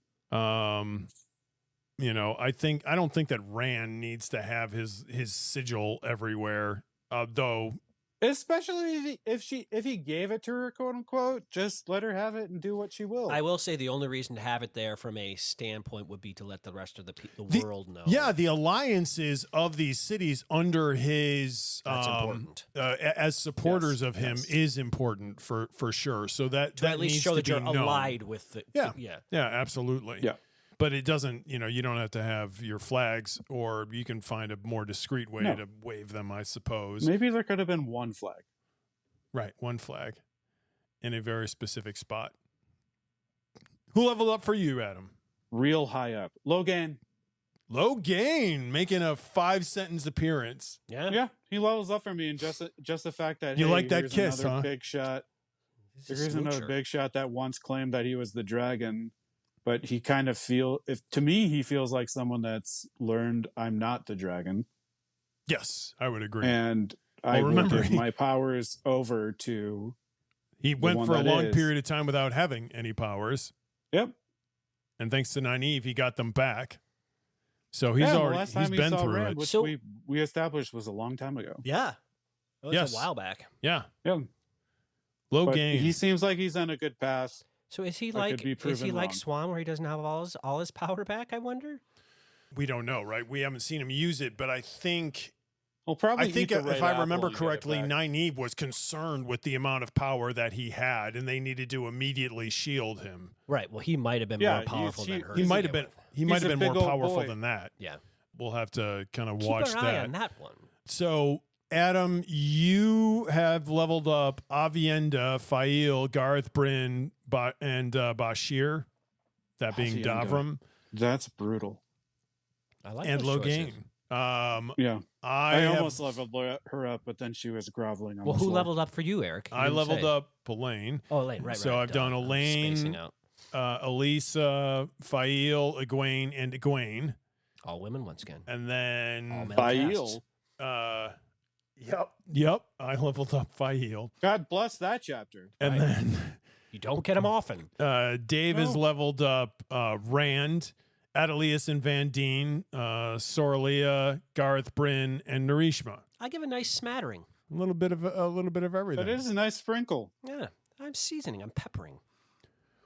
You know, I don't think that Rand needs to have his sigil everywhere. Though, especially if he gave it to her, quote unquote, just let her have it and do what she will. I will say the only reason to have it there from a standpoint would be to let the rest of the world know. Yeah, the alliances of these cities under his That's important. As supporters of him is important for sure. So that to at least needs show to that be you're known. allied with the Yeah, absolutely. Yeah. But it doesn't, you don't have to have your flags, or you can find a more discreet way to wave them, I suppose. Maybe there could have been one flag. Right, one flag in a very specific spot. Who leveled up for you, Adam? Real high up. Logan. Logan making a 5-sentence appearance. Yeah, he levels up for me, and just the fact that you like that here's kiss, another huh? big shot. Here's another big shot that once claimed that he was the dragon. But he kind of to me, he feels like someone that's learned I'm not the dragon. Yes, I would agree. And I will give my powers over to. He went for a long period of time without having any powers. Yep. And thanks to Nynaeve, he got them back. So he's he's been through Rand, it. which so, we established was a long time ago. Yeah. It was a while back. Yeah. Yeah. Logan. He seems like he's on a good path. So is he like Swan, where he doesn't have all his power back? I wonder. We don't know, right? We haven't seen him use it, but I think. Well, probably. I think if I remember correctly, Nynaeve was concerned with the amount of power that he had, and they needed to immediately shield him. Right. Well, he might have been more powerful than her. He might have been. He might have been more powerful boy. than that. Yeah. We'll have to kind of watch Keep our eye on that one. So, Adam, you have leveled up Avienda, Fail, Garth Bryn, and Bashir, that being Davram. That's brutal. I like and those Logain. Yeah. I almost have, leveled her up, but then she was groveling on Well, the who floor. leveled up for you, Eric? I leveled up Elaine. Oh, Elaine, right. So I've done Elaine, Elisa, Fail, Egwene, and Egwene. All women once again. And then all male Fail. Yep. I leveled up Fail. God bless that chapter. And then you don't get them often. Dave has leveled up Rand, Adelius and Van Deen, Sorlia, Garth Bryn, and Narishma. I give a nice smattering. A little bit of everything. That is a nice sprinkle. Yeah, I'm seasoning. I'm peppering.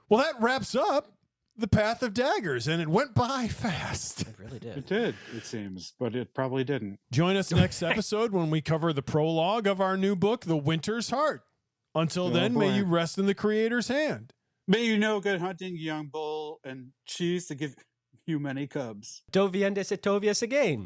Well, that wraps up the Path of Daggers, and it went by fast. It really did. It did, it seems, but it probably didn't. Join us next episode when we cover the prologue of our new book, The Winter's Heart. Until then, boy. may you rest in the Creator's hand. May you know good hunting, young bull, and cheese to give you many cubs. Doviendes et Tovius again.